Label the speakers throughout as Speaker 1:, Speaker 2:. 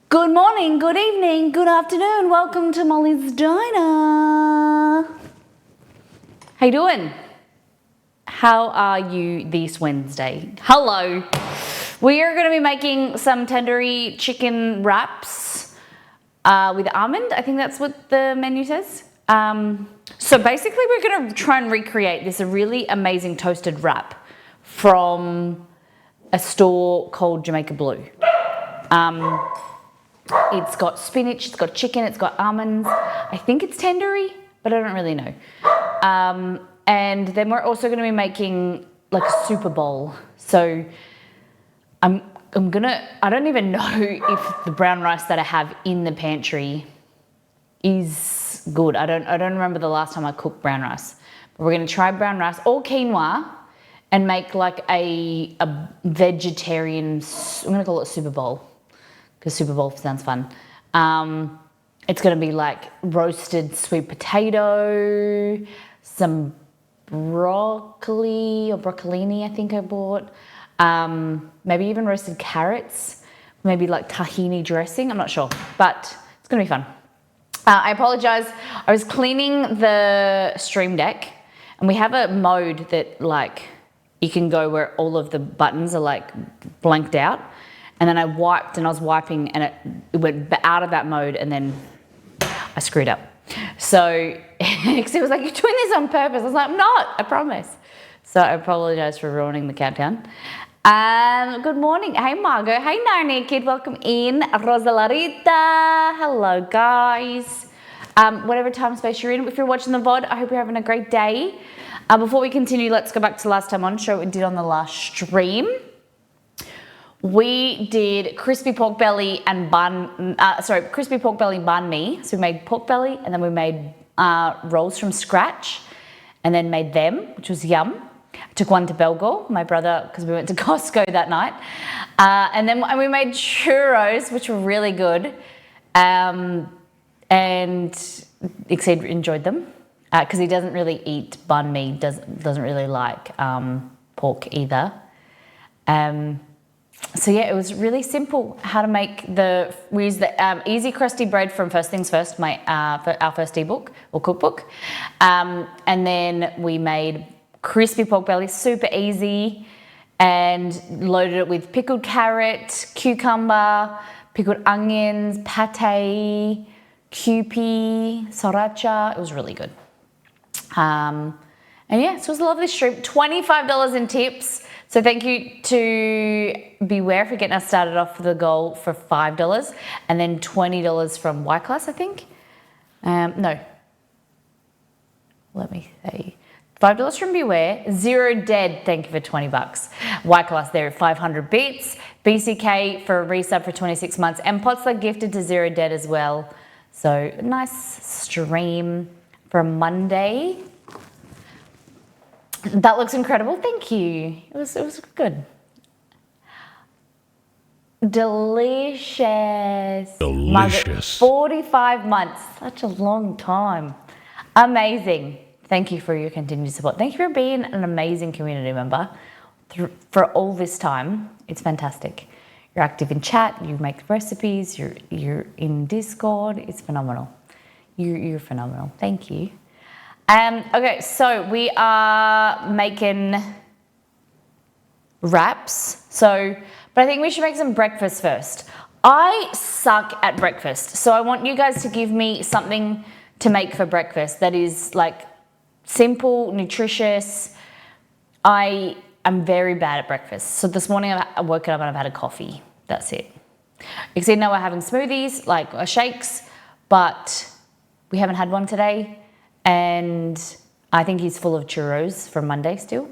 Speaker 1: Good morning, good evening, good afternoon. Welcome to Molly's Diner. How you doing? How are you this Wednesday? Hello. We are going to be making some tandoori chicken wraps with almond. I think that's what the menu says. So basically we're going to try and recreate this really amazing toasted wrap from a store called Jamaica Blue. It's got spinach, it's got chicken, it's got almonds. I think it's tandoori, but I don't really know. And then we're also going to be making like a super bowl. So I don't even know if the brown rice that I have in the pantry is good. I don't remember the last time I cooked brown rice. But we're going to try brown rice or quinoa and make like a vegetarian, I'm going to call it super bowl. Because Super Bowl sounds fun. It's going to be like roasted sweet potato, some broccoli or broccolini I think I bought, maybe even roasted carrots, maybe like tahini dressing, I'm not sure, but it's going to be fun. I apologize, I was cleaning the Stream Deck and we have a mode that like you can go where all of the buttons are like blanked out. And then I wiped and I was wiping and it went out of that mode and then I screwed up. So it was like, you're doing this on purpose. I was like, I'm not, I promise. So I apologize for ruining the countdown. Good morning. Hey Margot. Hey Narnia Kid. Welcome in. Rosalarita. Hello guys. Whatever time space you're in. If you're watching the VOD, I hope you're having a great day. Before we continue, let's go back to last time on, show what we did on the last stream. We did crispy pork belly and crispy pork belly banh mi. So we made pork belly and then we made rolls from scratch and then made them, which was yum. I took one to Vego, my brother, because we went to Costco that night. And we made churros, which were really good. And Exceed enjoyed them because he doesn't really eat banh mi, doesn't really like pork either. So yeah, it was really simple how to make we used the easy crusty bread from First Things First, our first ebook or cookbook. And then we made crispy pork belly, super easy, and loaded it with pickled carrot, cucumber, pickled onions, pate, kewpie, sriracha. It was really good. And yeah, so it was a lovely stream. $25 in tips. So thank you to Beware for getting us started off with a goal for $5 and then $20 from Y Class, I think. No. Let me see. $5 from Beware. Zero Dead, thank you for $20. Y Class there at 500 bits. BCK for a resub for 26 months. And Potsler gifted to Zero Dead as well. So nice stream for Monday. That looks incredible. Thank you. It was good. Delicious. Margaret, 45 months. Such a long time. Amazing. Thank you for your continued support. Thank you for being an amazing community member for all this time. It's fantastic. You're active in chat. You make recipes. You're in Discord. It's phenomenal. You're phenomenal. Thank you. Okay, so we are making wraps. But I think we should make some breakfast first. I suck at breakfast, so I want you guys to give me something to make for breakfast that is like simple, nutritious. I am very bad at breakfast. So this morning I woke up and I've had a coffee. That's it. Except now we're having smoothies, like shakes, but we haven't had one today. And I think he's full of churros from Monday still.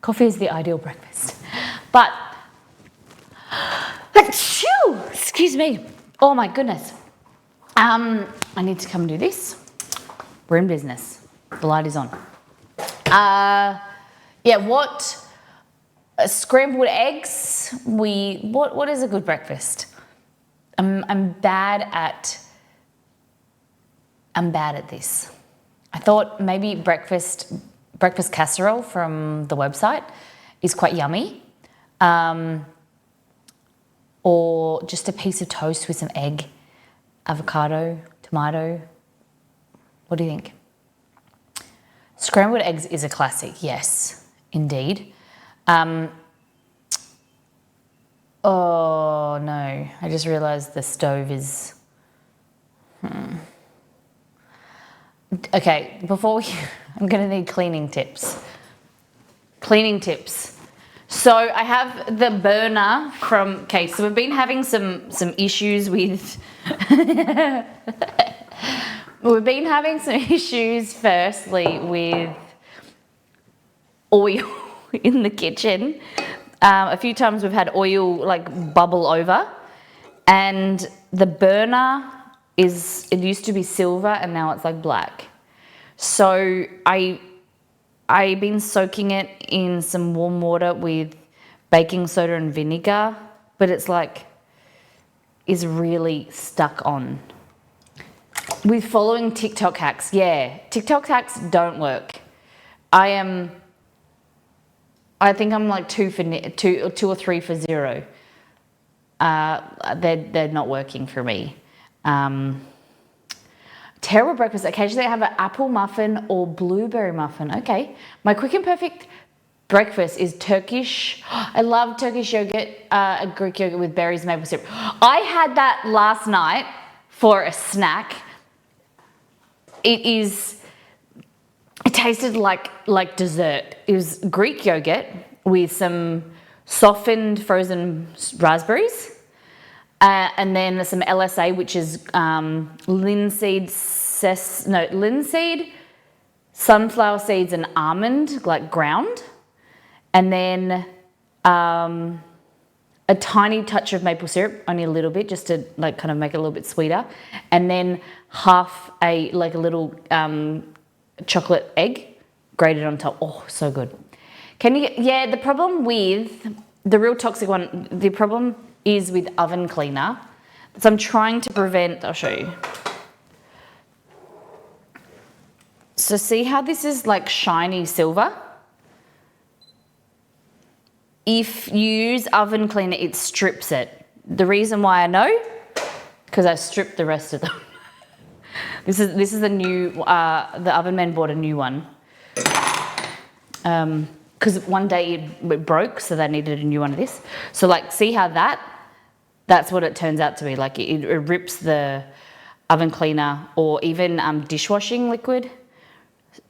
Speaker 1: Coffee is the ideal breakfast. But, excuse me. Oh my goodness. I need to come and do this. We're in business. The light is on. Scrambled eggs. What is a good breakfast? I'm bad at this. I thought maybe breakfast casserole from the website is quite yummy. or just a piece of toast with some egg, avocado, tomato. What do you think? Scrambled eggs is a classic, yes, indeed. Oh no, I just realised the stove is... Okay, before we... I'm going to need cleaning tips. Cleaning tips. So I have the burner from... Okay, so we've been having some issues with... We've been having some issues firstly with oil in the kitchen. A few times we've had oil like bubble over, and the burner it used to be silver and now it's like black. So I've been soaking it in some warm water with baking soda and vinegar, but it's like is really stuck on. With following TikTok hacks, yeah, TikTok hacks don't work. I think I'm like two or three for zero. They're not working for me. Terrible breakfast. Occasionally I have an apple muffin or blueberry muffin. Okay. My quick and perfect breakfast is Turkish. I love Turkish yogurt, a Greek yogurt with berries and maple syrup. I had that last night for a snack. It tasted like dessert. It was Greek yogurt with some softened frozen raspberries, and then some LSA, which is linseed, sunflower seeds, and almond, like ground, and then a tiny touch of maple syrup, only a little bit, just to like kind of make it a little bit sweeter, and then half a little chocolate egg grated on top. Oh, so good. Yeah, the problem with the real toxic one, the problem is with oven cleaner. So I'm trying to prevent, I'll show you. So see how this is like shiny silver? If you use oven cleaner, it strips it. The reason why I know, because I stripped the rest of them. This is the new, the oven man bought a new one. Because one day it broke, so they needed a new one of this. So like, see how that's what it turns out to be. Like it rips the oven cleaner, or even dishwashing liquid,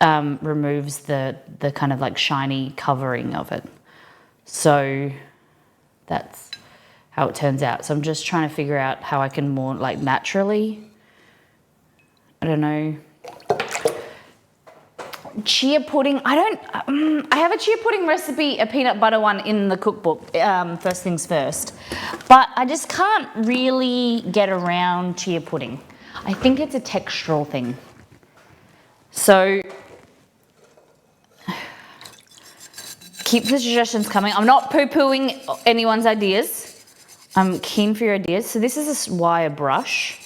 Speaker 1: removes the kind of like shiny covering of it. So that's how it turns out. So I'm just trying to figure out how I can more like naturally, I don't know. Chia pudding, I have a chia pudding recipe, a peanut butter one in the cookbook, first things first. But I just can't really get around chia pudding. I think it's a textural thing. So keep the suggestions coming. I'm not poo-pooing anyone's ideas. I'm keen for your ideas. So this is a wire brush.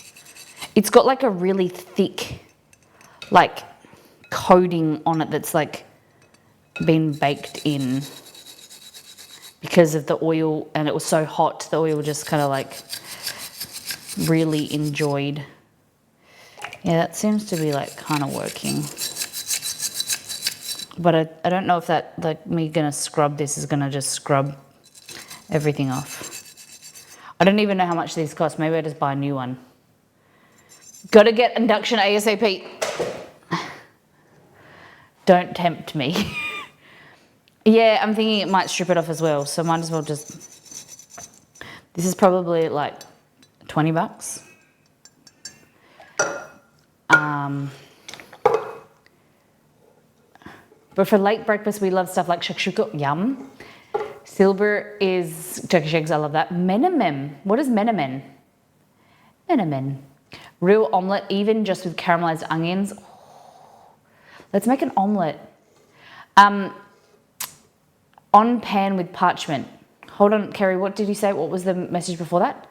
Speaker 1: It's got like a really thick, like, coating on it that's like been baked in because of the oil, and it was so hot, the oil just kind of like really enjoyed. Yeah, that seems to be like kind of working. But I don't know if that, like me gonna scrub this is gonna just scrub everything off. I don't even know how much these cost. Maybe I just buy a new one. Gotta get induction ASAP. Don't tempt me. Yeah, I'm thinking it might strip it off as well, so might as well just... This is probably like 20 bucks. But for late breakfast, we love stuff like shakshuka, yum. Silver is Turkish eggs, I love that. Menemen, what is menemen? Menemen. Real omelette, even just with caramelized onions. Let's make an omelette. On pan with parchment. Hold on, Kerry, what did you say? What was the message before that?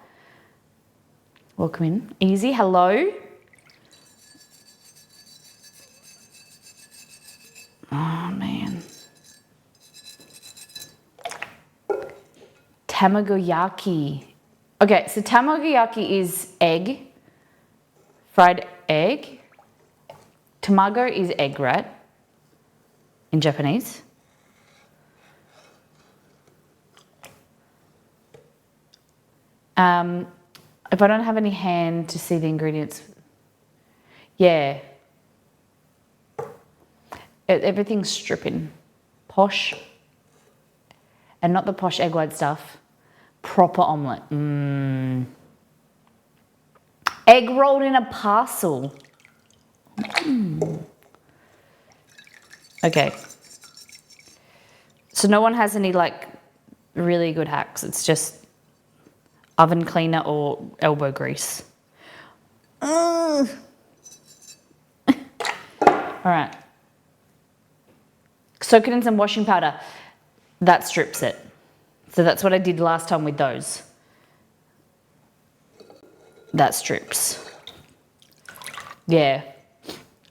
Speaker 1: Welcome in. Easy, hello. Oh, man. Tamagoyaki. Okay, so tamagoyaki is egg, fried egg. Tamago is egg, right? In Japanese. If I don't have any hand to see the ingredients, yeah. Everything's stripping. Posh, and not the posh egg white stuff. Proper omelette. Egg rolled in a parcel. Okay. So no one has any like really good hacks. It's just oven cleaner or elbow grease. All right. Soak it in some washing powder. That strips it. So that's what I did last time with those. That strips. Yeah.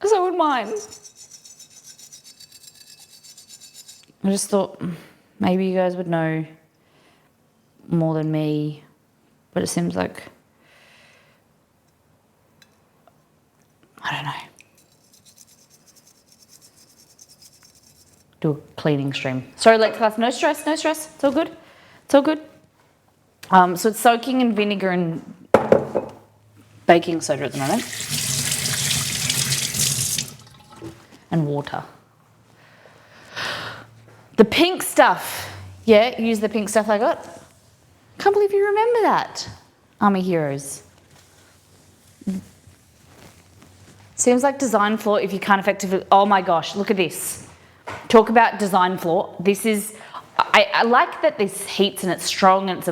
Speaker 1: So would mine. I just thought maybe you guys would know more than me, but it seems like, I don't know. Do a cleaning stream. Sorry, Lex class, no stress, no stress. It's all good. It's all good. So it's soaking in vinegar and baking soda at the moment. And water. The pink stuff. Yeah, use the pink stuff I got. Can't believe you remember that. Army Heroes. Seems like design flaw if you can't effectively, oh my gosh, look at this. Talk about design flaw. This is, I like that this heats and it's strong and it's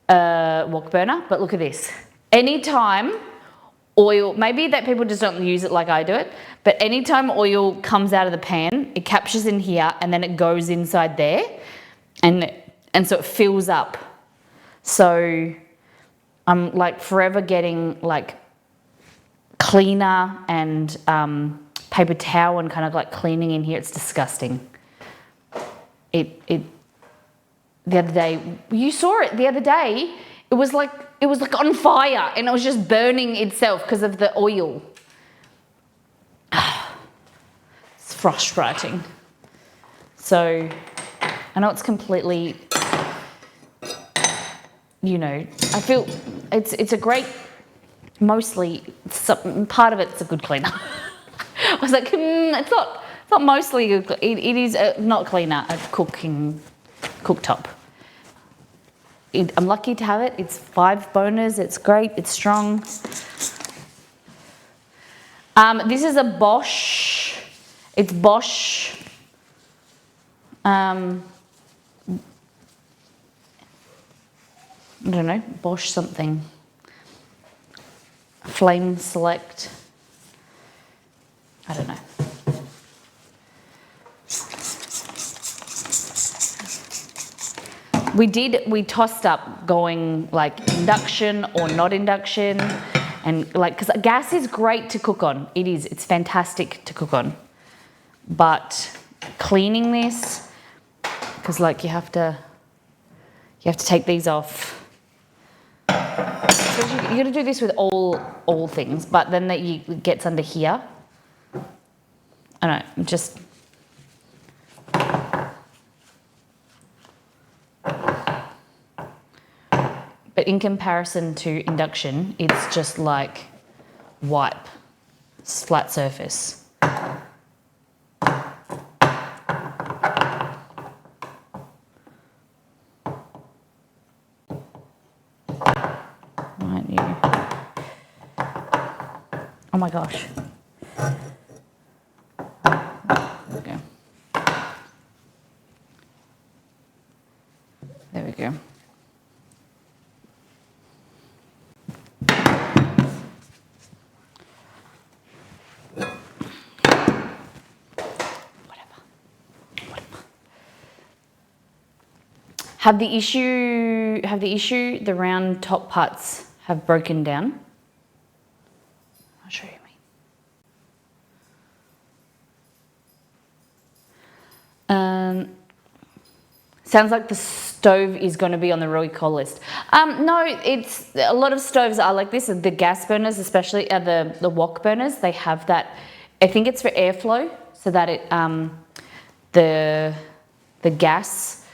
Speaker 1: a wok burner, but look at this. Anytime oil, maybe that people just don't use it like I do it, but anytime oil comes out of the pan, it captures in here and then it goes inside there and so it fills up. So I'm like forever getting like cleaner and paper towel and kind of like cleaning in here. It's disgusting. The other day, you saw it the other day, it was like on fire and it was just burning itself because of the oil. It's frustrating. So I know it's completely, you know, I feel it's a great, mostly, part of it's a good cleaner. I was like, it's not mostly good. It is not cleaner, a cooktop. I'm lucky to have it. It's 5 boners. It's great. It's strong. This is a Bosch. It's Bosch. I don't know. Bosch something. Flame Select. I don't know. We tossed up going like induction or not induction, and like, because gas is great to cook on. It is, it's fantastic to cook on. But cleaning this, because like you have to take these off. So you got to do this with all things, but then it gets under here. I don't know, just. But in comparison to induction, it's just like wipe, it's flat surface. Right, you. Oh my gosh. There we go. There we go. Have the round top parts have broken down? I'll show you me. Sounds like stove is going to be on the really cold list. No, it's a lot of stoves are like this. The gas burners, especially the wok burners, they have that. I think it's for airflow, so that it the gas,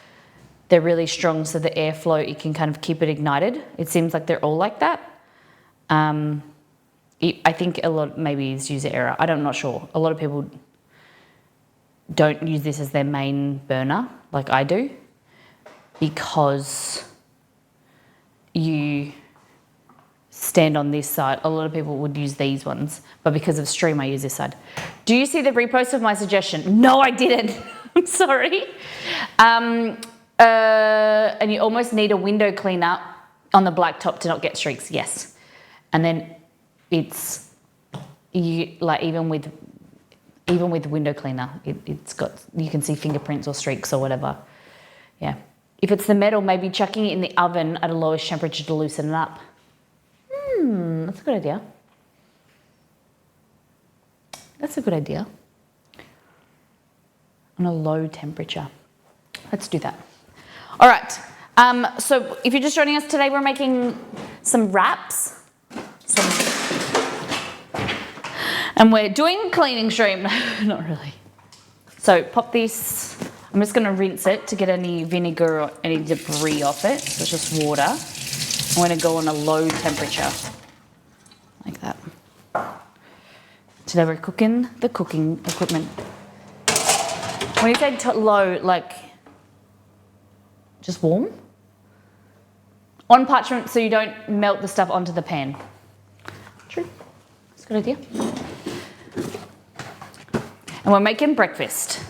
Speaker 1: they're really strong, so the airflow, it can kind of keep it ignited. It seems like they're all like that. I think a lot maybe is user error. I'm not sure. A lot of people don't use this as their main burner like I do, because you stand on this side. A lot of people would use these ones, but because of stream, I use this side. Do you see the repost of my suggestion? No, I didn't. I'm sorry. And you almost need a window cleaner on the black top to not get streaks. Yes. And then it's even with window cleaner, it's got, you can see fingerprints or streaks or whatever. Yeah. If it's the metal, maybe chucking it in the oven at a lowest temperature to loosen it up. That's a good idea. That's a good idea. On a low temperature. Let's do that. All right. So if you're just joining us today, we're making some wraps. And we're doing cleaning stream. Not really. So pop this. I'm just going to rinse it to get any vinegar or any debris off it. So it's just water. I'm going to go on a low temperature. Like that. Today we're cooking the cooking equipment. When you say low, like just warm? On parchment so you don't melt the stuff onto the pan. True. That's a good idea. And we're making breakfast.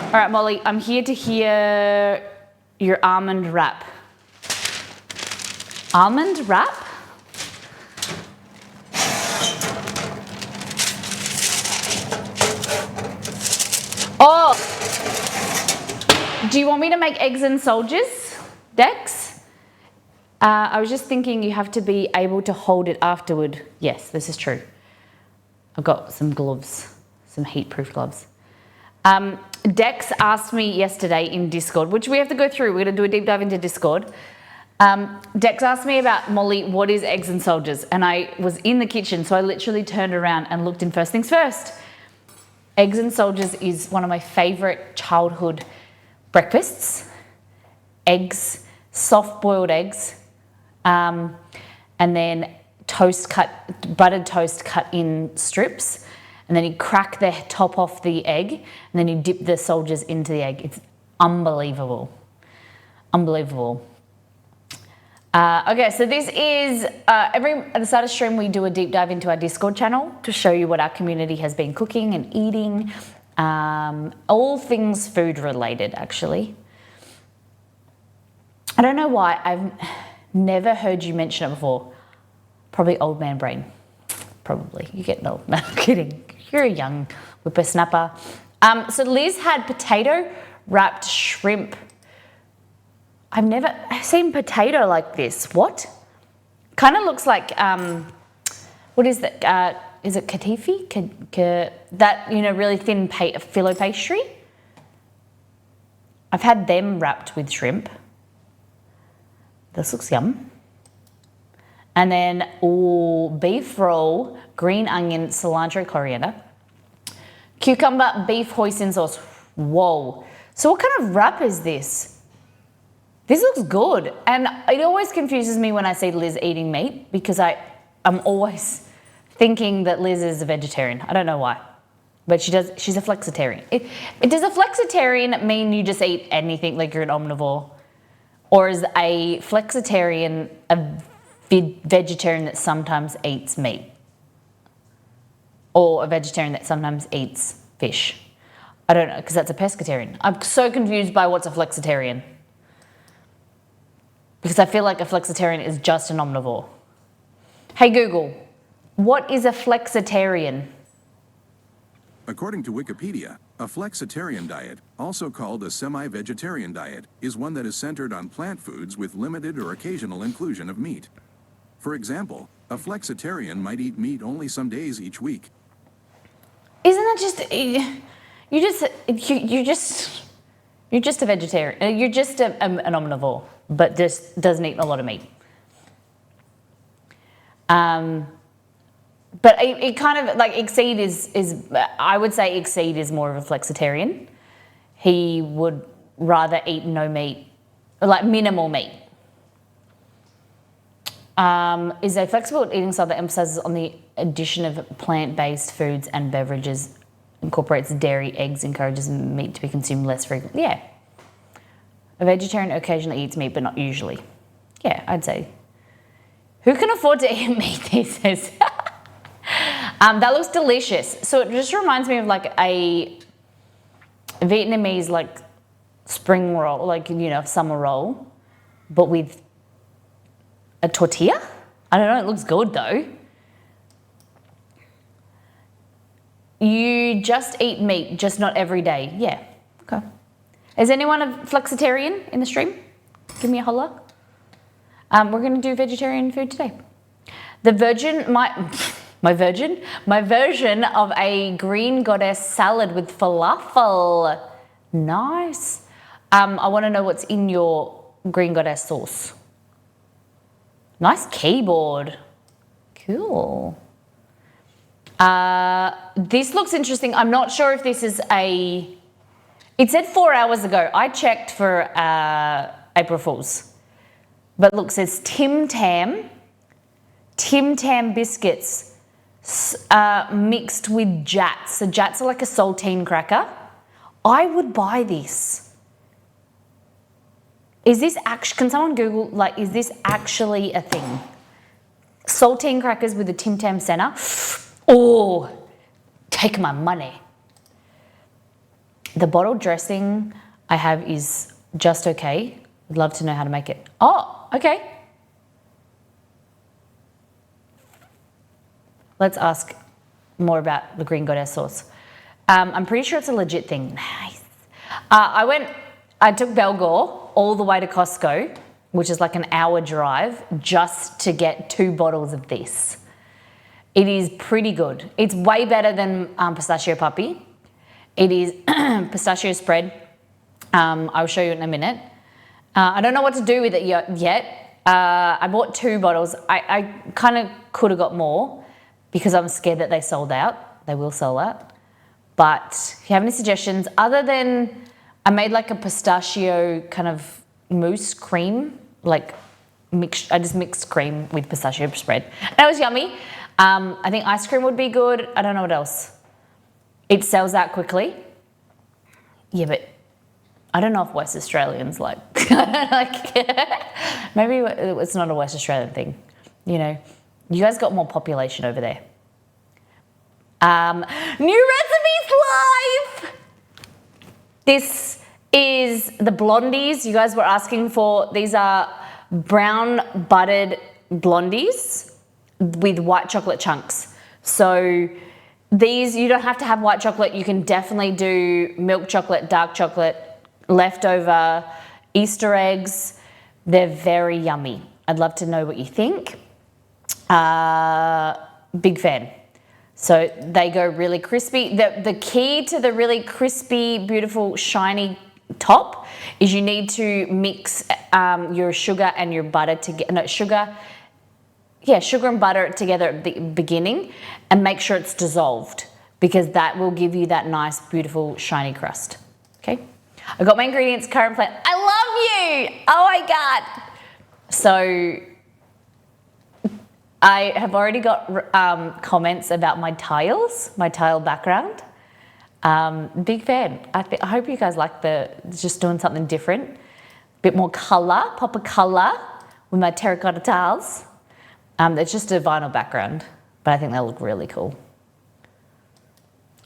Speaker 1: All right, Molly, I'm here to hear your almond wrap. Almond wrap? Oh! Do you want me to make eggs and soldiers, Dex? I was just thinking you have to be able to hold it afterward. Yes, this is true. I've got some gloves, some heat-proof gloves. Dex asked me yesterday in Discord, which we have to go through. We're going to do a deep dive into Discord. Dex asked me about, Molly, what is eggs and soldiers? And I was in the kitchen, so I literally turned around and looked in First Things First. Eggs and soldiers is one of my favourite childhood breakfasts. Eggs, soft-boiled eggs, and then buttered toast cut in strips. And then you crack the top off the egg, and then you dip the soldiers into the egg. It's unbelievable. Unbelievable. Okay, so this is, at the start of stream, we do a deep dive into our Discord channel to show you what our community has been cooking and eating. All things food related, actually. I don't know why, I've never heard you mention it before. Probably old man brain. Probably. You get old. No, I'm kidding. You're a young whippersnapper. So Liz had potato wrapped shrimp. I've never seen potato like this. What? Kind of looks like, what is that? Is it katifi? That, really thin filo pastry. I've had them wrapped with shrimp. This looks yum. And then, beef roll, green onion, cilantro, coriander. Cucumber, beef hoisin sauce. Whoa. So what kind of wrap is this? This looks good. And it always confuses me when I see Liz eating meat, because I'm always thinking that Liz is a vegetarian. I don't know why. But she's a flexitarian. Does a flexitarian mean you just eat anything, like you're an omnivore? Or is a flexitarian a vegetarian that sometimes eats meat? Or a vegetarian that sometimes eats fish? I don't know, because that's a pescatarian. I'm so confused by what's a flexitarian. Because I feel like a flexitarian is just an omnivore. Hey Google, what is a flexitarian?
Speaker 2: According to Wikipedia, a flexitarian diet, also called a semi-vegetarian diet, is one that is centered on plant foods with limited or occasional inclusion of meat. For example, a flexitarian might eat meat only some days each week.
Speaker 1: Isn't that just... you're just a vegetarian. You're just an omnivore, but just doesn't eat a lot of meat. But it kind of like Exceed is I would say Exceed is more of a flexitarian. He would rather eat no meat, like minimal meat. Is a flexible eating style that emphasizes on the addition of plant-based foods and beverages, incorporates dairy, eggs, encourages meat to be consumed less frequently. Yeah. A vegetarian occasionally eats meat, but not usually. Yeah, I'd say. Who can afford to eat meat these days? That looks delicious. So it just reminds me of like a Vietnamese like spring roll, like, you know, summer roll, but with a tortilla? I don't know, it looks good though. You just eat meat, just not every day. Yeah, okay. Is anyone a flexitarian in the stream? Give me a holler. We're gonna do vegetarian food today. The version, my version of a green goddess salad with falafel. Nice. I wanna know what's in your green goddess sauce. Nice keyboard. Cool. This looks interesting. I'm not sure if this is it said 4 hours ago. I checked for April Fool's. But look, it says Tim Tam biscuits mixed with Jats. So Jats are like a saltine cracker. I would buy this. Is this actually, can someone Google, like, is this actually a thing? Saltine crackers with a Tim Tam center. Oh, take my money. The bottle dressing I have is just okay. I'd love to know how to make it. Oh, okay. Let's ask more about the green goddess sauce. I'm pretty sure it's a legit thing. Nice. I took Belgor all the way to Costco, which is like an hour drive, just to get 2 bottles of this. It is pretty good. It's way better than pistachio puppy. It is pistachio spread. I'll show you in a minute. I don't know what to do with it yet. I bought 2 bottles. I kind of could have got more because I'm scared that they sold out. They will sell out. But if you have any suggestions, other than I made like a pistachio kind of mousse cream, like I just mixed cream with pistachio spread. That was yummy. I think ice cream would be good. I don't know what else. It sells out quickly. Yeah, but I don't know if West Australians like maybe it's not a West Australian thing. You know, you guys got more population over there. New recipes live! This is the blondies you guys were asking for. These are brown buttered blondies with white chocolate chunks. So these, you don't have to have white chocolate. You can definitely do milk chocolate, dark chocolate, leftover, Easter eggs. They're very yummy. I'd love to know what you think. Big fan. So they go really crispy. The key to the really crispy, beautiful, shiny top is you need to mix your sugar and your butter together. No, sugar and butter together at the beginning and make sure it's dissolved because that will give you that nice, beautiful, shiny crust. Okay? I got my ingredients, current plan. I love you! Oh my God! So I have already got comments about my tiles, my tile background. Big fan. I hope you guys like just doing something different. Bit more colour, pop of colour with my terracotta tiles. It's just a vinyl background, but I think they look really cool.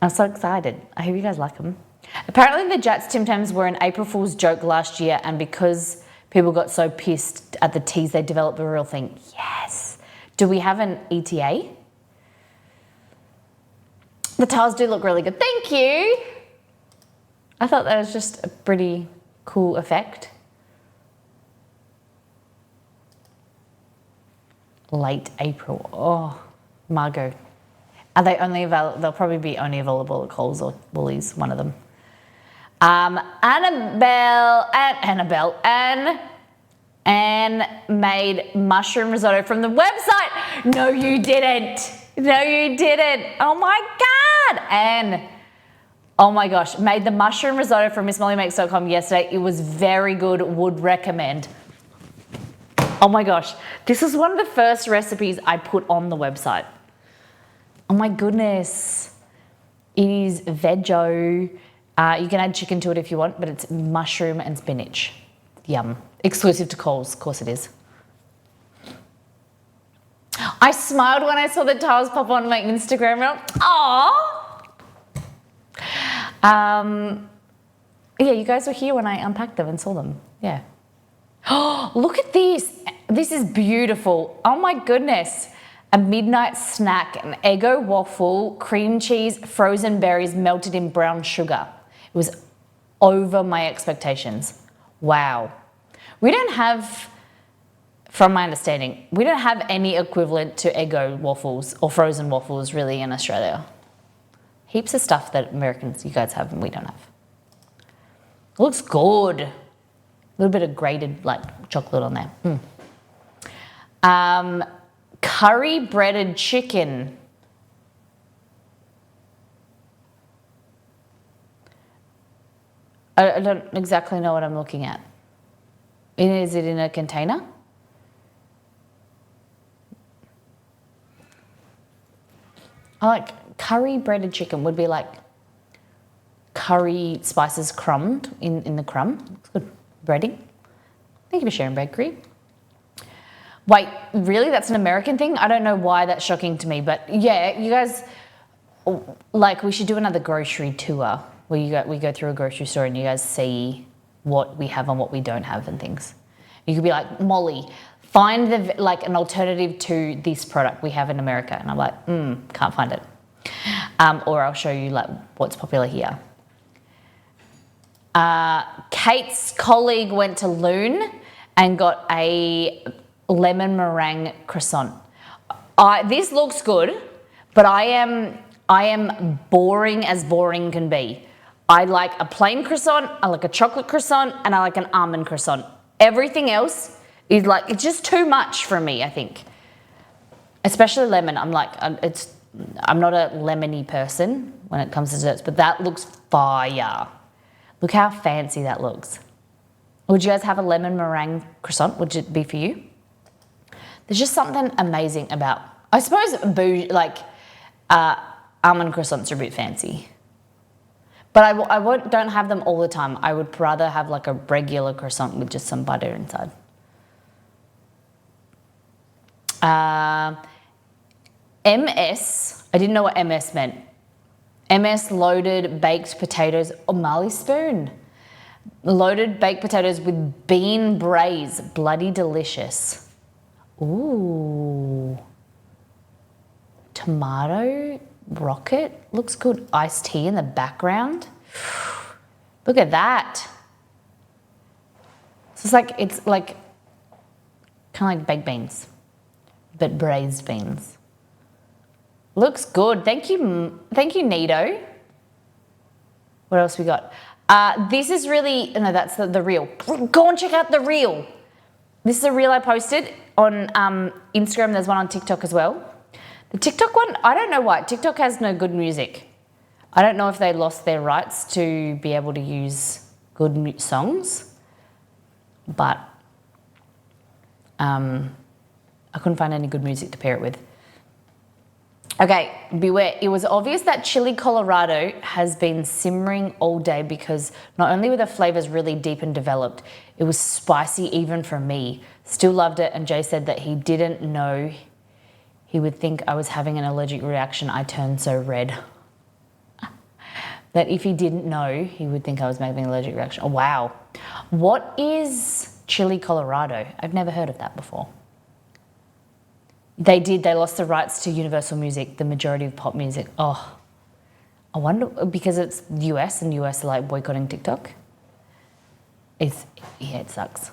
Speaker 1: I'm so excited. I hope you guys like them. Apparently the Jats Tim Tams were an April Fool's joke last year, and because people got so pissed at the tease, they developed a real thing. Yes. Do we have an ETA? The tiles do look really good. Thank you. I thought that was just a pretty cool effect. Late April. Oh, Margot. Are they only available? They'll probably be only available at Coles or Woolies, one of them. Anne made mushroom risotto from the website. No, you didn't. No, you didn't. Oh my God. Anne, oh my gosh, made the mushroom risotto from MissMollyMakes.com yesterday. It was very good, would recommend. Oh my gosh, this is one of the first recipes I put on the website. Oh my goodness. It is Vego. You can add chicken to it if you want, but it's mushroom and spinach. Yum. Exclusive to Coles, of course it is. I smiled when I saw the tiles pop on my Instagram. Aww. Yeah, you guys were here when I unpacked them and saw them. Yeah. Oh, look at this. This is beautiful. Oh my goodness. A midnight snack, an Eggo waffle, cream cheese, frozen berries melted in brown sugar. It was over my expectations. Wow. We don't have, from my understanding, we don't have any equivalent to Eggo waffles or frozen waffles really in Australia. Heaps of stuff that Americans, you guys have and we don't have. It looks good. A little bit of grated like chocolate on there. Curry breaded chicken. I don't exactly know what I'm looking at. Is it in a container? I like curry breaded chicken would be like curry spices crumbed in the crumb. It's good. Breading. Thank you for sharing, bakery. Wait, really? That's an American thing? I don't know why that's shocking to me, but yeah, you guys, like, we should do another grocery tour where we go through a grocery store and you guys see what we have and what we don't have and things. You could be like, Molly, find like an alternative to this product we have in America. And I'm like, can't find it. Or I'll show you like what's popular here. Kate's colleague went to Loon and got a lemon meringue croissant. This looks good, but I am boring as boring can be. I like a plain croissant, I like a chocolate croissant, and I like an almond croissant. Everything else is like, it's just too much for me, I think. Especially lemon. I'm not a lemony person when it comes to desserts, but that looks fire. Look how fancy that looks. Would you guys have a lemon meringue croissant? Would it be for you? There's just something amazing about, I suppose, almond croissants are a bit fancy. But I don't have them all the time. I would rather have like a regular croissant with just some butter inside. MS, I didn't know what MS meant. MS loaded baked potatoes, Marley spoon. Loaded baked potatoes with bean braise, bloody delicious. Ooh. Tomato rocket, looks good. Iced tea in the background. Look at that. So it's like kind of like baked beans, but braised beans. Looks good. Thank you, Nito. What else we got? This is really, no, that's the reel. Go and check out the reel. This is a reel I posted on Instagram. There's one on TikTok as well. The TikTok one, I don't know why. TikTok has no good music. I don't know if they lost their rights to be able to use good songs, but I couldn't find any good music to pair it with. Okay, beware. It was obvious that chili Colorado has been simmering all day because not only were the flavors really deep and developed, it was spicy even for me. Still loved it, and Jay said that he didn't know he would think I was having an allergic reaction. I turned so red. That if he didn't know, he would think I was having an allergic reaction. Oh, wow. What is chili Colorado? I've never heard of that before. They lost the rights to Universal Music, the majority of pop music. Oh, I wonder, because it's US and US are like boycotting TikTok. It sucks.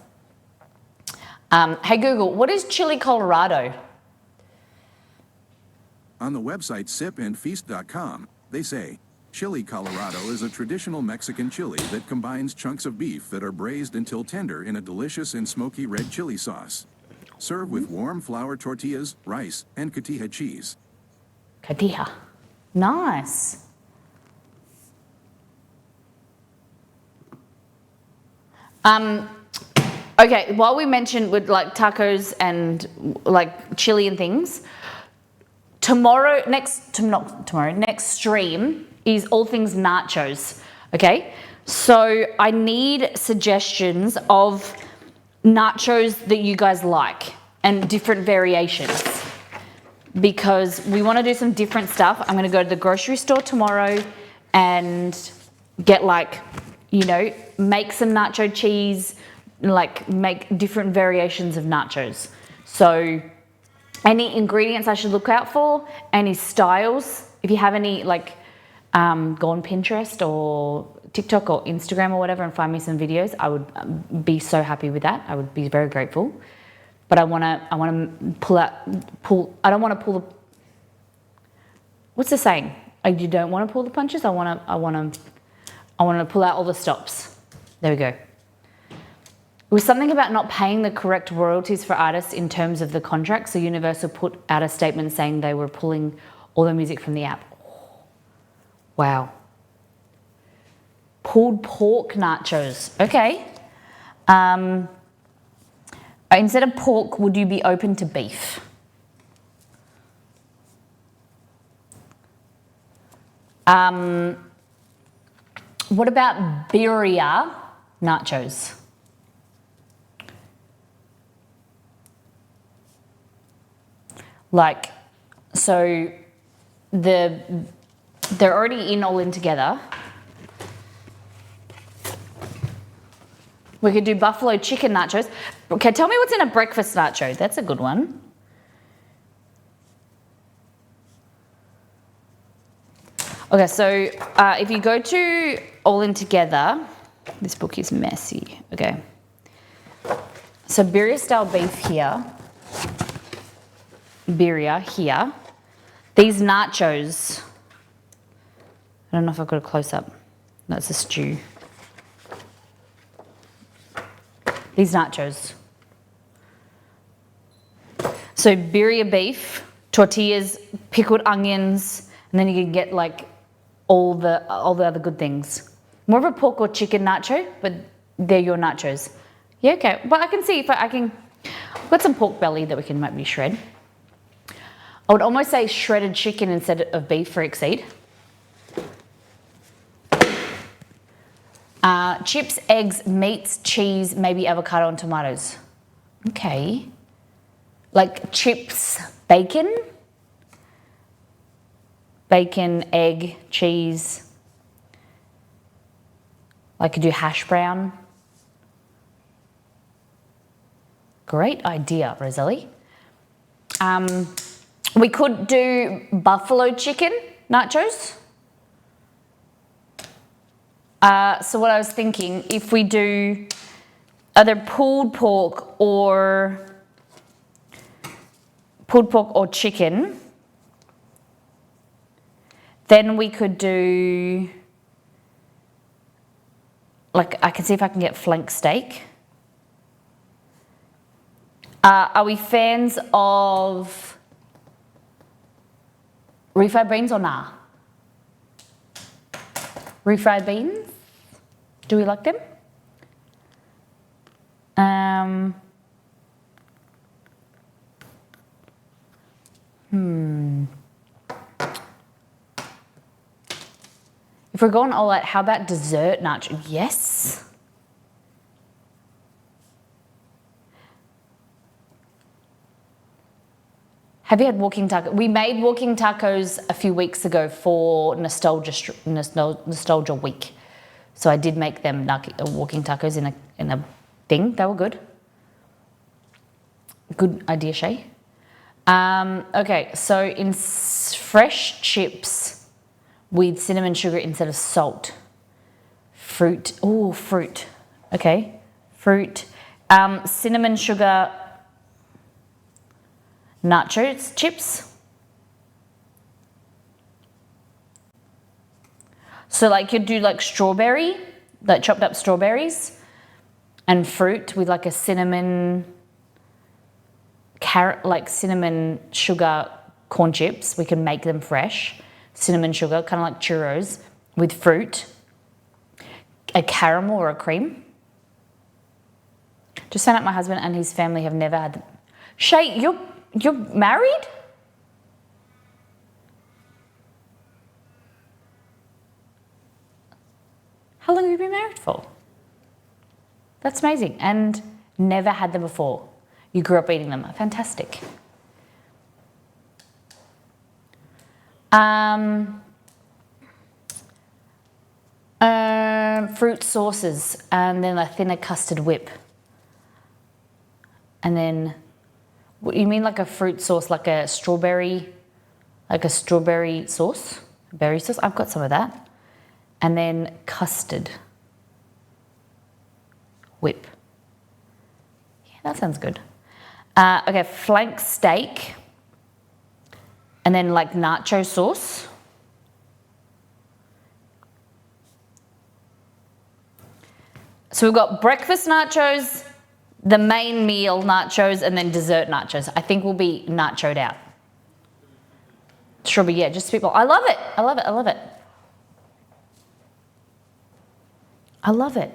Speaker 1: Hey Google, what is chili Colorado?
Speaker 2: On the website sipandfeast.com, they say, Chili Colorado is a traditional Mexican chili that combines chunks of beef that are braised until tender in a delicious and smoky red chili sauce. Serve with warm flour tortillas, rice, and cotija cheese.
Speaker 1: Cotija. Nice. Okay, while we mentioned with like tacos and like chili and things, next stream is all things nachos, okay? So I need suggestions of nachos that you guys like and different variations because we want to do some different stuff. I'm going to go to the grocery store tomorrow and get like, you know, make some nacho cheese, like make different variations of nachos. So any ingredients I should look out for, any styles, if you have any, like go on Pinterest or TikTok or Instagram or whatever and find me some videos, I would be so happy with that. I would be very grateful. But I want to I don't want to pull the, what's the saying? You don't want to pull the punches. I want to pull out all the stops. There we go. It was something about not paying the correct royalties for artists in terms of the contract. So Universal put out a statement saying they were pulling all the music from the app. Wow. Pulled pork nachos. Okay. Instead of pork, would you be open to beef? What about birria nachos? Like, so they're already all in together. We could do buffalo chicken nachos. Okay, tell me what's in a breakfast nacho. That's a good one. Okay, so if you go to All In Together, this book is messy. Okay. So birria style beef here. Birria here. These nachos. I don't know if I've got a close up. That's a stew. These nachos. So birria beef, tortillas, pickled onions, and then you can get like all the other good things. More of a pork or chicken nacho, but they're your nachos. Yeah, okay. But I can see if I can. I've got some pork belly that we can maybe shred. I would almost say shredded chicken instead of beef for Exceed. Chips, eggs, meats, cheese, maybe avocado and tomatoes. Okay. Like chips, bacon? Bacon, egg, cheese. I could do hash brown. Great idea, Rosalie. We could do buffalo chicken nachos. So what I was thinking, if we do either pulled pork or chicken, then we could do, like, I can see if I can get flank steak. Are we fans of refried beans or nah? Refried beans? Do we like them? If we're going all out, how about dessert nacho? Yes. Have you had walking tacos? We made walking tacos a few weeks ago for Nostalgia Week. So I did make them walking tacos in a thing. They were good. Good idea, Shay. Okay, so in fresh chips with cinnamon sugar instead of salt. Fruit. Oh, fruit. Okay, fruit. Cinnamon sugar nachos chips. So like you'd do like strawberry, like chopped up strawberries and fruit with like a cinnamon, carrot, like cinnamon sugar corn chips. We can make them fresh. Cinnamon sugar, kind of like churros with fruit, a caramel or a cream. Just found out my husband and his family have never had them. Shay, you're married? How long have you been married for? That's amazing. And never had them before. You grew up eating them. Fantastic. Fruit sauces and then a thinner custard whip. And then, what you mean like a fruit sauce, like a strawberry sauce? Berry sauce? I've got some of that. And then custard whip. Yeah, that sounds good. Okay, flank steak. And then like nacho sauce. So we've got breakfast nachos, the main meal nachos, and then dessert nachos. I think we'll be nachoed out. Strawberry, yeah, just people. I love it. I love it. I love it. I love it.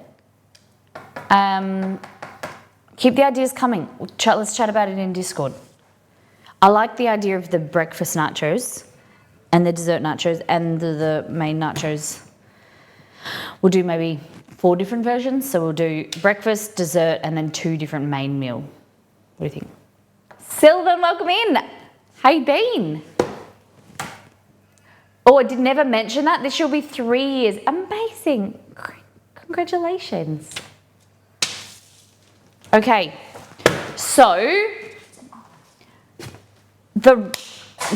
Speaker 1: Keep the ideas coming. Let's chat about it in Discord. I like the idea of the breakfast nachos and the dessert nachos and the main nachos. We'll do maybe 4 different versions. So we'll do breakfast, dessert, and then 2 different main meal. What do you think? Sylvan, welcome in. How you been? Oh, I did never mention that. This will be 3 years. Amazing. Congratulations. Okay, so the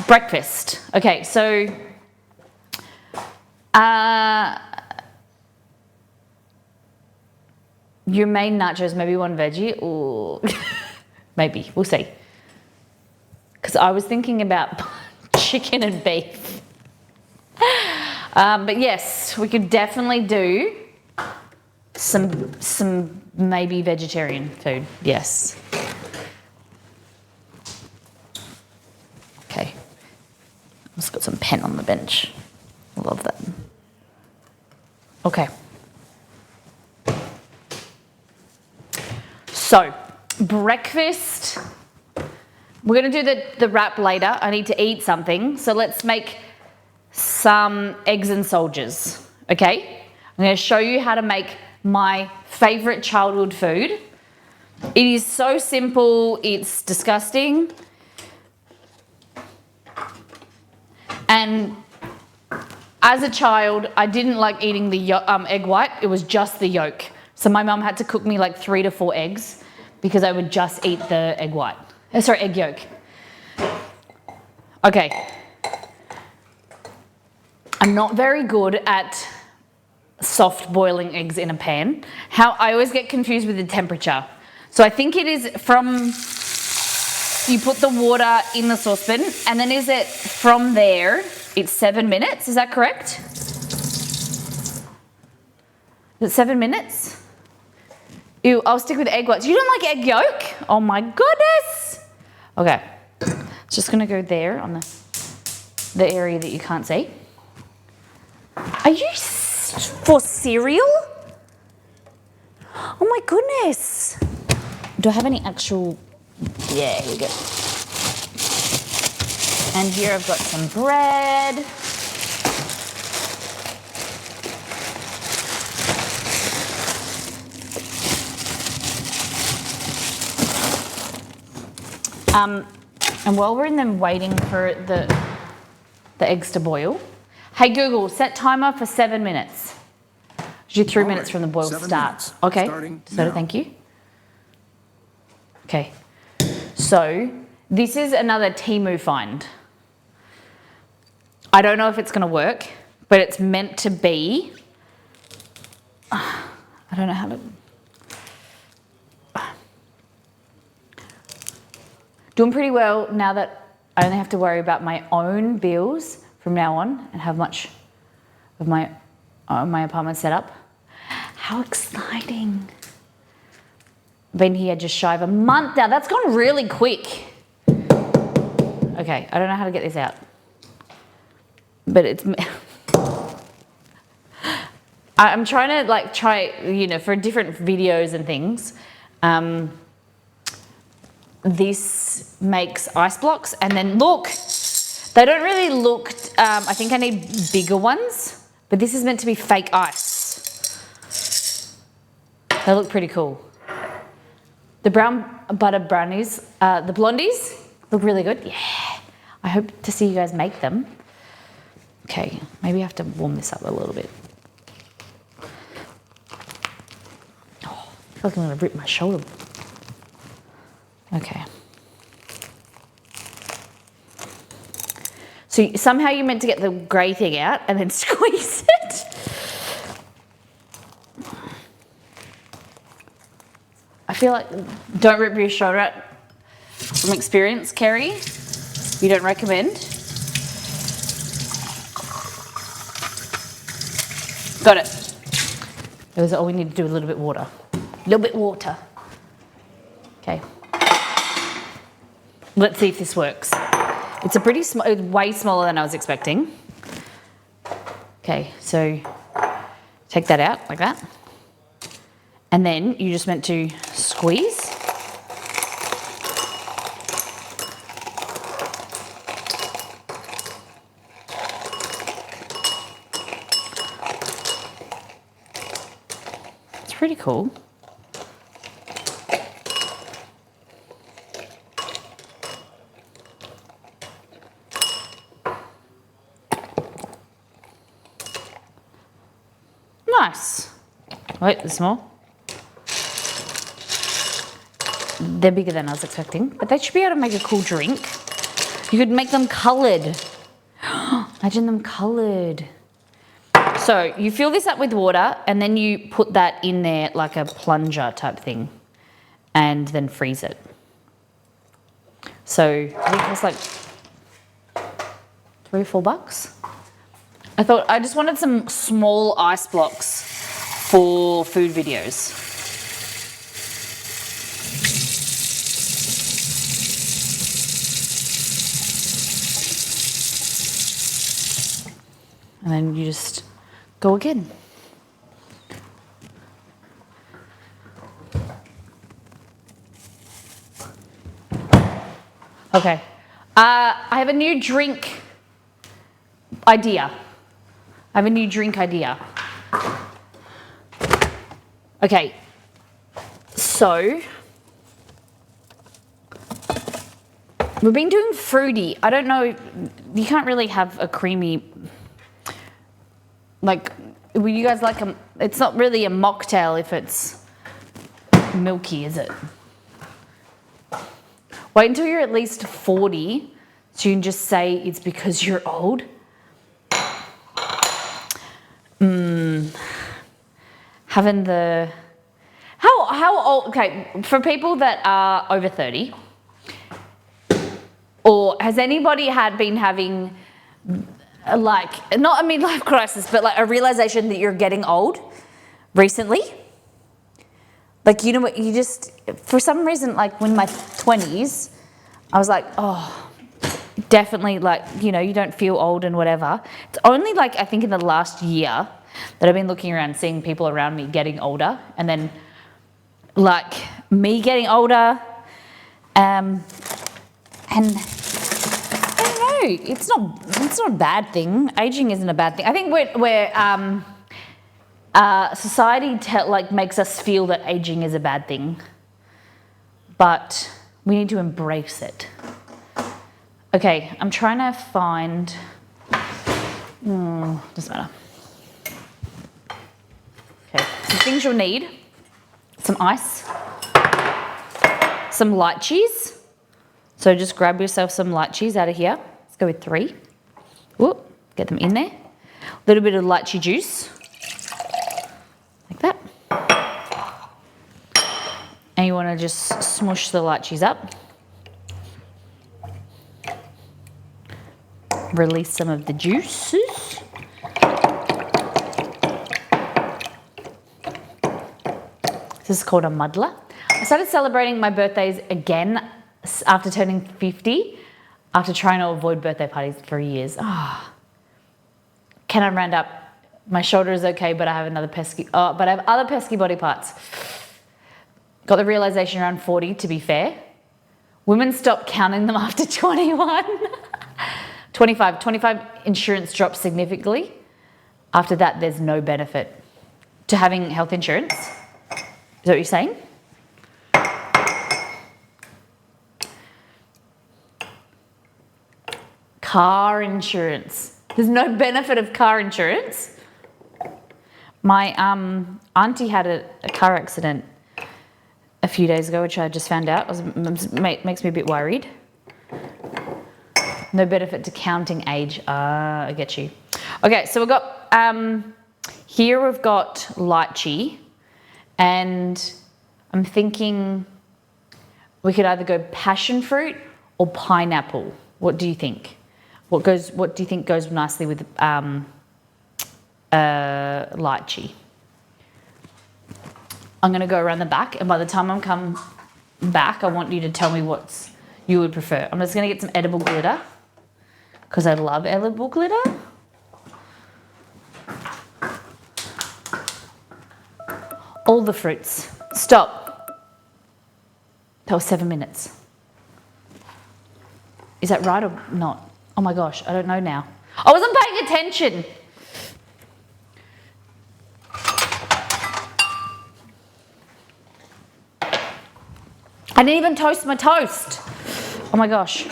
Speaker 1: breakfast. Okay, so your main nachos, maybe 1 veggie, or maybe, we'll see. Because I was thinking about chicken and beef. But yes, we could definitely do some maybe vegetarian food, yes. Okay, just got some pen on the bench. I love that. Okay. So, breakfast. We're gonna do the wrap later. I need to eat something, so let's make some eggs and soldiers, okay? I'm gonna show you how to make my favorite childhood food. It is so simple, it's disgusting. And as a child, I didn't like eating the egg white, it was just the yolk. So my mum had to cook me like 3 to 4 eggs because I would just eat the egg white. Egg yolk. Okay. I'm not very good at soft boiling eggs in a pan. I always get confused with the temperature. So I think it is from, you put the water in the saucepan and then is it from there, it's 7 minutes, is that correct? Is it 7 minutes? Ew, I'll stick with egg whites. You don't like egg yolk? Oh my goodness. Okay, it's just gonna go there on the area that you can't see. Are you for cereal? Oh my goodness. Do I have any actual, yeah, here we go. And here I've got some bread. And while we're in them waiting for the eggs to boil, hey Google, set timer for 7 minutes. You 3 minutes from the boil start. Okay, so thank you. Okay, so this is another Temu find. I don't know if it's gonna work, but it's meant to be. I don't know how to. Doing pretty well now that I only have to worry about my own bills from now on and have much of my my apartment setup. How exciting. Been here just shy of a month now. That's gone really quick. Okay, I don't know how to get this out. But it's... I'm trying to for different videos and things. This makes ice blocks, and then look, they don't really look, I think I need bigger ones, but this is meant to be fake ice. They look pretty cool. The brown butter brownies, the blondies, look really good. Yeah, I hope to see you guys make them. Okay, maybe I have to warm this up a little bit. Oh, I feel like I'm gonna rip my shoulder. Okay. So somehow you're meant to get the grey thing out and then squeeze it. I feel like, don't rip your shoulder out. From experience, Kerry, you don't recommend. Got it. That was all we need to do, a little bit water. A little bit water. Okay. Let's see if this works. It's a pretty small, way smaller than I was expecting. Okay, so take that out like that. And then you just meant to squeeze. It's pretty cool. Nice. Wait, there's more. They're bigger than I was expecting, but they should be able to make a cool drink. You could make them coloured. Imagine them coloured. So you fill this up with water and then you put that in there like a plunger type thing and then freeze it. So I think it was like $3 or $4. I thought I just wanted some small ice blocks for food videos. And then you just go again. Okay. I have a new drink idea. Okay. So we've been doing fruity. I don't know, you can't really have a creamy, like, would you guys like a, it's not really a mocktail if it's milky, is it? Wait until you're at least 40 so you can just say it's because you're old. Having the, how old, okay, for people that are over 30, or has anybody been having like, not a midlife crisis, but like a realization that you're getting old recently? Like, you know what, you just, for some reason, like when my 20s, I was like, oh, definitely, like, you know, you don't feel old and whatever. It's only like, I think in the last year that I've been looking around, seeing people around me getting older, and then like me getting older, and I don't know, it's not a bad thing. Aging isn't a bad thing. I think society like makes us feel that aging is a bad thing, but we need to embrace it. Okay, I'm trying to find, doesn't matter. Okay, some things you'll need: some ice, some lychees. So just grab yourself some lychees out of here. Let's go with 3. Ooh, get them in there. A little bit of lychee juice. Like that. And you want to just smush the lychees up. Release some of the juices. This is called a muddler. I started celebrating my birthdays again after turning 50, after trying to avoid birthday parties for years. Can I round up? My shoulder is okay, but I have another pesky, but I have other pesky body parts. Got the realization around 40, to be fair. Women stop counting them after 21. 25 insurance drops significantly. After that, there's no benefit to having health insurance. Is that what you're saying? Car insurance. There's no benefit of car insurance. My auntie had a car accident a few days ago, which I just found out. Makes me a bit worried. No benefit to counting age. I get you. Okay, so we've got, here we've got lychee, and I'm thinking we could either go passion fruit or pineapple. What do you think? What do you think goes nicely with lychee? I'm going to go around the back, and by the time I come back, I want you to tell me what you would prefer. I'm just going to get some edible glitter, because I love edible glitter. All the fruits. Stop. That was 7 minutes. Is that right or not? Oh my gosh, I don't know now. I wasn't paying attention. I didn't even toast my toast. Oh my gosh.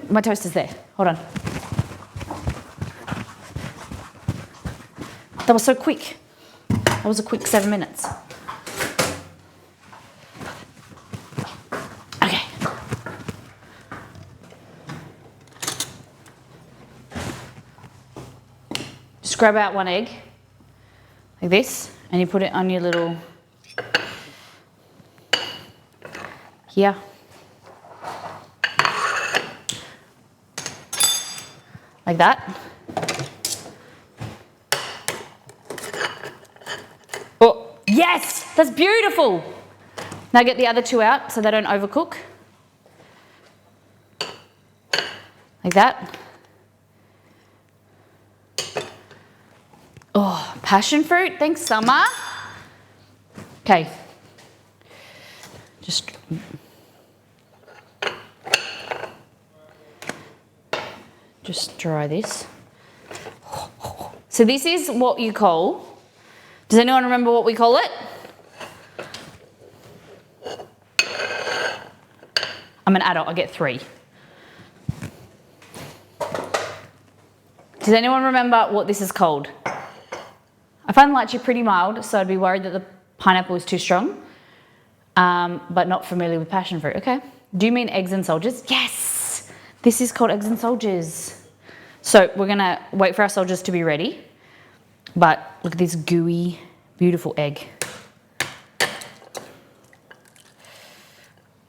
Speaker 1: My toast is there. Hold on. That was so quick. That was a quick 7 minutes. Okay. Just grab out one egg, like this, and you put it on your little, here. Like that. Oh, yes, that's beautiful. Now get the other two out so they don't overcook. Like that. Oh, passion fruit, thanks Summer. Okay. Just dry this. So this is what you call, does anyone remember what we call it? I'm an adult, I get 3. Does anyone remember what this is called? I find lychee pretty mild, so I'd be worried that the pineapple is too strong, but not familiar with passion fruit. Okay. Do you mean eggs and soldiers? Yes! This is called eggs and soldiers. So we're gonna wait for our soldiers to be ready, but look at this gooey, beautiful egg.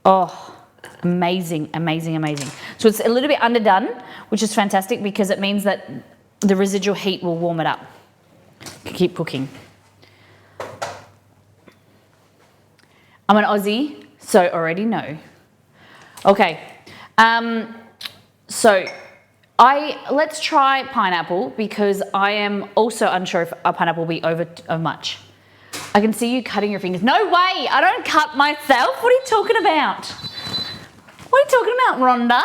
Speaker 1: Oh, amazing, amazing, amazing. So it's a little bit underdone, which is fantastic because it means that the residual heat will warm it up. Keep cooking. I'm an Aussie, so already know. Okay, so let's try pineapple because I am also unsure if a pineapple will be over much. I can see you cutting your fingers. No way, I don't cut myself. What are you talking about? What are you talking about, Rhonda?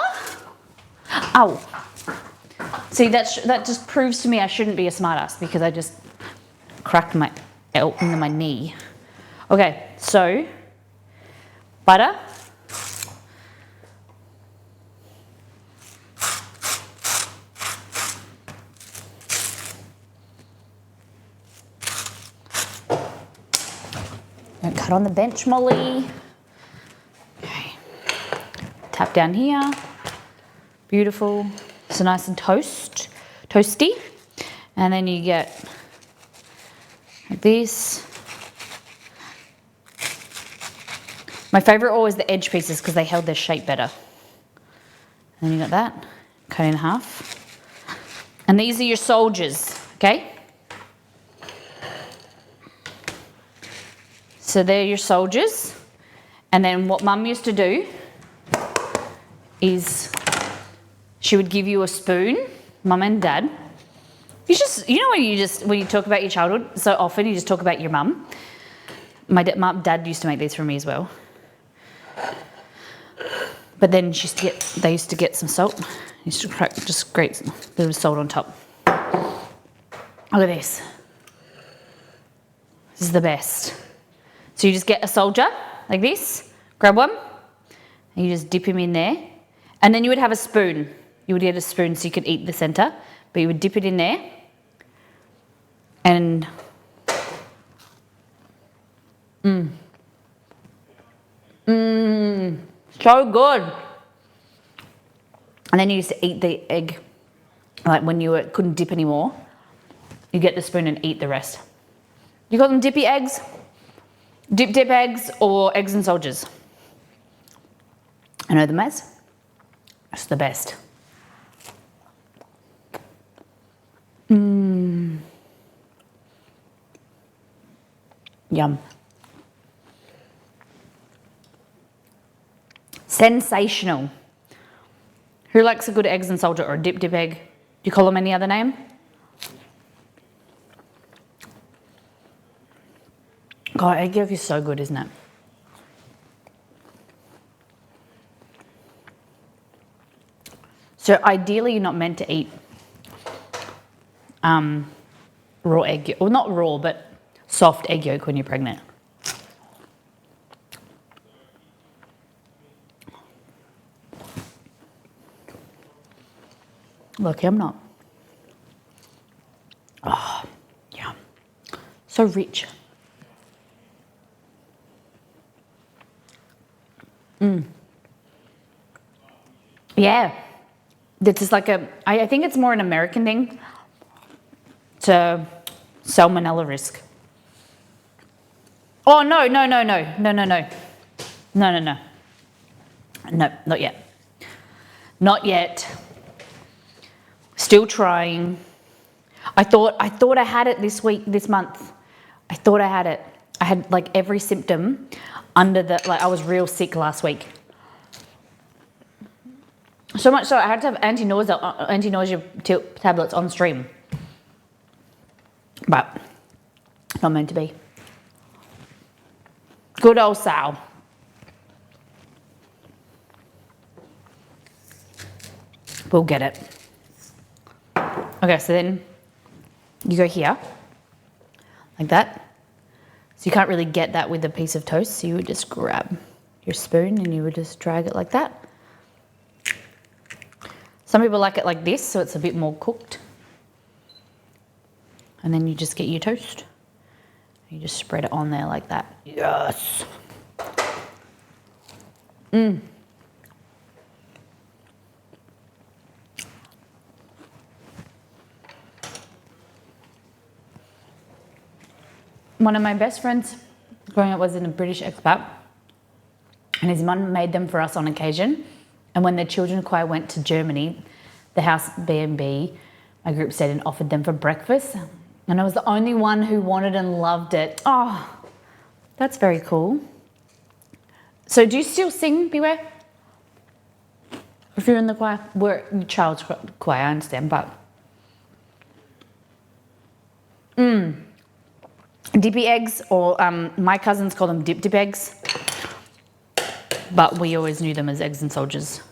Speaker 1: Oh, see that just proves to me I shouldn't be a smartass because I just cracked my elbow into my knee. Okay, so butter. Don't cut on the bench, Molly. Okay. Tap down here. Beautiful. So nice and toasty. And then you get like this. My favorite always the edge pieces because they held their shape better. And then you got that, cut in half. And these are your soldiers, okay? So they're your soldiers. And then what Mum used to do is she would give you a spoon, Mum and Dad. You know when you talk about your childhood, so often you just talk about your mum. My dad used to make these for me as well. But then they used to get some salt. Used to crack, just grate a bit of salt on top. Look at this. This is the best. So you just get a soldier like this, grab one, and you just dip him in there. And then you would have a spoon. You would get a spoon so you could eat the center, but you would dip it in there. And so good. And then you used to eat the egg, like when you couldn't dip anymore, you get the spoon and eat the rest. You call them dippy eggs, dip eggs, or eggs and soldiers. I know them as. It's the best. Yum. Sensational. Who likes a good eggs and soldier or a dip egg? Do you call them any other name? God, egg yolk is so good, isn't it? So ideally you're not meant to eat raw egg yolk, or not raw, but soft egg yolk when you're pregnant. Lucky I'm not. Oh, yeah. So rich. Yeah. This is like I think it's more an American thing to salmonella risk. Oh, no. No, not yet. Not yet. Still trying. I thought I had it this month. I thought I had it. I had like every symptom I was real sick last week. So much so I had to have anti-nausea tablets on stream. But not meant to be. Good old Sal. We'll get it. Okay, so then you go here, like that. So you can't really get that with a piece of toast, so you would just grab your spoon and you would just drag it like that. Some people like it like this, so it's a bit more cooked. And then you just get your toast. You just spread it on there like that. Yes. One of my best friends growing up was in a British expat, and his mum made them for us on occasion. And when the children choir went to Germany, the house B&B, my group stayed and offered them for breakfast. And I was the only one who wanted and loved it. Oh, that's very cool. So do you still sing, Beware? If you're in the choir, we're in the child's choir, I understand, but... Dippy eggs, or my cousins call them dip eggs, but we always knew them as eggs and soldiers.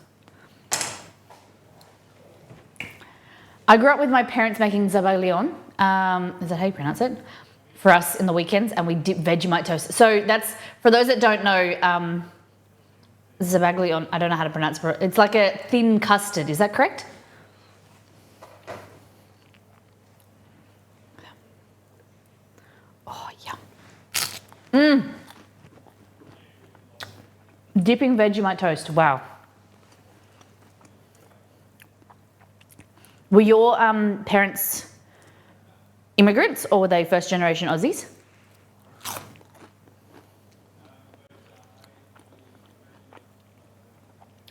Speaker 1: I grew up with my parents making zabaglion, is that how you pronounce it? For us in the weekends, and we dip Vegemite toast. So that's, for those that don't know, zabaglion, I don't know how to pronounce it. It's like a thin custard, is that correct? Oh, yum. Dipping Vegemite toast, wow. Were your parents immigrants, or were they first generation Aussies?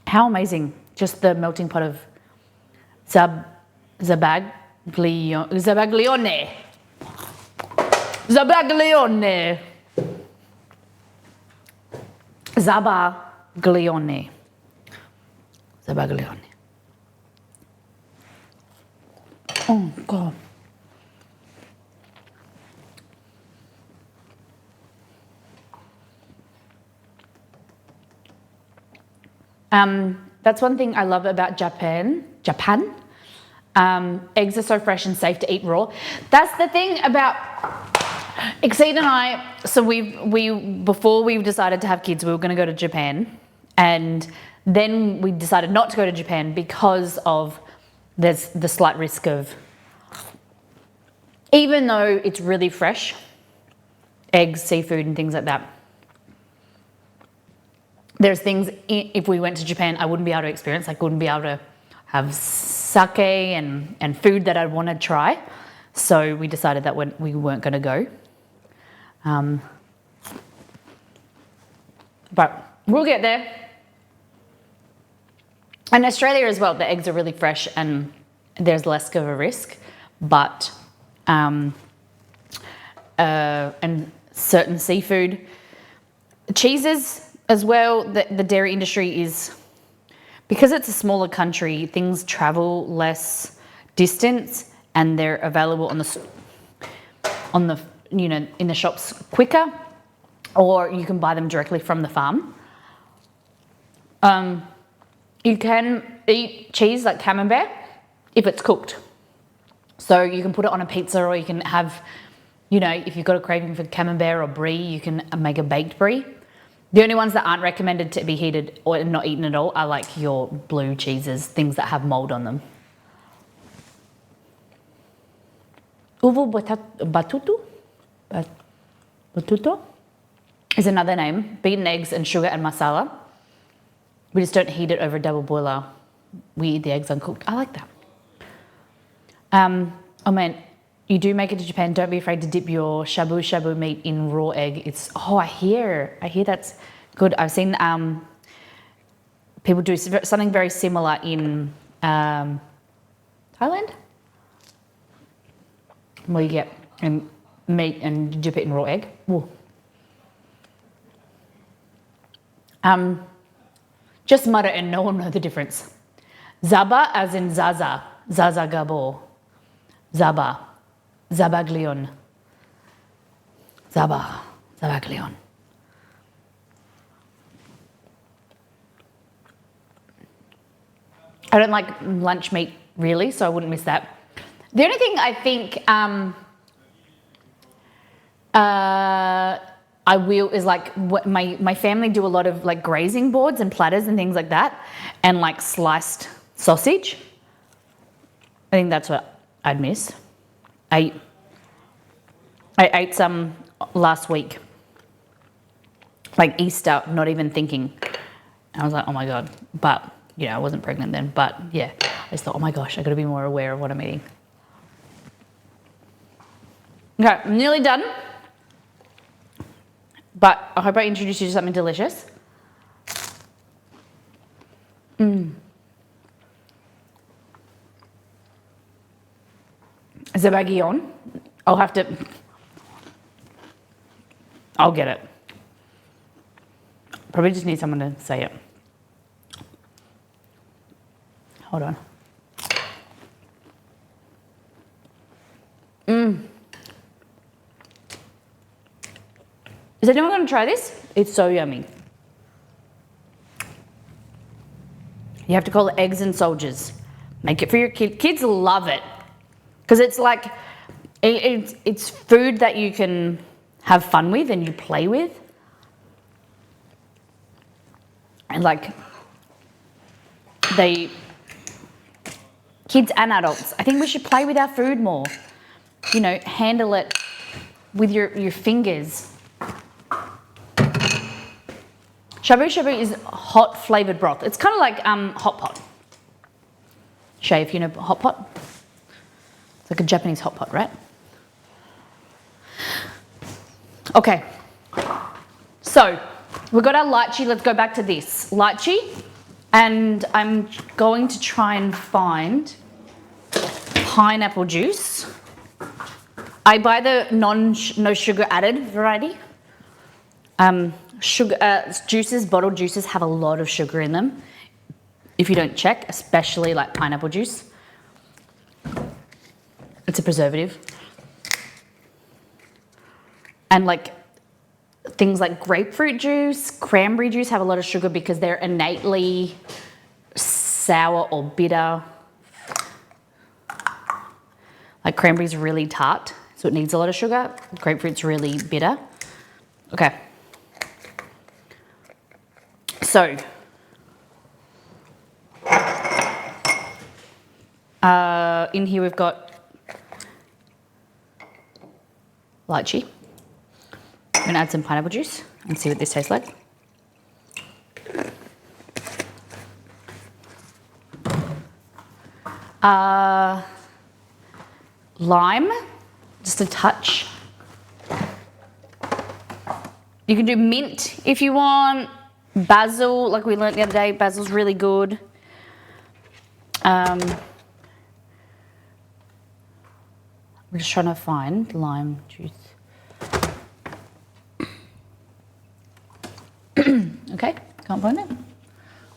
Speaker 1: How amazing, just the melting pot of zabaglione. Zabaglione. Zabaglione. Oh, God. That's one thing I love about Japan. Eggs are so fresh and safe to eat raw. That's the thing about Exceed and I. So before we decided to have kids, we were going to go to Japan, and then we decided not to go to Japan because of there's the slight risk of, even though it's really fresh, eggs, seafood, and things like that. There's things, if we went to Japan, I wouldn't be able to experience. Like, wouldn't be able to have sake and food that I'd want to try. So we decided that we weren't going to go. But we'll get there. And Australia as well, the eggs are really fresh and there's less of a risk. But, and certain seafood. Cheeses as well, the dairy industry is, because it's a smaller country, things travel less distance and they're available on the in the shops quicker, or you can buy them directly from the farm. You can eat cheese like camembert if it's cooked. So you can put it on a pizza, or you can have, if you've got a craving for camembert or brie, you can make a baked brie. The only ones that aren't recommended to be heated or not eaten at all are like your blue cheeses, things that have mold on them. Uvu batuto is another name. Beaten eggs and sugar and masala. We just don't heat it over a double boiler. We eat the eggs uncooked. I like that. Oh man, you do make it to Japan. Don't be afraid to dip your shabu shabu meat in raw egg. I hear that's good. I've seen people do something very similar in Thailand, where you get meat and dip it in raw egg. Ooh. Just mutter and no one know the difference. Zaba as in Zaza, Zaza Gabor. Zaba, Zabaglion. Zabaglion. I don't like lunch meat really, so I wouldn't miss that. The only thing I think I will is like my family do a lot of like grazing boards and platters and things like that, and like sliced sausage. I think that's what I'd miss. I ate some last week, like Easter, not even thinking. I was like, oh my God. But, I wasn't pregnant then. But yeah, I just thought, oh my gosh, I got to be more aware of what I'm eating. Okay, I'm nearly done. But I hope I introduced you to something delicious. Zabaglione. I'll get it. Probably just need someone to say it. Hold on. Is anyone going to try this? It's so yummy. You have to call it eggs and soldiers. Make it for your kids. Kids love it. Because it's like, it's food that you can have fun with and you play with. And like, kids and adults, I think we should play with our food more. Handle it with your fingers. Shabu shabu is hot flavored broth. It's kind of like hot pot. Shay, if you know hot pot. It's like a Japanese hot pot, right? Okay. So, we've got our lychee. Let's go back to this. Lychee. And I'm going to try and find pineapple juice. I buy the no sugar added variety. Sugar juices, bottled juices have a lot of sugar in them. If you don't check, especially like pineapple juice. It's a preservative. And like things like grapefruit juice, cranberry juice have a lot of sugar because they're innately sour or bitter. Like cranberry's really tart, so it needs a lot of sugar. Grapefruit's really bitter. Okay. So, in here we've got lychee. I'm gonna add some pineapple juice and see what this tastes like. Lime, just a touch. You can do mint if you want. Basil, like we learnt the other day, basil's really good. We're just trying to find lime juice. Okay, can't find it.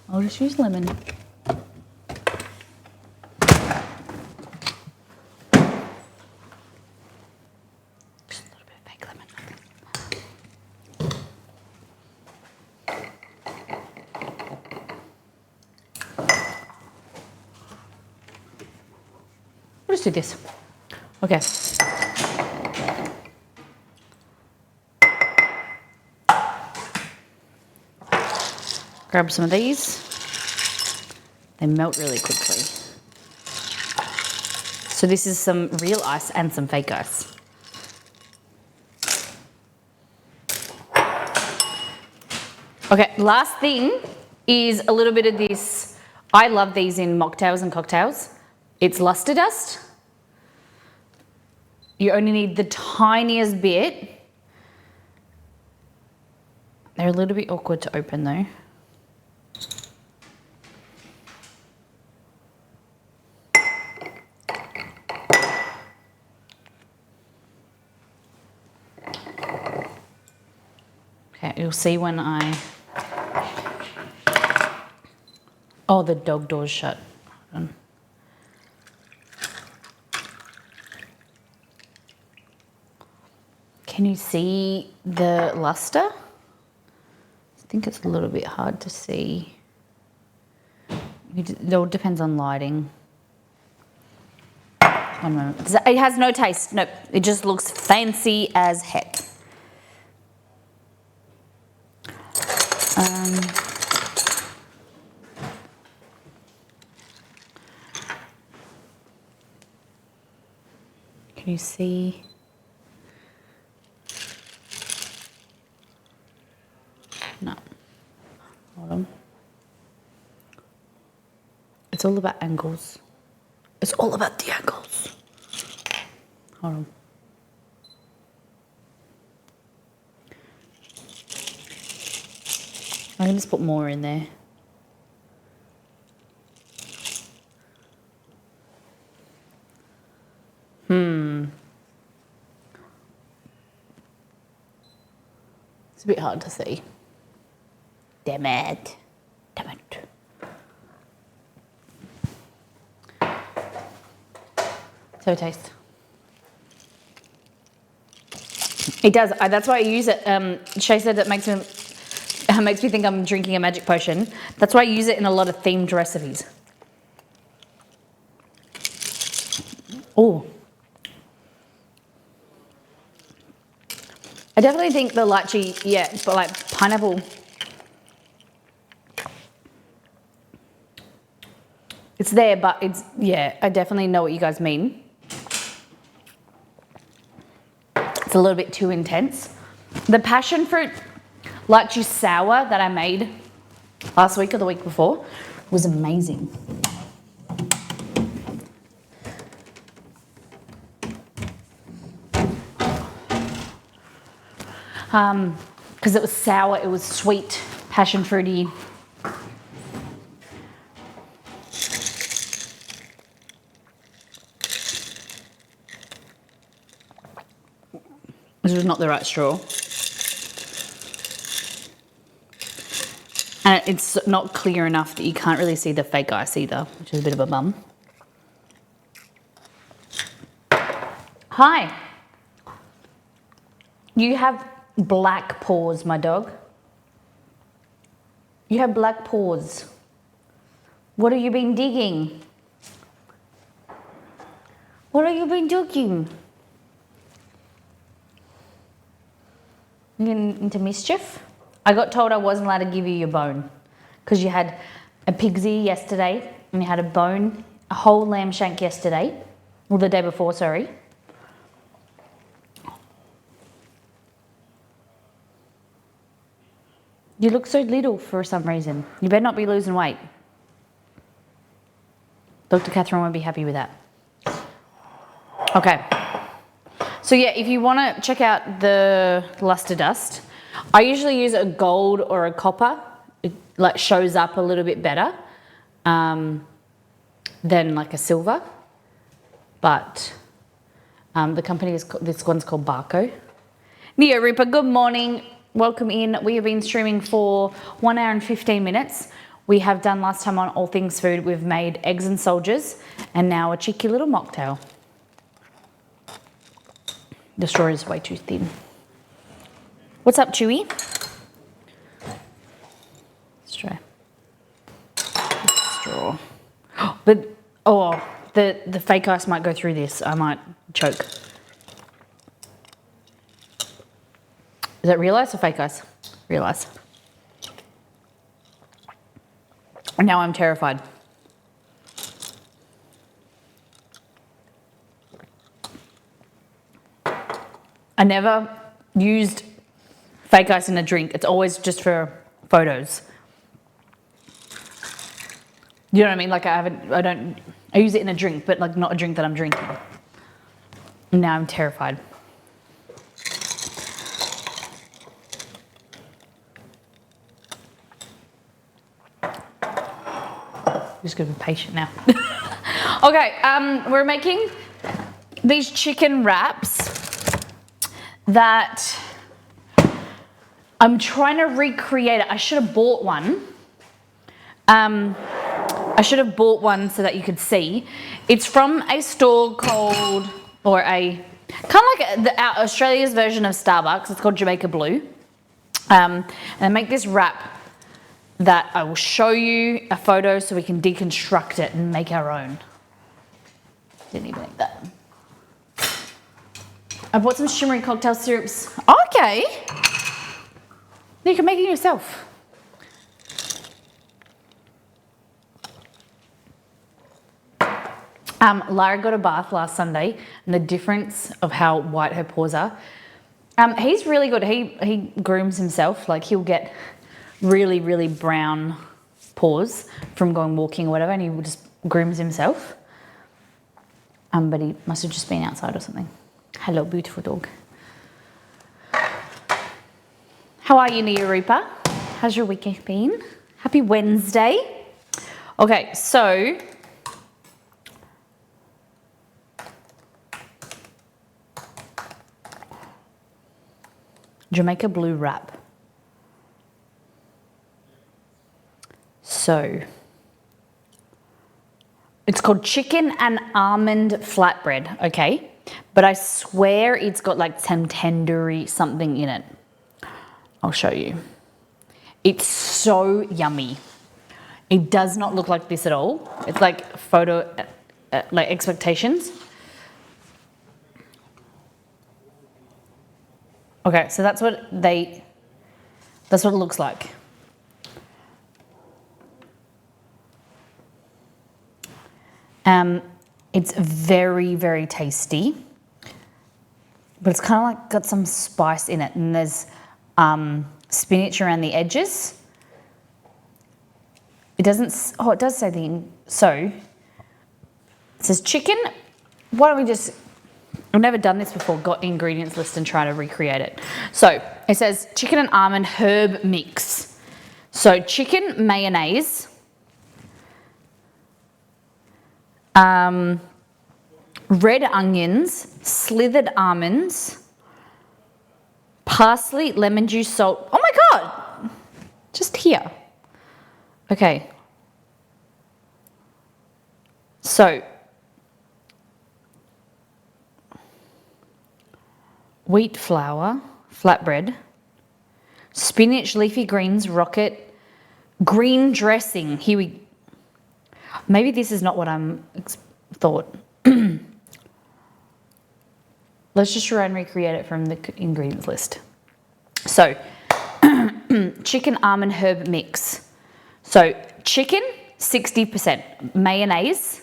Speaker 1: I'll just use lemon. Just a little bit of fake lemon. We'll just do this. Okay. Grab some of these. They melt really quickly. So this is some real ice and some fake ice. Okay, last thing is a little bit of this. I love these in mocktails and cocktails. It's luster dust. You only need the tiniest bit. They're a little bit awkward to open though. Okay, you'll see when I... Oh, the dog door's shut. Hold on. Can you see the luster? I think it's a little bit hard to see. It all depends on lighting. One moment. It has no taste. Nope. It just looks fancy as heck. Can you see? No. Hold on. It's all about angles. It's all about the angles. Hold on. I can just put more in there. It's a bit hard to see. Damn it. Damn it. So it tastes. It does. That's why I use it. Shay said it makes me think I'm drinking a magic potion. That's why I use it in a lot of themed recipes. Oh. I definitely think the lychee, yeah, but like pineapple. It's there, but it's, yeah, I definitely know what you guys mean. It's a little bit too intense. The passion fruit lychee sour that I made last week or the week before was amazing. Because it was sour, it was sweet, passion fruity. This was not the right straw. And it's not clear enough that you can't really see the fake ice either, which is a bit of a bum. Hi. You have black paws, my dog. You have black paws. What have you been digging? What have you been digging? You getting into mischief? I got told I wasn't allowed to give you your bone because you had a pig's ear yesterday and you had a bone, a whole lamb shank yesterday, or the day before, sorry. You look so little for some reason. You better not be losing weight. Dr. Catherine won't be happy with that. Okay. So yeah, if you want to check out the luster dust, I usually use a gold or a copper. It like shows up a little bit better than like a silver. But the company is, this one's called Barco. Neo Ripper, good morning. Welcome in. We have been streaming for 1 hour and 15 minutes. We have done last time on All Things Food. We've made eggs and soldiers and now a cheeky little mocktail. The straw is way too thin. What's up, Chewy? Let's try. Straw. But, oh, the fake ice might go through this. I might choke. Is that real ice or fake ice? Real ice. And now I'm terrified. I never used fake ice in a drink. It's always just for photos. You know what I mean? Like I use it in a drink, but like not a drink that I'm drinking. And now I'm terrified. Just gonna be patient now. Okay, we're making these chicken wraps that I'm trying to recreate it. I should have bought one. I should have bought one so that you could see. It's from a store called, or a, kind of like Australia's version of Starbucks. It's called Jamaica Blue. And I make this wrap that I will show you a photo so we can deconstruct it and make our own. Didn't even like that. I bought some shimmery cocktail syrups. Okay. You can make it yourself. Lara got a bath last Sunday, and the difference of how white her paws are. He's really good. He grooms himself. Like he'll get really, really brown paws from going walking or whatever, and he just grooms himself. But he must have just been outside or something. Hello, beautiful dog. How are you, Nia Reaper? How's your week been? Happy Wednesday. Okay, so Jamaica Blue wrap. So it's called chicken and almond flatbread, okay? But I swear it's got like some tandoori something in it. I'll show you. It's so yummy. It does not look like this at all. It's like photo, like expectations. Okay, so that's what it looks like. It's very, very tasty, but it's kind of like got some spice in it, and there's spinach around the edges. It doesn't, oh, it does say so it says chicken. Why don't we just, I've never done this before, got ingredients list and try to recreate it. So it says chicken and almond herb mix. So chicken mayonnaise, red onions, slithered almonds, parsley, lemon juice, salt. Oh my God, just here. Okay. So, wheat flour, flatbread, spinach, leafy greens, rocket, green dressing. Maybe this is not what I'm thought. Let's just try and recreate it from the ingredients list. So, chicken almond herb mix. So, chicken, 60%. Mayonnaise,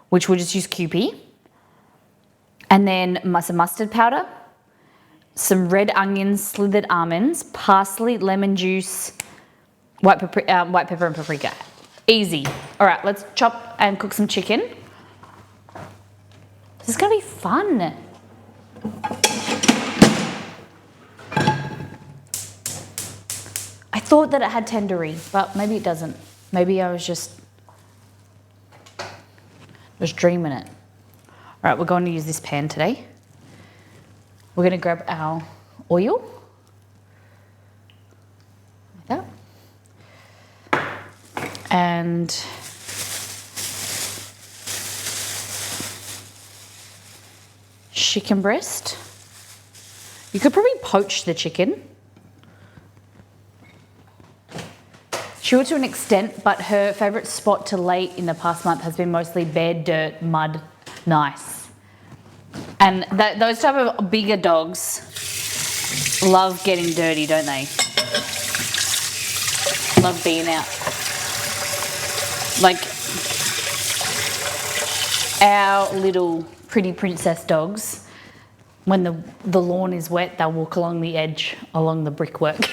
Speaker 1: which we'll just use Kewpie. And then some mustard powder, some red onions, slithered almonds, parsley, lemon juice, white pepper and paprika. Easy. All right, let's chop and cook some chicken. This is gonna be fun. I thought that it had tandoori, but maybe it doesn't. Maybe I was just dreaming it. All right, we're going to use this pan today. We're going to grab our oil, like that, and chicken breast. You could probably poach the chicken. She will to an extent, but her favourite spot to lay in the past month has been mostly bare dirt, mud, nice. And those type of bigger dogs love getting dirty, don't they? Love being out. Like our little pretty princess dogs, when the lawn is wet, they'll walk along the edge, along the brickwork.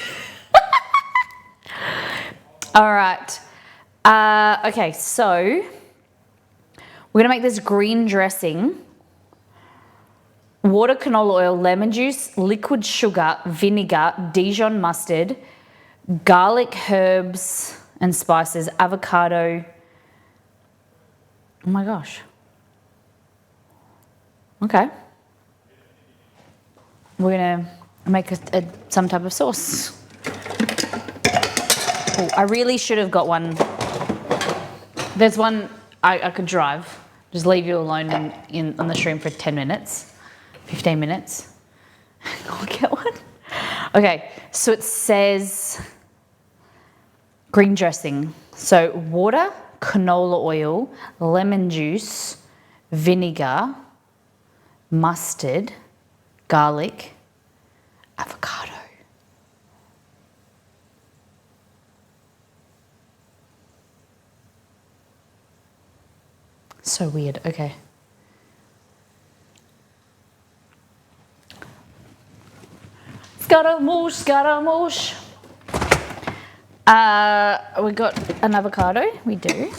Speaker 1: All right. Okay, so we're gonna make this green dressing. Water, canola oil, lemon juice, liquid sugar, vinegar, Dijon mustard, garlic, herbs and spices, avocado. Oh my gosh. Okay. We're gonna make some type of sauce. Oh, I really should have got one. There's one I could drive. Just leave you alone on the stream for 10 minutes, 15 minutes. I'll get one. Okay, so it says green dressing. So water, canola oil, lemon juice, vinegar, mustard, garlic, avocado. So weird. Okay. Scaramouche, Scaramouche. We got an avocado. We do.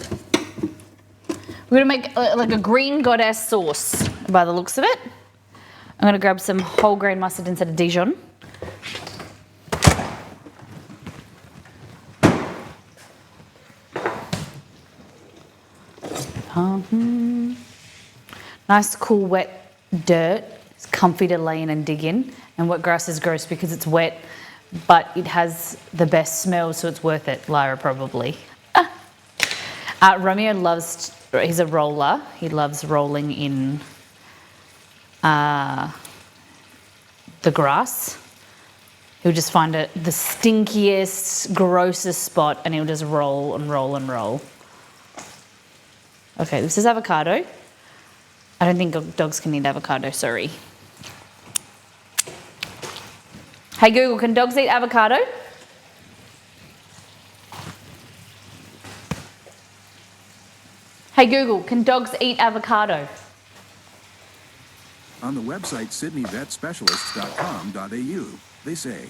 Speaker 1: We're gonna make like a green goddess sauce by the looks of it. I'm gonna grab some whole grain mustard instead of Dijon. Nice, cool, wet dirt. It's comfy to lay in and dig in. And wet grass is gross because it's wet, but it has the best smell, so it's worth it. Lyra probably. Romeo loves. He's a roller. He loves rolling in the grass. He'll just find it the stinkiest, grossest spot, and he'll just roll and roll and roll. Okay, this is avocado. I don't think dogs can eat avocado, sorry. Hey Google, can dogs eat avocado? Hey Google, can dogs eat avocado?
Speaker 2: On the website sydneyvetspecialists.com.au, they say,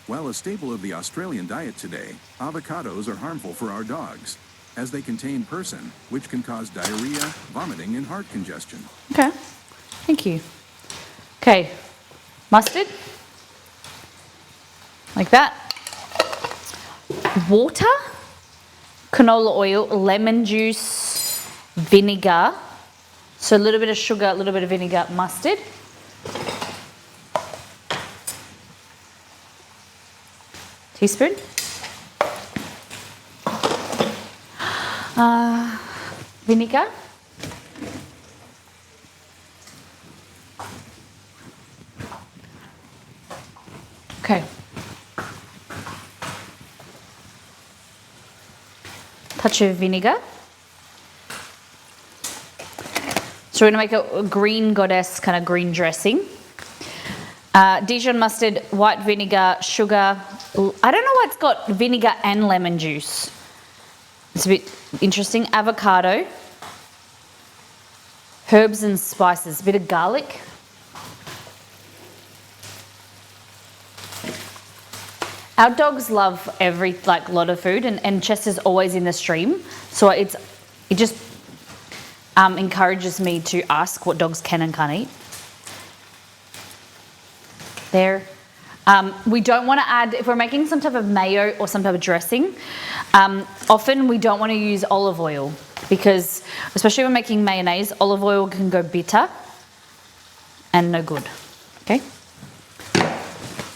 Speaker 2: while a staple of the Australian diet today, avocados are harmful for our dogs, as they contain persin, which can cause diarrhea, vomiting, and heart congestion.
Speaker 1: Okay, thank you. Okay, mustard, like that. Water, canola oil, lemon juice, vinegar. So a little bit of sugar, a little bit of vinegar, mustard. Vinegar. Okay. Touch of vinegar. So we're gonna make a green goddess kind of green dressing. Dijon mustard, white vinegar, sugar. I don't know why it's got vinegar and lemon juice. It's a bit interesting. Avocado, herbs and spices, a bit of garlic. Our dogs love every lot of food, and Chester's always in the stream, so it just encourages me to ask what dogs can and can't eat. There. We don't want to add, if we're making some type of mayo or some type of dressing, often we don't want to use olive oil because, especially when making mayonnaise, olive oil can go bitter and no good. Okay?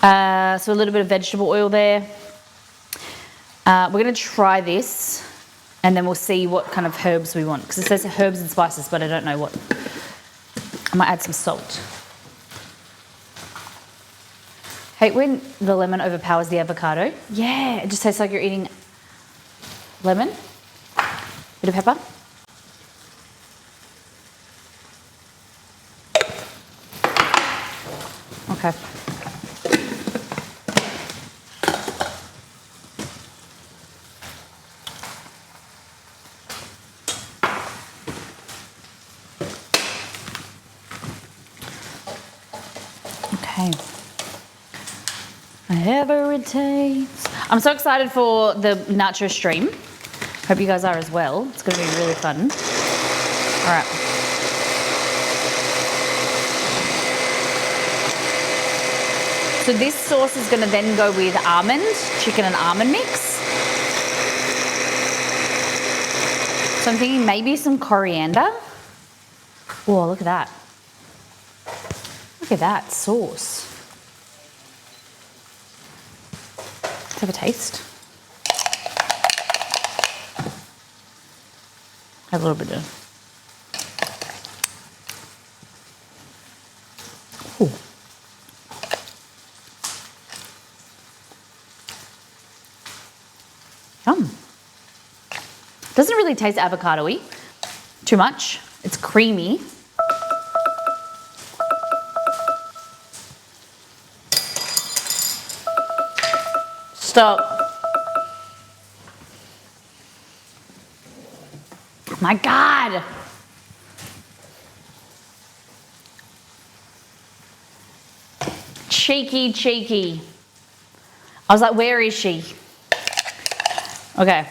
Speaker 1: So a little bit of vegetable oil there. We're going to try this and then we'll see what kind of herbs we want because it says herbs and spices, but I don't know what. I might add some salt. Hate when the lemon overpowers the avocado. Yeah, it just tastes like you're eating lemon. Bit of pepper. Okay. Okay. Whatever it takes. I'm so excited for the nacho stream. Hope you guys are as well. It's going to be really fun. All right. So this sauce is going to then go with almond, chicken and almond mix. So I'm thinking maybe some coriander. Oh, look at that. Look at that sauce. Let's have a taste. A little bit of. Ooh. Yum. Doesn't really taste avocado-y too much. It's creamy. Stop. My God. Cheeky, cheeky. I was like, where is she? Okay.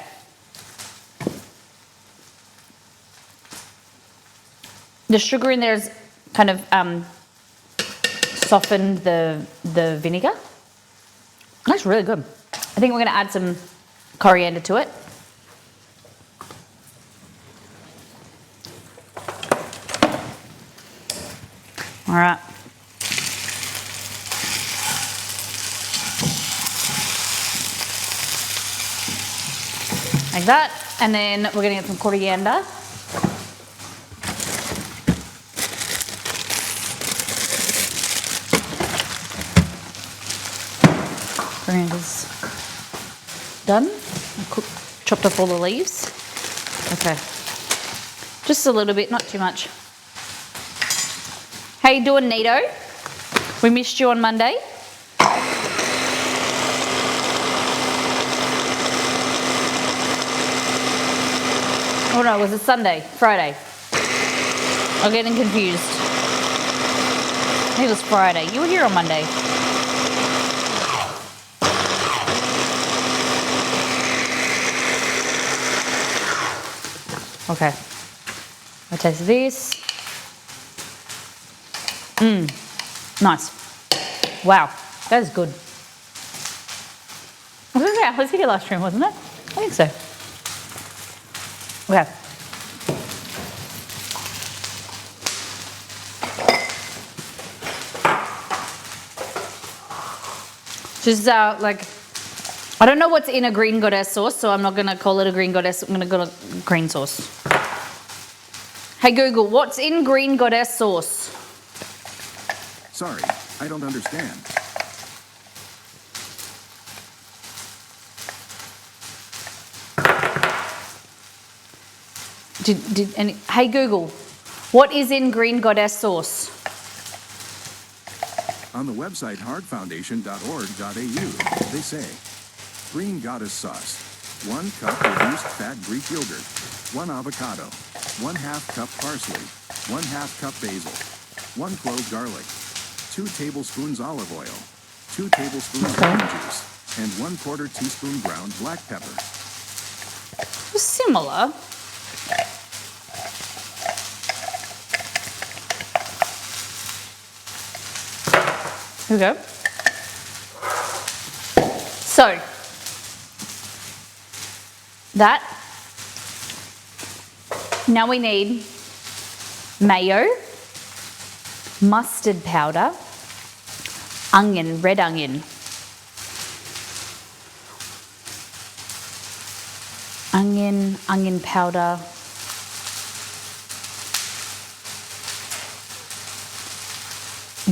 Speaker 1: The sugar in there is kind of softened the vinegar. That's really good. I think we're going to add some coriander to it. All right. Like that. And then we're going to get some coriander. Coriander's done. Chopped off all the leaves. Okay. Just a little bit, not too much. How you doing, Nito? We missed you on Monday. Oh no, was it Sunday? Friday? I'm getting confused. I think it was Friday. You were here on Monday. Okay. I'll taste this. Nice. Wow, that is good. I was here last stream, wasn't it? I think so. Okay. Just like I don't know what's in a green goddess sauce, so I'm not going to call it a green goddess. I'm going to go to green sauce. Hey Google, what's in green goddess sauce?
Speaker 2: Sorry, I don't understand.
Speaker 1: Hey Google, what is in green goddess sauce?
Speaker 2: On the website heartfoundation.org.au, they say, green goddess sauce, 1 cup reduced fat Greek yogurt, 1 avocado, 1/2 cup parsley, 1/2 cup basil, 1 clove garlic, 2 tablespoons olive oil, 2 tablespoons lemon juice, and 1/4 teaspoon ground black pepper.
Speaker 1: Similar. Here we go. So, that. Now we need mayo, mustard powder, onion, red onion. Onion powder.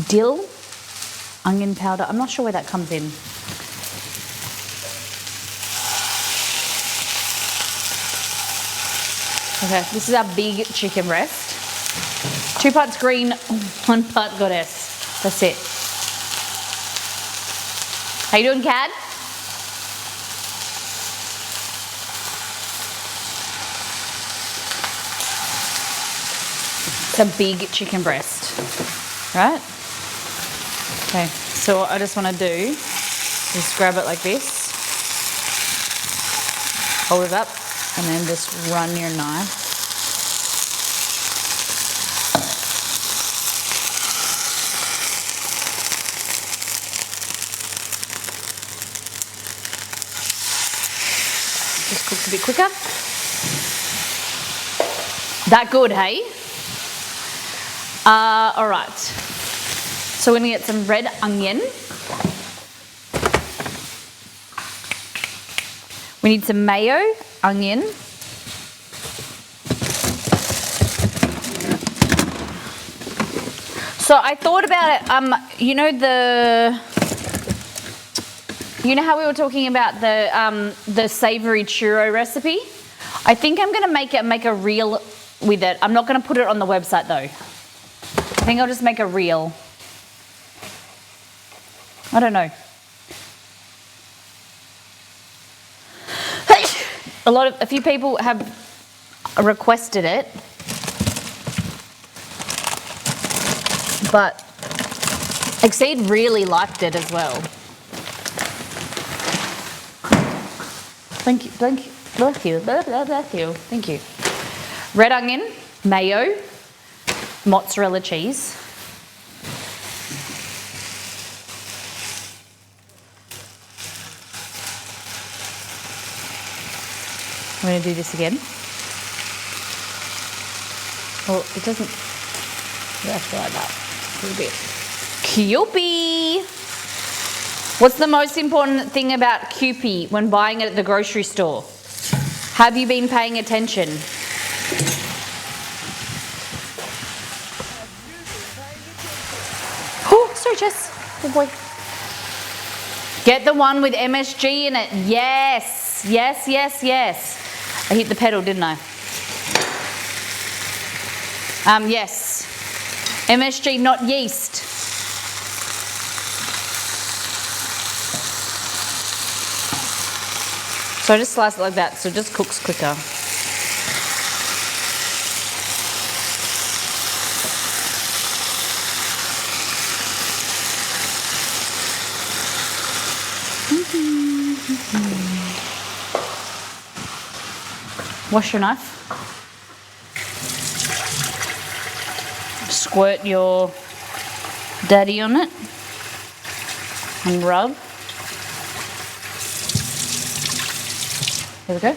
Speaker 1: Dill, onion powder. I'm not sure where that comes in. Okay, this is our big chicken breast. 2 parts green, 1 part goddess. That's it. How you doing, Cad? It's a big chicken breast, right? Okay, so what I just want to do is grab it like this, hold it up, and then just run your knife. Just cooks a bit quicker. That good, hey? All right. So we're gonna get some red onion. We need some mayo, onion. So I thought about it, you know how we were talking about the savory churro recipe? I think I'm gonna make a reel with it. I'm not gonna put it on the website though. I think I'll just make a reel. I don't know. A few people have requested it, but Exceed really liked it as well. Thank you. Red onion, mayo, mozzarella cheese. I'm going to do this again. Well, it doesn't. You have to like that a little bit. Kewpie. What's the most important thing about Kewpie when buying it at the grocery store? Have you been paying attention? Oh, sorry, Jess. Good boy. Get the one with MSG in it. Yes. Yes, yes, yes. I hit the pedal, didn't I? Yes. MSG, not yeast. So I just slice it like that, so it just cooks quicker. Wash your knife. Squirt your daddy on it and rub. There we go.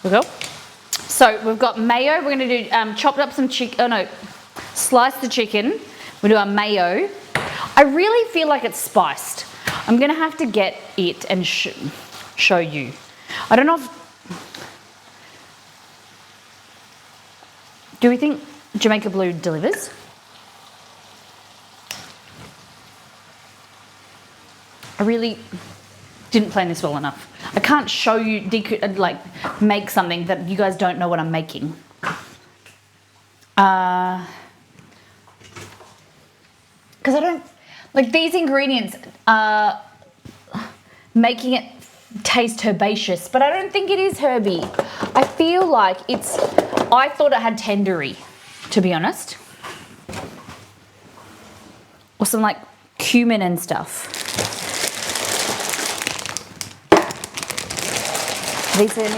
Speaker 1: There we go. So we've got mayo. We're going to do chopped up some chicken. Oh no, slice the chicken. We do our mayo. I really feel like it's spiced. I'm gonna have to get it and show you. I don't know if, do we think Jamaica Blue delivers? I really didn't plan this well enough. I can't show you, like, make something that you guys don't know what I'm making. Because I don't, like, these ingredients are making it taste herbaceous, but I don't think it is herby. I feel like I thought it had tandoori, to be honest. Or some, like, cumin and stuff. These are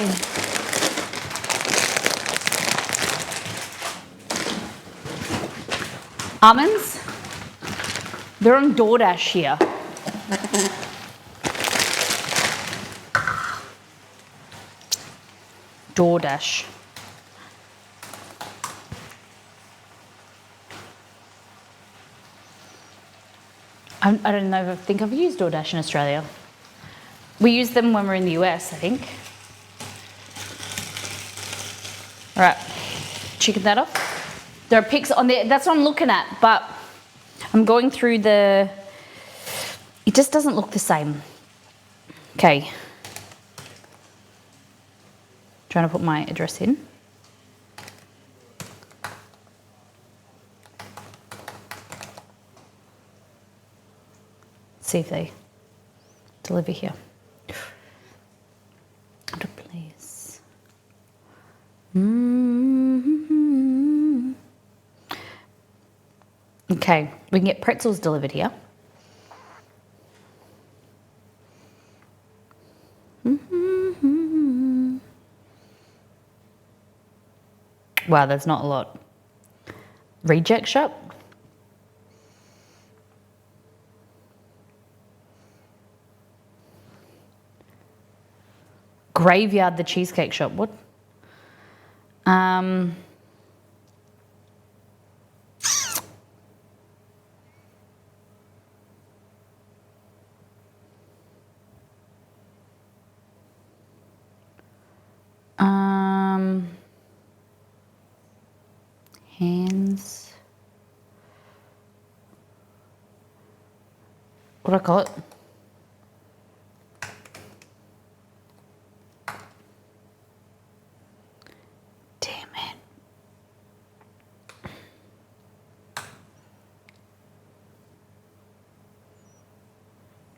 Speaker 1: almonds. They're on DoorDash here. DoorDash. I don't know if I think I've used DoorDash in Australia. We use them when we're in the US, I think. All right, chicken that off. There are pics on there, that's what I'm looking at, but I'm going through it just doesn't look the same. Okay. Trying to put my address in. See if they deliver here. Order please. Okay, we can get pretzels delivered here. Wow, that's not a lot. Reject shop. Graveyard, the cheesecake shop. What? Hands. What do I call it? Damn it.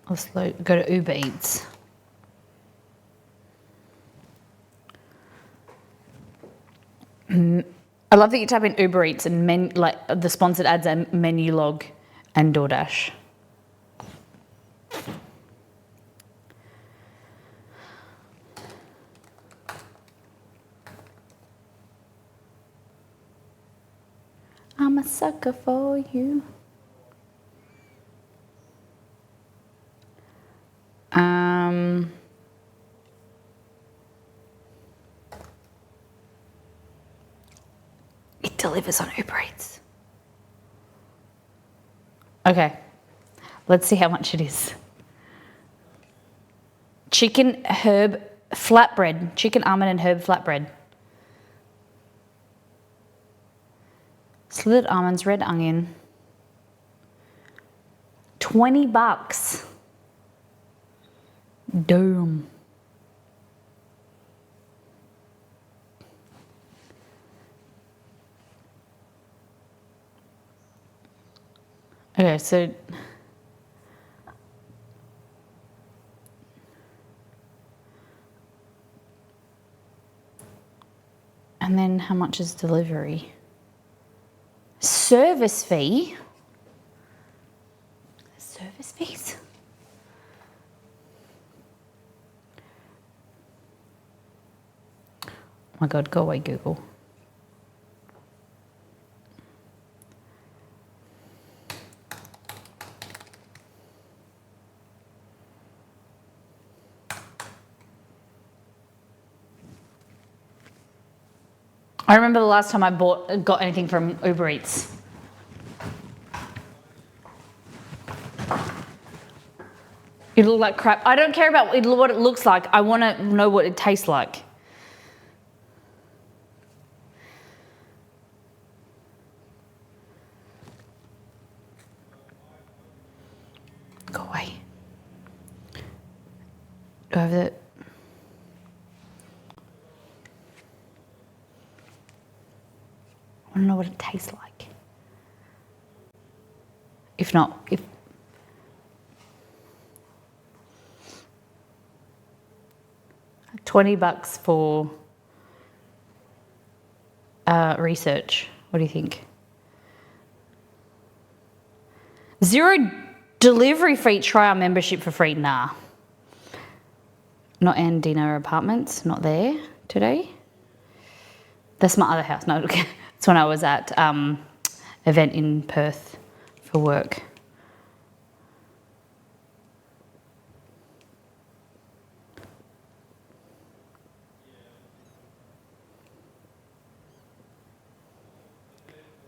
Speaker 1: Let's go to Uber Eats. I love that you type in Uber Eats and like the sponsored ads and menu log and DoorDash. I'm a sucker for you. It delivers on Uber Eats. Okay, let's see how much it is. Chicken herb flatbread, chicken almond and herb flatbread. Slivered almonds, red onion. $20. Damn. Okay, so and then how much is delivery? Service fee? Service fees? Oh my God, go away, Google. I remember the last time I got anything from Uber Eats. It look like crap. I don't care about what it looks like. I want to know what it tastes like. Go away. Do I have the... I want to know what it tastes like. If not, if... $20 for research. What do you think? 0 delivery fee. Try our membership for free. Nah. Not Andina Apartments. Not there today. That's my other house. No, look. It's when I was at event in Perth for work.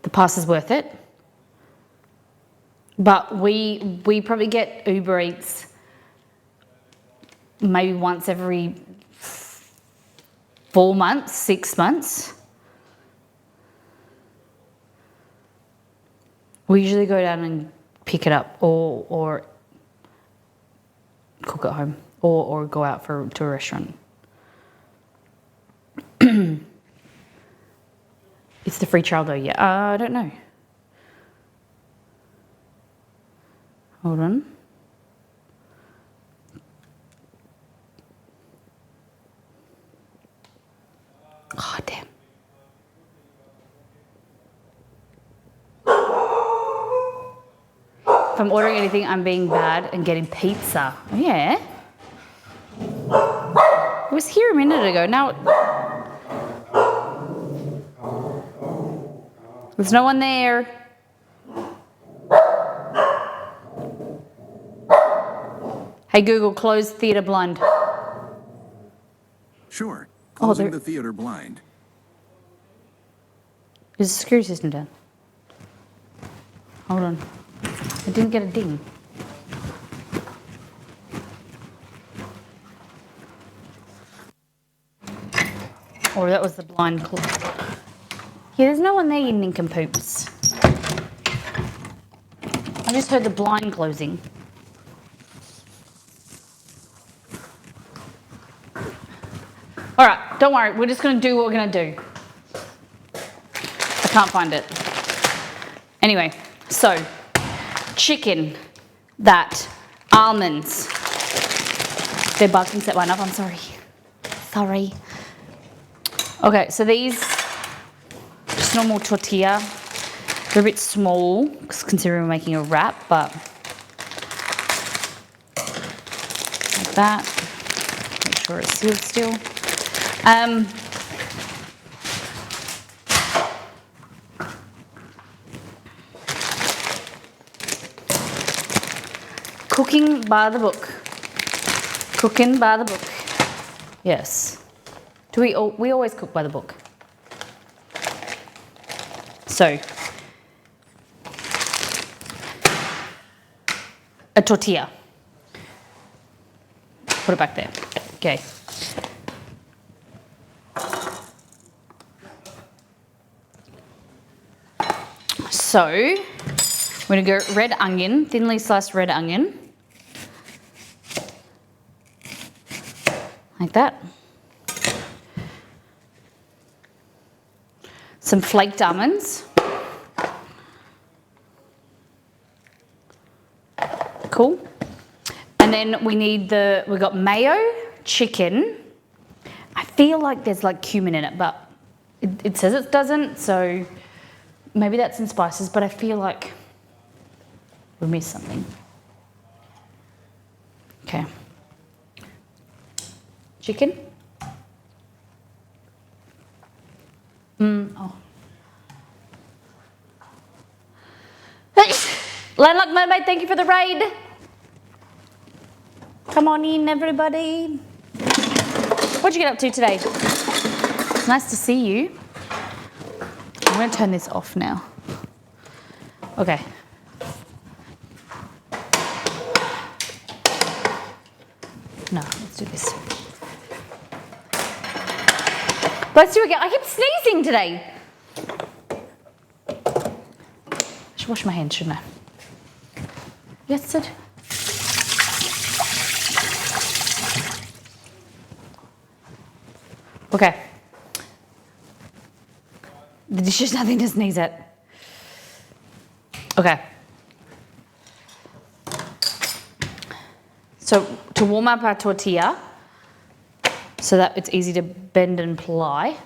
Speaker 1: The pass is worth it. But we probably get Uber Eats maybe once every 4 months, 6 months. We usually go down and pick it up or cook at home or go out to a restaurant. It's the free trial though, yeah. I don't know. Hold on. Oh, damn. If I'm ordering anything, I'm being bad and getting pizza. Oh, yeah. It was here a minute ago. Now... There's no one there. Hey Google, close theatre blind.
Speaker 2: Sure. Closing the theater blind.
Speaker 1: Is the security system down? Hold on. I didn't get a ding. Or that was the blind close. Yeah, there's no one there, you nincompoops. I just heard the blind closing. All right, don't worry. We're just going to do what we're going to do. I can't find it. Anyway, so chicken, that, almonds. They're barking, set one up. I'm sorry. Sorry. Okay, so these, just normal tortilla. They're a bit small, considering we're making a wrap, but like that. Make sure it's sealed still. Cooking by the book. Cooking by the book. Yes. We always cook by the book. So, a tortilla. Put it back there. Okay. So, we're going to go red onion, thinly sliced red onion. Like that. Some flaked almonds. Cool. And then we got mayo, chicken. I feel like there's like cumin in it, but it says it doesn't, so maybe that's in spices, but I feel like we missed something. Okay. Chicken. Oh. Landlocked Mermaid, thank you for the raid. Come on in, everybody. What'd you get up to today? It's nice to see you. I'm going to turn this off now. Okay. No, let's do this. Let's do it again. I keep sneezing today. I should wash my hands, shouldn't I? Yes, Sid. Okay. The dish is nothing to sneeze at. Okay. So to warm up our tortilla, so that it's easy to bend and ply.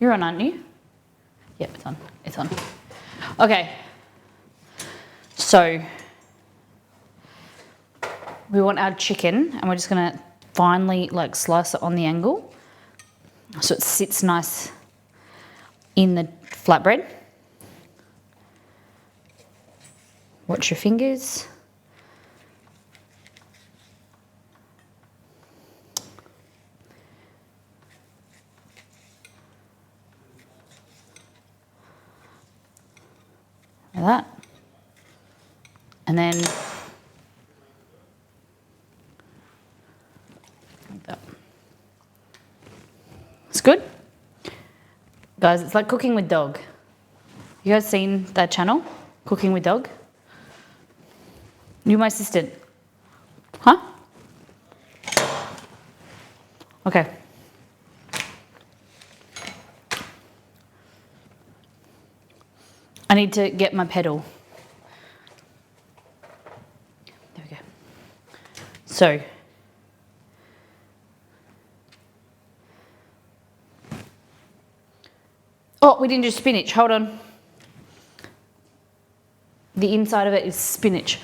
Speaker 1: You're on, aren't you? Yep, it's on. It's on. Okay. So we want our chicken, and we're just gonna finely like slice it on the angle so it sits nice in the flatbread. Watch your fingers. Like that. And then like that. It's good. Guys, it's like cooking with dog. You guys seen that channel? Cooking with Dog? You're my assistant. Huh? Okay. I need to get my pedal. There we go. So, oh, we didn't do spinach. Hold on. The inside of it is spinach.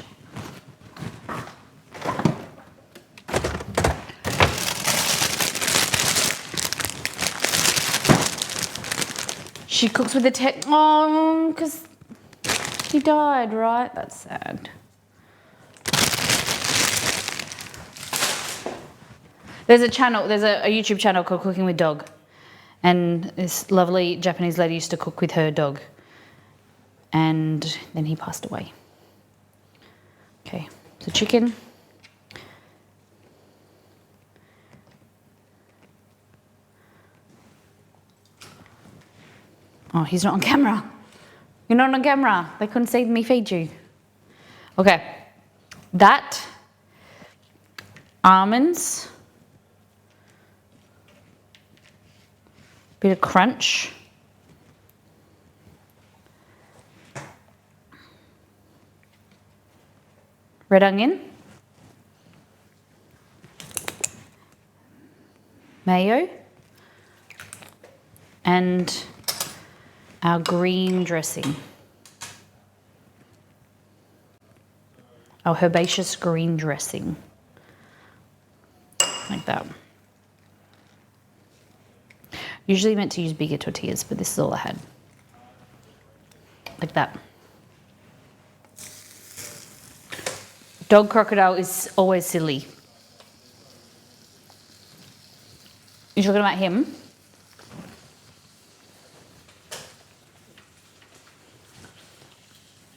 Speaker 1: She cooks with the oh, because he died, right? That's sad. There's a channel, there's a YouTube channel called Cooking with Dog. And this lovely Japanese lady used to cook with her dog. And then he passed away. Okay, so chicken. Oh, he's not on camera. You're not on camera. They couldn't see me feed you. Okay, that, almonds, bit of crunch. Red onion, mayo, and our green dressing. Our herbaceous green dressing. Like that. Usually meant to use bigger tortillas, but this is all I had. Like that. Dog crocodile is always silly. You're talking about him?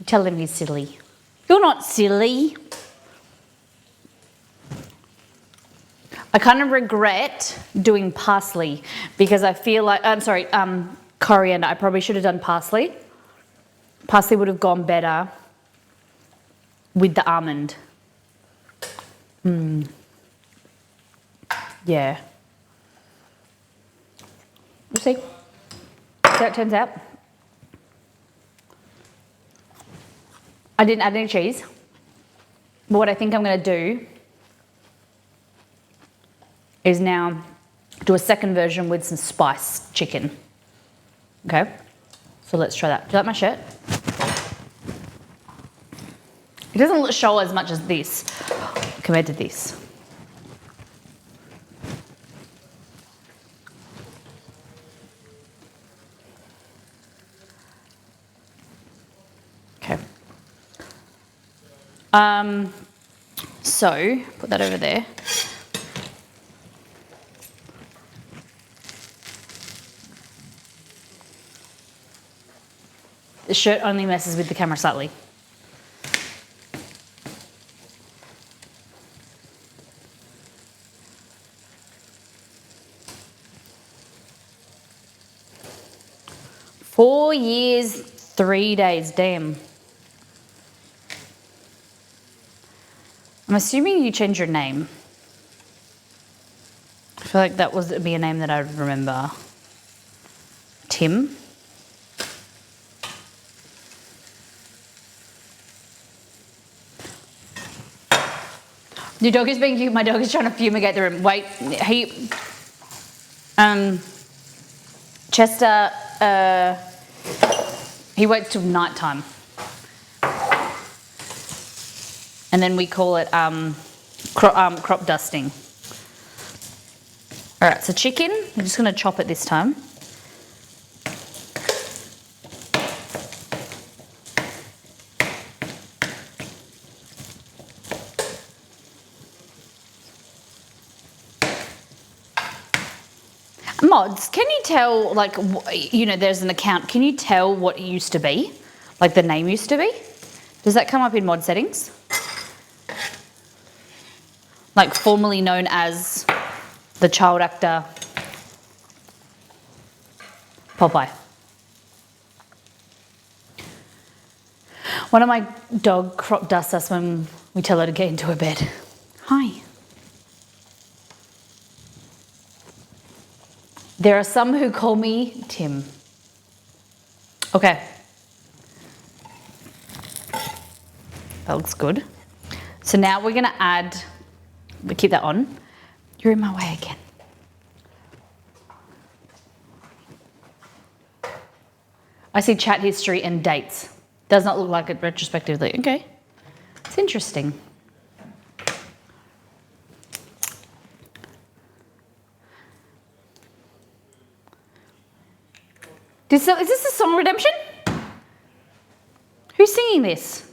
Speaker 1: Tell him he's silly. You're not silly. I kind of regret doing parsley because I feel like, I'm sorry, coriander. I probably should have done parsley. Parsley would have gone better with the almond. Yeah. We'll see. See how it turns out. I didn't add any cheese. But what I think I'm going to do is now do a second version with some spiced chicken. Okay? So let's try that. Do you like my shirt? It doesn't show as much as this compared to this. Okay. So put that over there. The shirt only messes with the camera slightly. 4 years, 3 days. Damn. I'm assuming you changed your name. I feel like that would be a name that I would remember. Tim. Your dog is being cute. My dog is trying to fumigate the room. Wait, Chester, he waits till night time. And then we call it crop dusting. All right, so chicken, I'm just gonna chop it this time. Mods, can you tell, like, you know, there's an account, can you tell what it used to be? Like the name used to be? Does that come up in mod settings? Like formerly known as the child actor Popeye. One of my dog crop dusts us when we tell her to get into her bed. Hi. There are some who call me Tim. Okay. That looks good. So now we're gonna add, we keep that on. You're in my way again. I see chat history and dates. Does not look like it retrospectively. Okay. It's interesting. Is this a song Redemption? Who's singing this?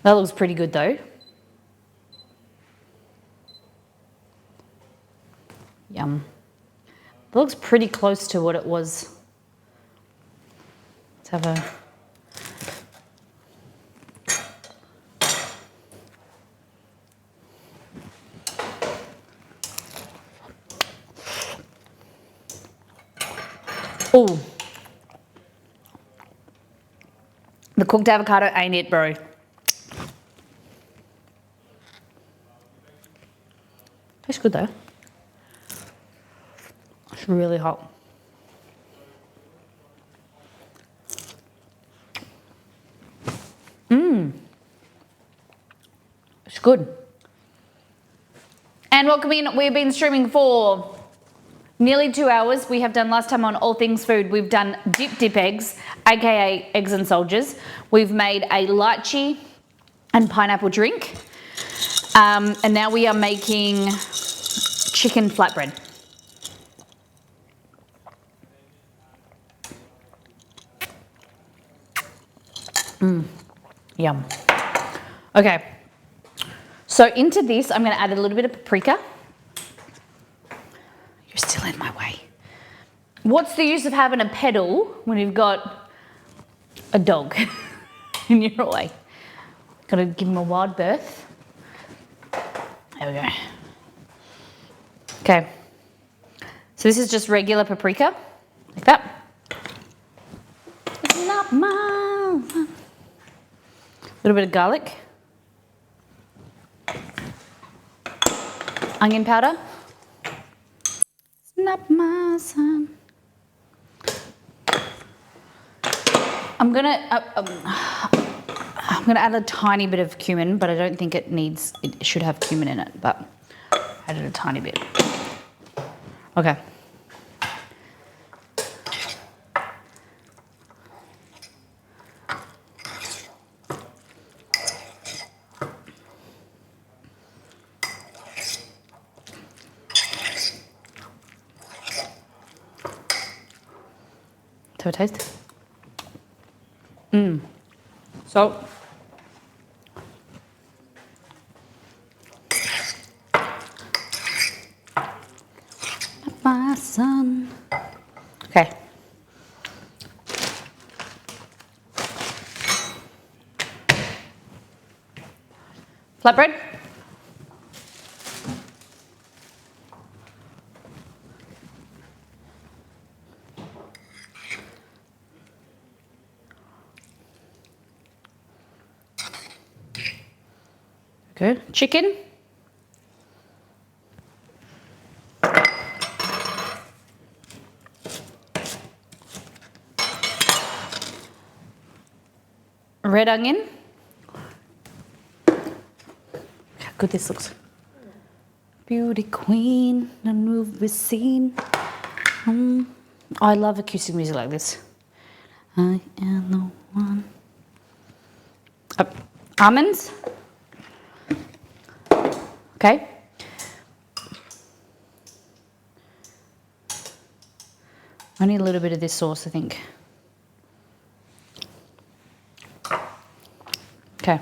Speaker 1: That looks pretty good though. Yum. That looks pretty close to what it was. Let's have a... Oh, the cooked avocado ain't it, bro. Tastes good though. It's really hot. It's good. And welcome in. We've been streaming for nearly 2 hours. We have done last time on All Things Food. We've done dip eggs, aka eggs and soldiers. We've made a lychee and pineapple drink. And now we are making chicken flatbread. Yum. Okay. So into this, I'm going to add a little bit of paprika. You're still in my way. What's the use of having a pedal when you've got a dog in your way? Got to give him a wild berth. There we go. Okay. So this is just regular paprika, like that. It's not mine. A little bit of garlic. Onion powder. It's not my son. I'm gonna add a tiny bit of cumin, but I don't think it should have cumin in it, but I added a tiny bit. Okay. Have a taste. Salt. My son. Okay. Flatbread. Good. Chicken. Red onion. How good this looks. Beauty queen, none will be seen. I love acoustic music like this. I am the one. Almonds. Okay. I need a little bit of this sauce, I think. Okay.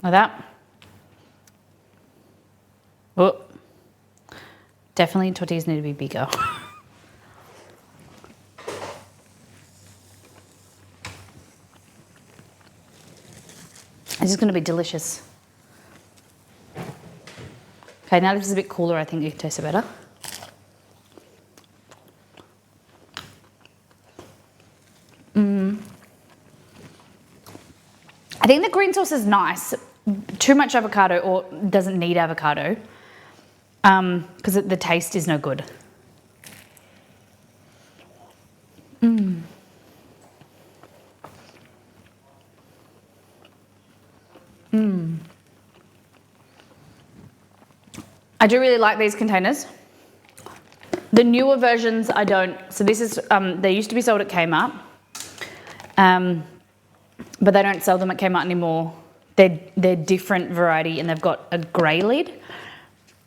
Speaker 1: Like that. Oh. Definitely tortillas need to be bigger. This is going to be delicious. Okay, now this is a bit cooler, I think you can taste it better. I think the green sauce is nice. Too much avocado or doesn't need avocado because the taste is no good. I do really like these containers. The newer versions I don't. So this is, they used to be sold at Kmart, but they don't sell them at Kmart anymore. They're different variety and they've got a grey lid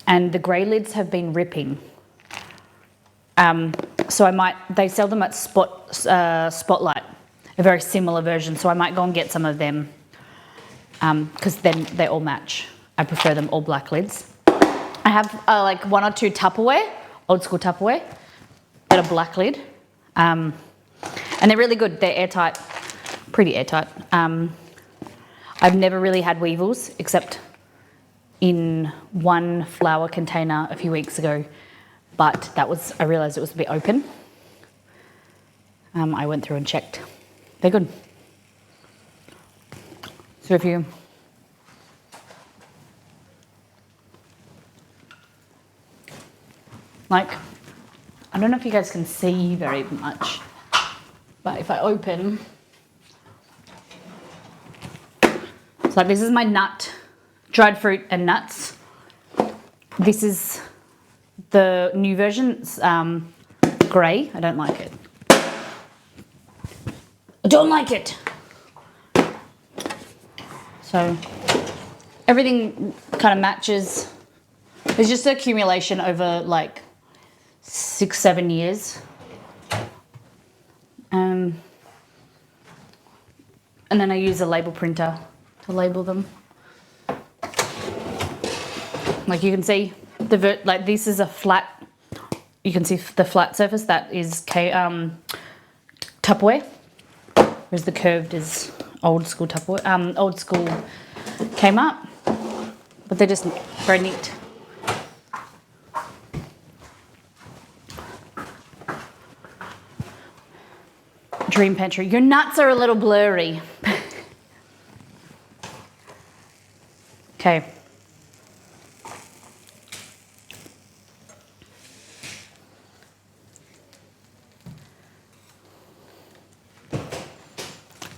Speaker 1: and the grey lids have been ripping. So they sell them at Spotlight, a very similar version. So I might go and get some of them because then they all match. I prefer them all black lids. I have like 1 or 2 Tupperware, old school Tupperware, that are black lid. And they're really good. They're airtight, pretty airtight. I've never really had weevils except in one flour container a few weeks ago, but I realized it was a bit open. I went through and checked. They're good. So if you like, I don't know if you guys can see very much, but if I open, so this is my nut, dried fruit and nuts. This is the new version, it's grey. I don't like it. I don't like it. So everything kind of matches. There's just an accumulation over like 6-7 years. And then I use a label printer to label them. Like you can see, like this is a flat, you can see the flat surface, that is Tupperware, whereas the curved is old school Tupperware, old school Kmart, but they're just very neat. Dream Pantry. Your nuts are a little blurry. Okay.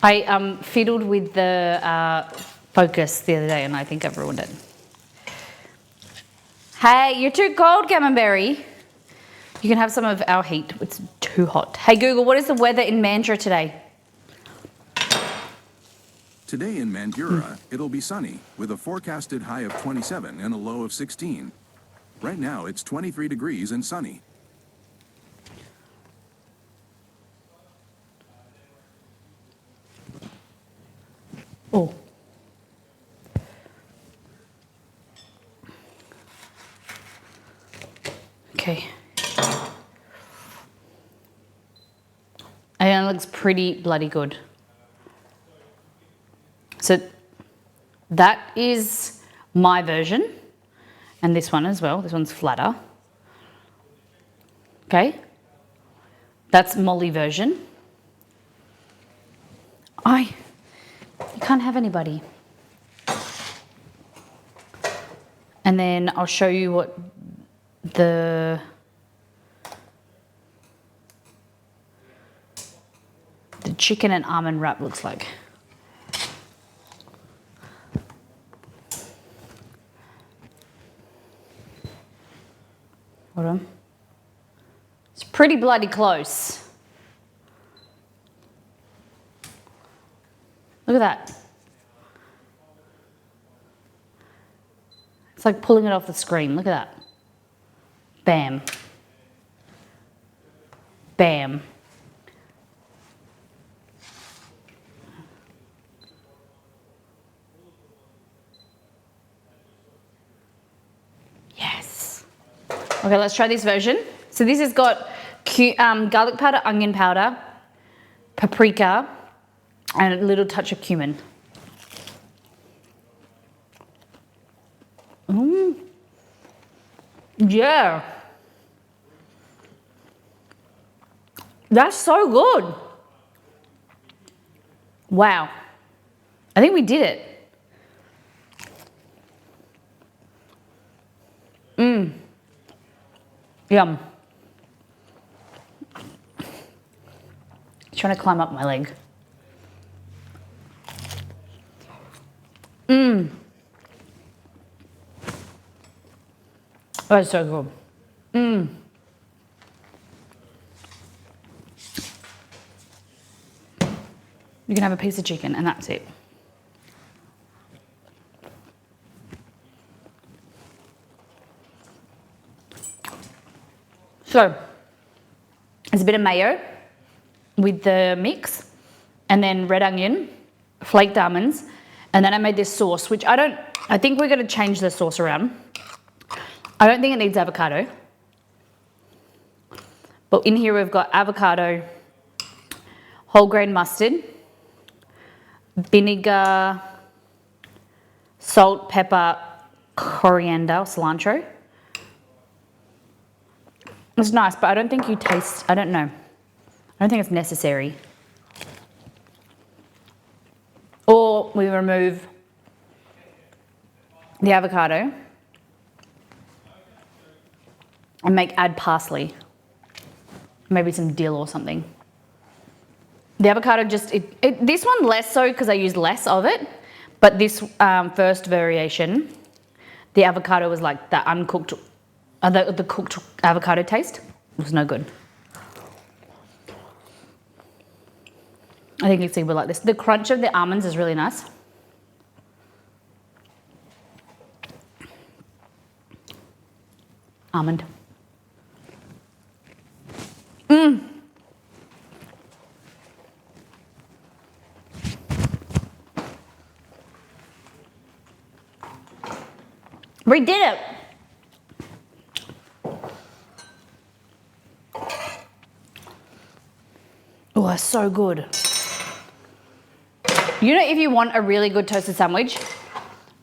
Speaker 1: I fiddled with the focus the other day and I think I've ruined it. Hey, you're too cold, Camembert. You can have some of our heat. It's too hot. Hey Google, what is the weather in Mandurah today?
Speaker 2: Today in Mandurah, it'll be sunny, with a forecasted high of 27 and a low of 16. Right now, it's 23 degrees and sunny.
Speaker 1: Oh. Okay. And it looks pretty bloody good. So that is my version, and this one as well. This one's flatter. Okay? That's Molly version. You can't have anybody. And then I'll show you what the chicken and almond wrap looks like. Hold on. It's pretty bloody close. Look at that. It's like pulling it off the screen. Look at that. Bam. Bam. Yes. Okay, let's try this version. So this has got garlic powder, onion powder, paprika, and a little touch of cumin. Yeah. That's so good. Wow. I think we did it. Yum. Trying to climb up my leg. That's so good. You can have a piece of chicken and that's it. So, there's a bit of mayo with the mix, and then red onion, flaked almonds, and then I made this sauce, which I think we're gonna change the sauce around. I don't think it needs avocado. But in here we've got avocado, whole grain mustard, vinegar, salt, pepper, coriander, cilantro. It's nice, but I don't think I don't know. I don't think it's necessary. Or we remove the avocado and add parsley. Maybe some dill or something. The avocado this one less so because I used less of it, but this first variation, the avocado was like that uncooked, the cooked avocado taste. It was no good. I think you see we like this. The crunch of the almonds is really nice. Almond. We did it. Oh, it's so good. You know, if you want a really good toasted sandwich,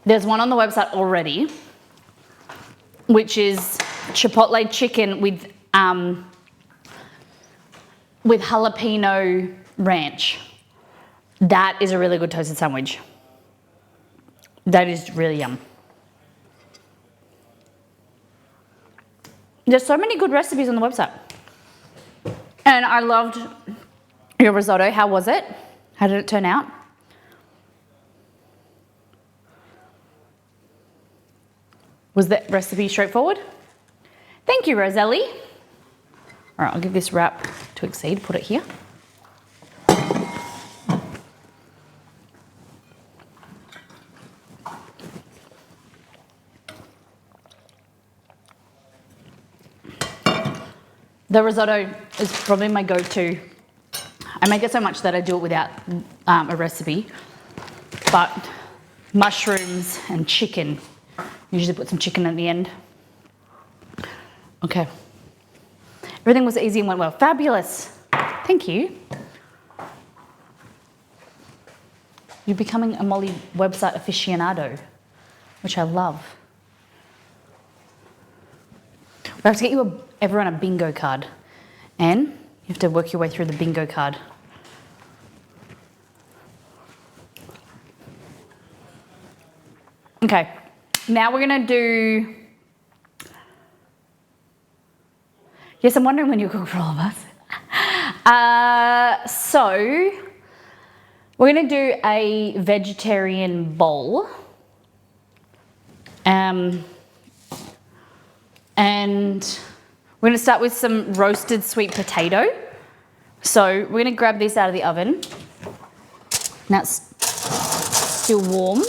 Speaker 1: there's one on the website already, which is chipotle chicken with jalapeno ranch. That is a really good toasted sandwich. That is really yum. There's so many good recipes on the website. And I loved your risotto. How was it? How did it turn out? Was that recipe straightforward? Thank you, Roselli. All right, I'll give this wrap to Exceed, put it here. The risotto is probably my go-to. I make it so much that I do it without a recipe, but mushrooms and chicken. Usually put some chicken at the end. Okay. Everything was easy and went well. Fabulous. Thank you. You're becoming a Molly website aficionado, which I love. We have to get you everyone a bingo card. And you have to work your way through the bingo card. Okay, now we're gonna do, yes, I'm wondering when you'll cook for all of us. So we're gonna do a vegetarian bowl. And we're gonna start with some roasted sweet potato. So we're gonna grab this out of the oven. Now it's still warm.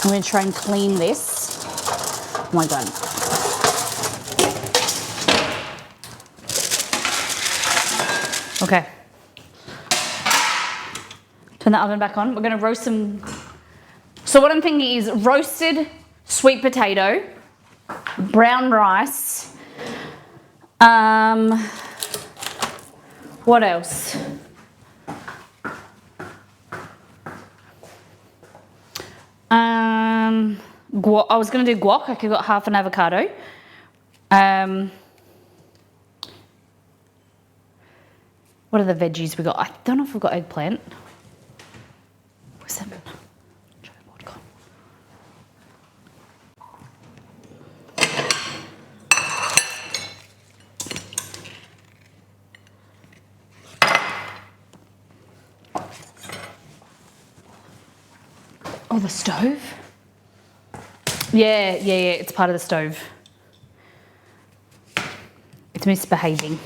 Speaker 1: I'm gonna try and clean this. Oh my God. Okay. Turn the oven back on. We're gonna roast some. So what I'm thinking is roasted sweet potato, brown rice. What else? I was going to do guac. I could got half an avocado. What are the veggies we got? I don't know if we've got eggplant. Where's that? Oh, the stove? Yeah, it's part of the stove. It's misbehaving.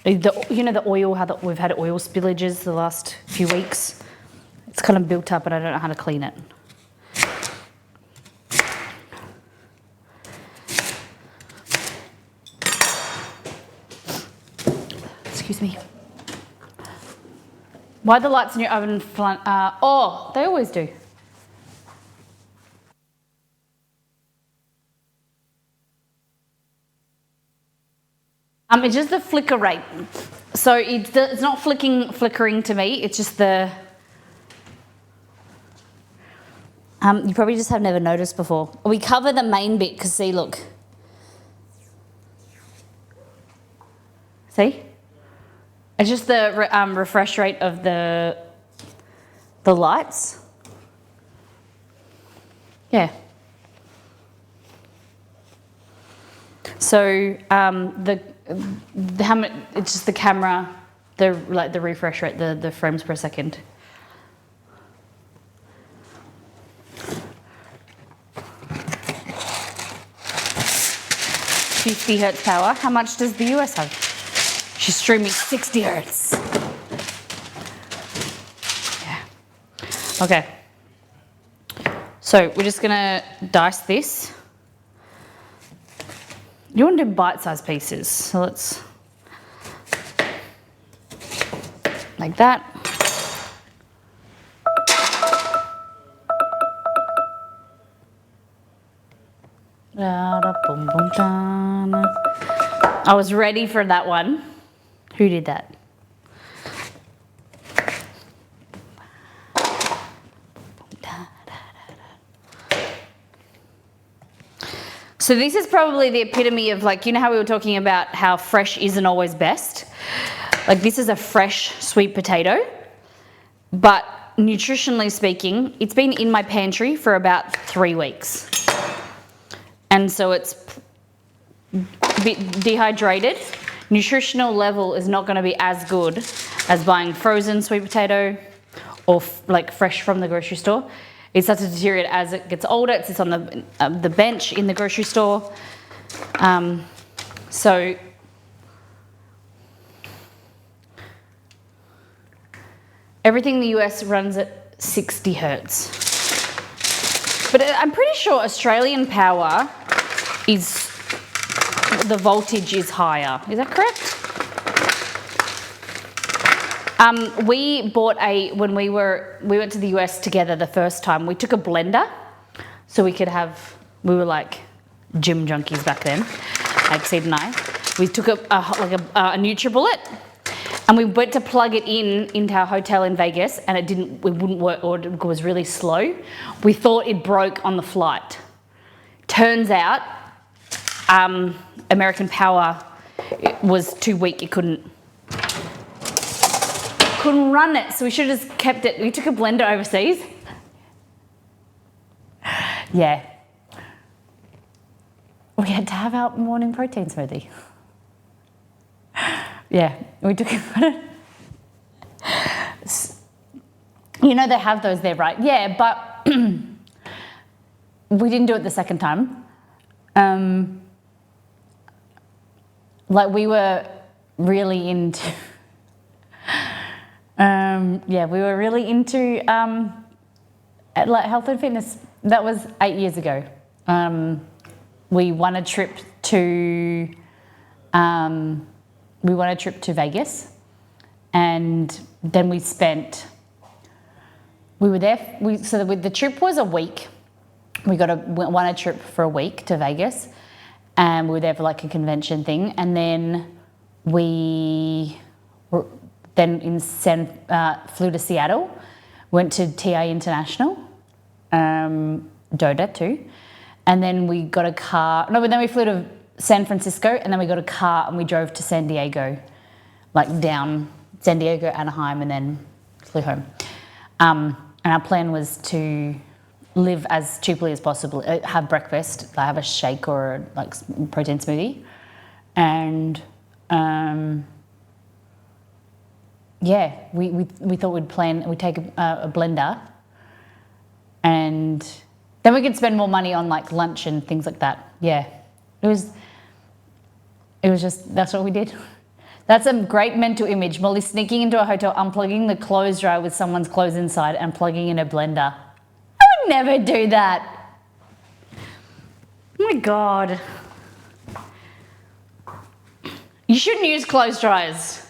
Speaker 1: You know the oil, how we've had oil spillages the last few weeks? It's kind of built up and I don't know how to clean it. Excuse me. Why are the lights in your oven oh, they always do. It's just the flicker rate. So it's not flickering to me, it's just the... you probably just have never noticed before. We cover the main bit, because see, look. See? It's just the refresh rate of the lights. Yeah. So it's just the camera, the refresh rate, the frames per second. .50 hertz power. How much does the US have? She's streaming 60 hertz. Yeah. Okay. So we're just gonna dice this. You want to do bite-sized pieces, so let's, like that. I was ready for that one. Who did that? So this is probably the epitome of, like, you know how we were talking about how fresh isn't always best? Like, this is a fresh sweet potato, but nutritionally speaking, it's been in my pantry for about 3 weeks. And so it's a bit dehydrated. Nutritional level is not going to be as good as buying frozen sweet potato or like fresh from the grocery store. It starts to deteriorate as it gets older. It sits on the bench in the grocery store. So everything in the US runs at 60 hertz. But I'm pretty sure Australian power is, the voltage is higher. Is that correct? We bought when we went to the US together the first time, we took a blender so we were like gym junkies back then, like Sid and I. We took a NutriBullet and we went to plug it into our hotel in Vegas and it wouldn't work, or it was really slow. We thought it broke on the flight. Turns out American Power was too weak. It couldn't run it, so we should have just kept it. We took a blender overseas. Yeah. We had to have our morning protein smoothie. Yeah, we took it. You know they have those there, right? Yeah, but we didn't do it the second time. Like we were really into, yeah, we were really into like health and fitness. That was 8 years ago. We won a trip to Vegas, and then we were there. So the trip was a week. We won a trip for a week to Vegas, and we were there for like a convention thing, and then we flew to Seattle, went to TA International, Doda too, and then we got a car. No, but then we flew to San Francisco, and then we got a car and we drove to San Diego, like down San Diego, Anaheim, and then flew home. And our plan was to live as cheaply as possible, have breakfast, have a shake or like protein smoothie, and yeah, we thought we'd take a blender, and then we could spend more money on like lunch and things like that. Yeah, it was just, that's what we did. That's a great mental image. Molly sneaking into a hotel, unplugging the clothes dryer with someone's clothes inside and plugging in a blender. I would never do that. Oh my God. You shouldn't use clothes dryers.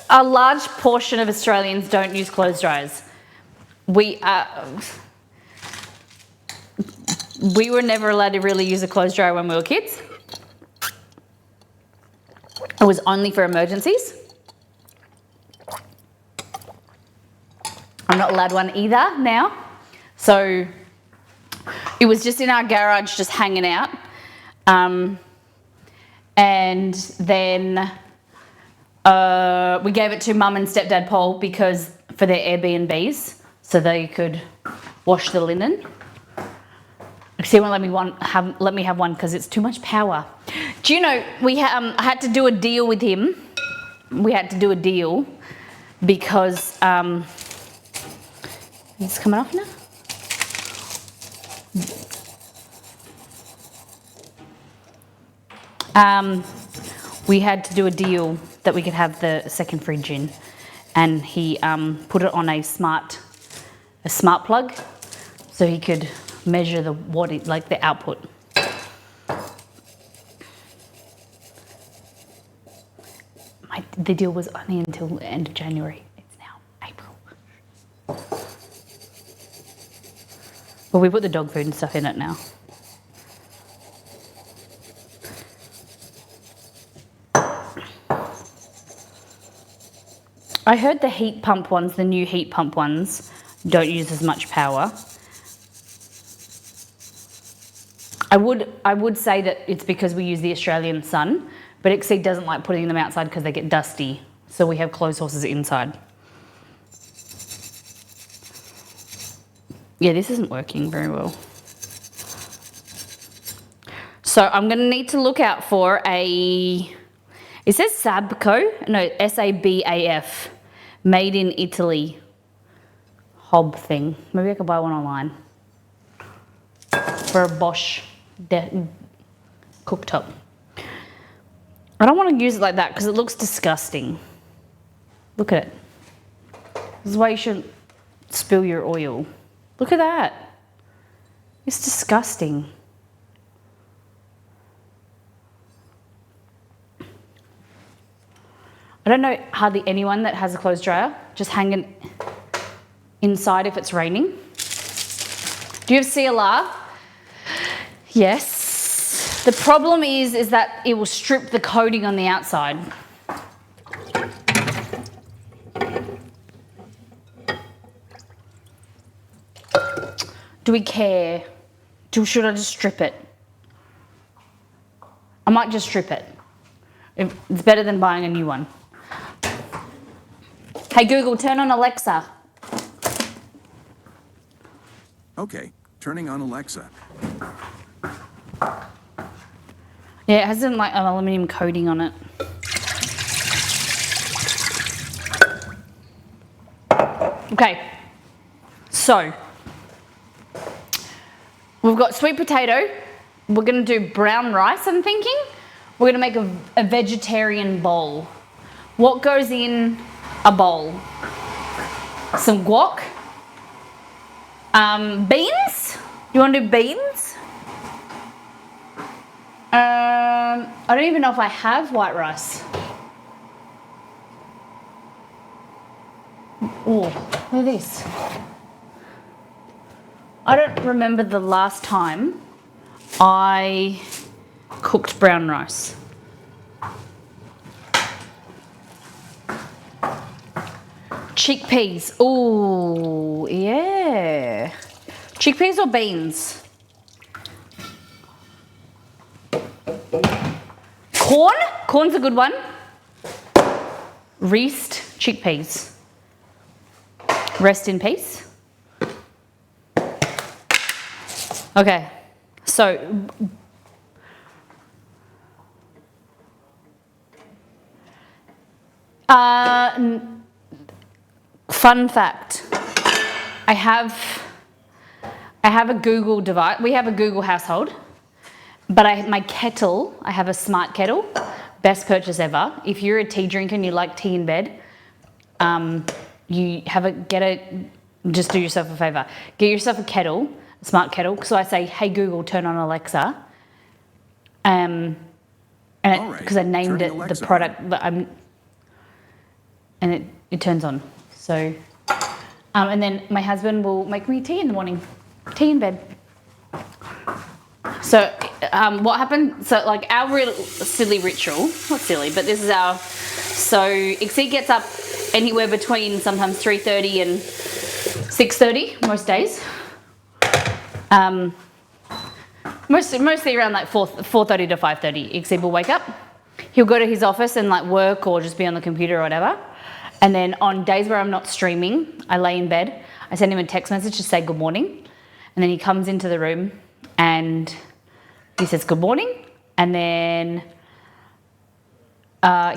Speaker 1: A large portion of Australians don't use clothes dryers. We were never allowed to really use a clothes dryer when we were kids. It was only for emergencies. I'm not allowed one either now. So it was just in our garage, just hanging out. And then we gave it to Mum and Stepdad Paul for their Airbnbs, so they could wash the linen. He won't let me have one because it's too much power. Do you know, I had to do a deal with him. We had to do a deal because it's coming off now. We had to do a deal that we could have the second fridge in, and he put it on a smart plug, so he could measure the output. The deal was only until the end of January. It's now April. Well, we put the dog food and stuff in it now. I heard the heat pump ones, the new heat pump ones, don't use as much power. I would say that it's because we use the Australian sun, but Exceed doesn't like putting them outside because they get dusty. So we have clothes horses inside. Yeah, this isn't working very well. So I'm going to need to look out for it says Sabco, no, SABAF, made in Italy hob thing. Maybe I could buy one online for a Bosch cooktop. I don't want to use it like that because it looks disgusting. Look at it. This is why you shouldn't spill your oil. Look at that. It's disgusting. I don't know hardly anyone that has a clothes dryer just hanging inside if it's raining. Do you have CLR? Yes. The problem is that it will strip the coating on the outside. Do we care? Should I just strip it? I might just strip it. It's better than buying a new one. Hey Google, turn on Alexa.
Speaker 2: Okay, turning on Alexa.
Speaker 1: Yeah, it has an aluminium coating on it. Okay, so we've got sweet potato. We're gonna do brown rice, I'm thinking. We're gonna make a vegetarian bowl. What goes in a bowl? Some guac. Beans? You wanna do beans? I don't even know if I have white rice. Oh, look at this. I don't remember the last time I cooked brown rice. Chickpeas. Oh, yeah. Chickpeas or beans? Corn? Corn's a good one. Reesed chickpeas. Rest in peace. Okay, so fun fact, I have a Google device. We have a Google household, but my kettle, I have a smart kettle. Best purchase ever. If you're a tea drinker and you like tea in bed, just do yourself a favor. Get yourself a kettle, a smart kettle. So I say, hey Google, turn on Alexa. Because I named it
Speaker 2: Alexa
Speaker 1: the product that and it turns on. So, and then my husband will make me tea in the morning, tea in bed. So what happened, so like our real silly ritual, not silly, but this is so Ixie gets up anywhere between sometimes 3:30 and 6:30 most days. Mostly around like 4:30 to 5:30, Ixie will wake up. He'll go to his office and like work or just be on the computer or whatever. And then on days where I'm not streaming, I lay in bed, I send him a text message to say good morning. And then he comes into the room and he says good morning. And then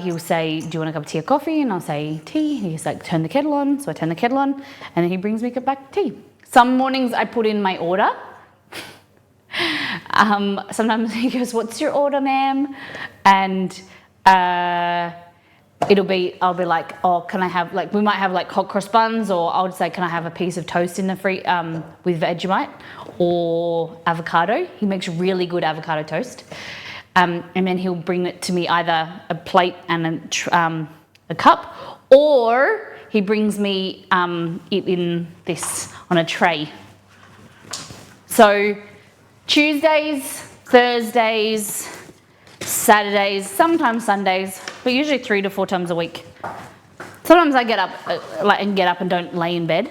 Speaker 1: he'll say, do you want a cup of tea or coffee? And I'll say tea. He's like, turn the kettle on. So I turn the kettle on and then he brings me back tea. Some mornings I put in my order. Sometimes he goes, what's your order, ma'am? And I'll be like, oh, can I have, like, we might have like hot cross buns, or I'll just say, can I have a piece of toast in the with Vegemite or avocado? He makes really good avocado toast. And then he'll bring it to me, either a plate and a cup, or he brings me it in this, on a tray. So Tuesdays, Thursdays, Saturdays, sometimes Sundays, but usually 3 to 4 times a week. Sometimes I get up and don't lay in bed,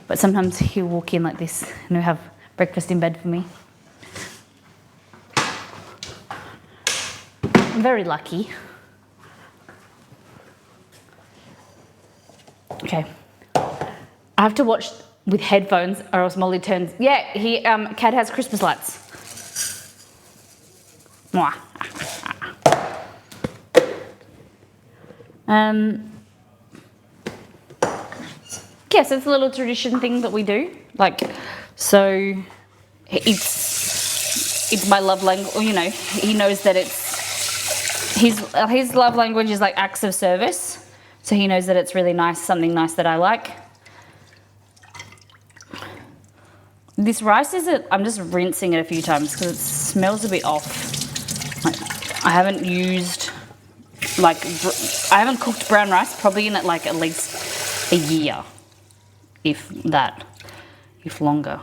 Speaker 1: but sometimes he'll walk in like this and he'll have breakfast in bed for me. I'm very lucky. Okay, I have to watch with headphones or else Molly turns. Yeah, Cat has Christmas lights. Mwah. Yes, it's a little tradition thing that we do. Like, so it's my love language. You know, he knows that it's his love language is like acts of service. So he knows that it's really nice, something nice that I like. This rice I'm just rinsing it a few times because it smells a bit off. Like, I haven't cooked brown rice probably in like at least a year, if longer.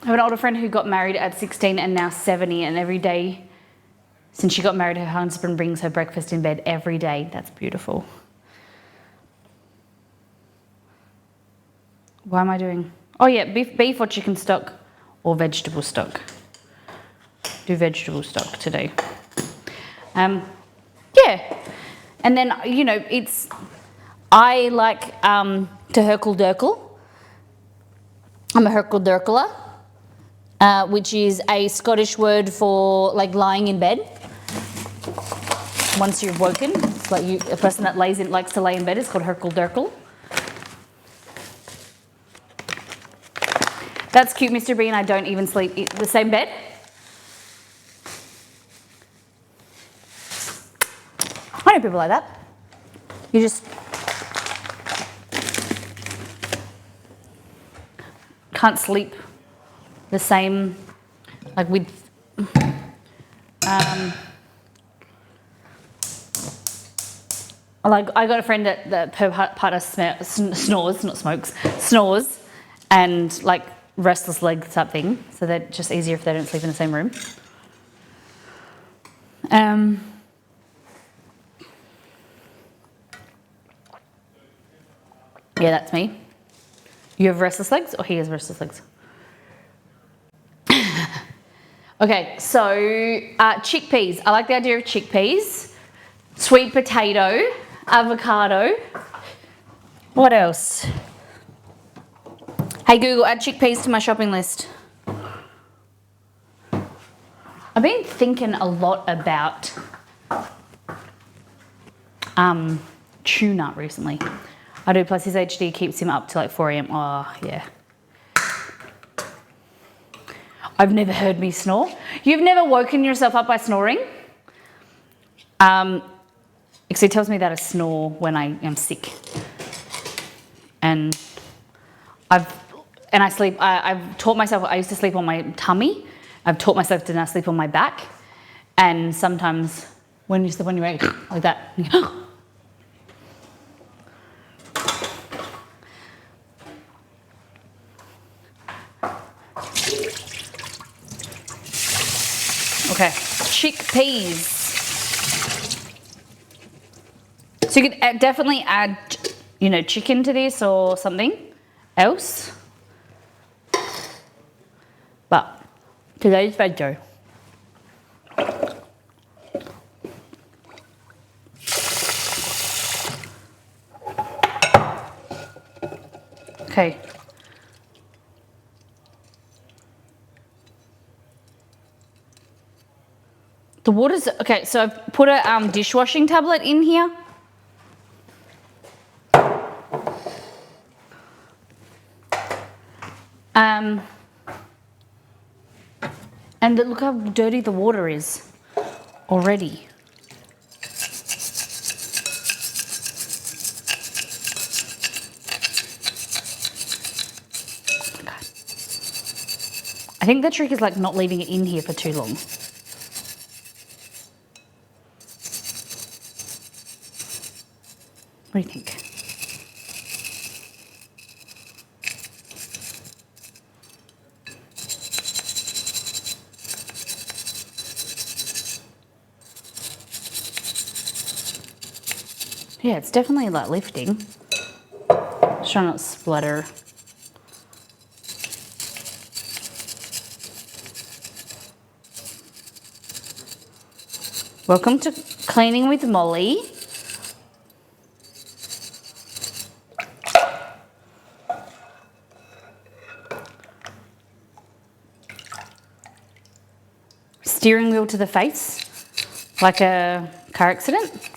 Speaker 1: I have an older friend who got married at 16 and now 70, and every day Since she got married, her husband brings her breakfast in bed every day. That's beautiful. Why am I doing? Oh yeah, beef or chicken stock or vegetable stock. Do vegetable stock today. Yeah. And then, you know, I like to herkel-derkel. I'm a herkel-derkeler, which is a Scottish word for like lying in bed. Once you've woken, it's like a person that likes to lay in bed is called herkel-derkel. That's cute, Mr. B, and I don't even sleep in the same bed. I know people like that. You just can't sleep the same, like with, like I got a friend that her partner snores, and like restless leg type thing, so they're just easier if they don't sleep in the same room. Yeah, that's me. You have restless legs, or he has restless legs? Okay, so chickpeas. I like the idea of chickpeas. Sweet potato, avocado. What else? Hey Google, add chickpeas to my shopping list. I've been thinking a lot about tuna recently. I do, plus his HD keeps him up till like 4 a.m. Oh, yeah. I've never heard me snore. You've never woken yourself up by snoring? Because he tells me that I snore when I am sick. And I've taught myself, I used to sleep on my tummy. I've taught myself to now sleep on my back. And sometimes when you sleep on your back, like that, okay, chickpeas. So you could definitely add, you know, chicken to this or something else. But today's veggie. Okay. The water's, okay, so I've put a dishwashing tablet in here. And look how dirty the water is already. I think the trick is like not leaving it in here for too long. What do you think? Yeah, it's definitely like lifting. Just trying not to splatter. Welcome to Cleaning with Molly. Steering wheel to the face, like a car accident.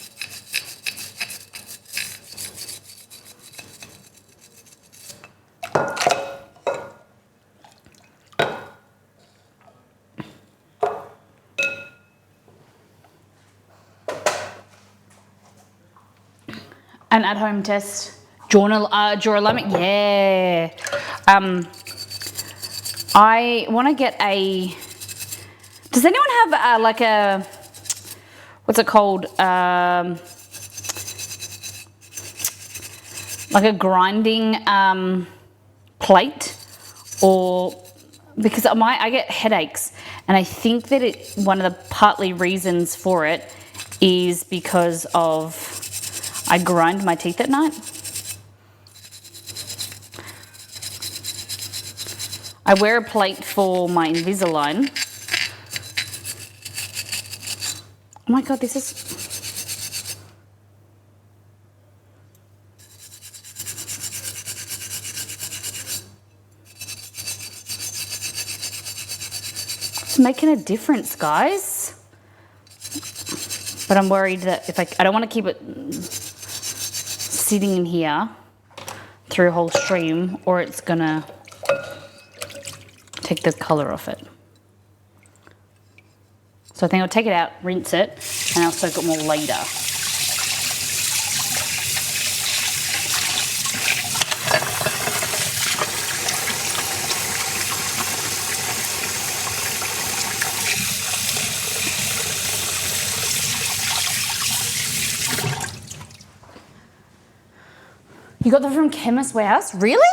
Speaker 1: An at-home test, draw alignment, yeah. I want to get a, does anyone have like a, what's it called? Like a grinding plate or because I get headaches, and I think that one of the partly reasons for it is because of I grind my teeth at night. I wear a plate for my Invisalign. Oh my God, this is... It's making a difference, guys. But I'm worried that if I don't want to keep it sitting in here through a whole stream, or it's gonna take the color off it. So I think I'll take it out, rinse it, and I'll soak it more later. You got that from Chemist Warehouse? Really?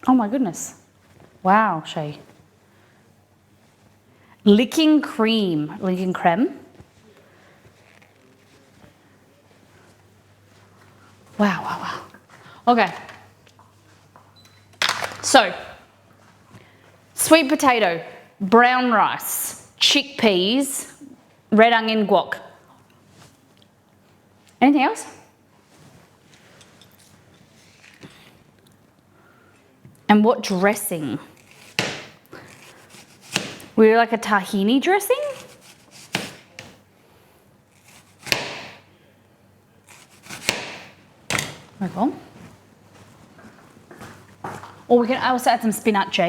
Speaker 1: Oh my goodness. Wow, Shay. Licking creme. Licking creme? Wow, wow, wow. Okay. So, sweet potato, brown rice, chickpeas, red onion, guac. Anything else? And what dressing? We like a tahini dressing? Okay. Or we can also add some spinach.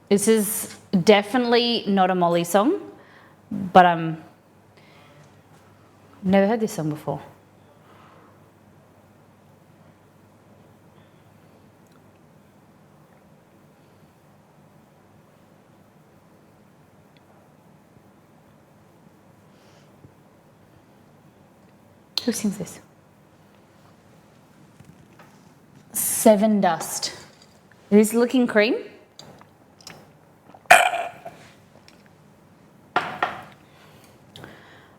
Speaker 1: This is definitely not a Molly song, but never heard this song before. Who sings this? Seven Dust. It is Looking Cream.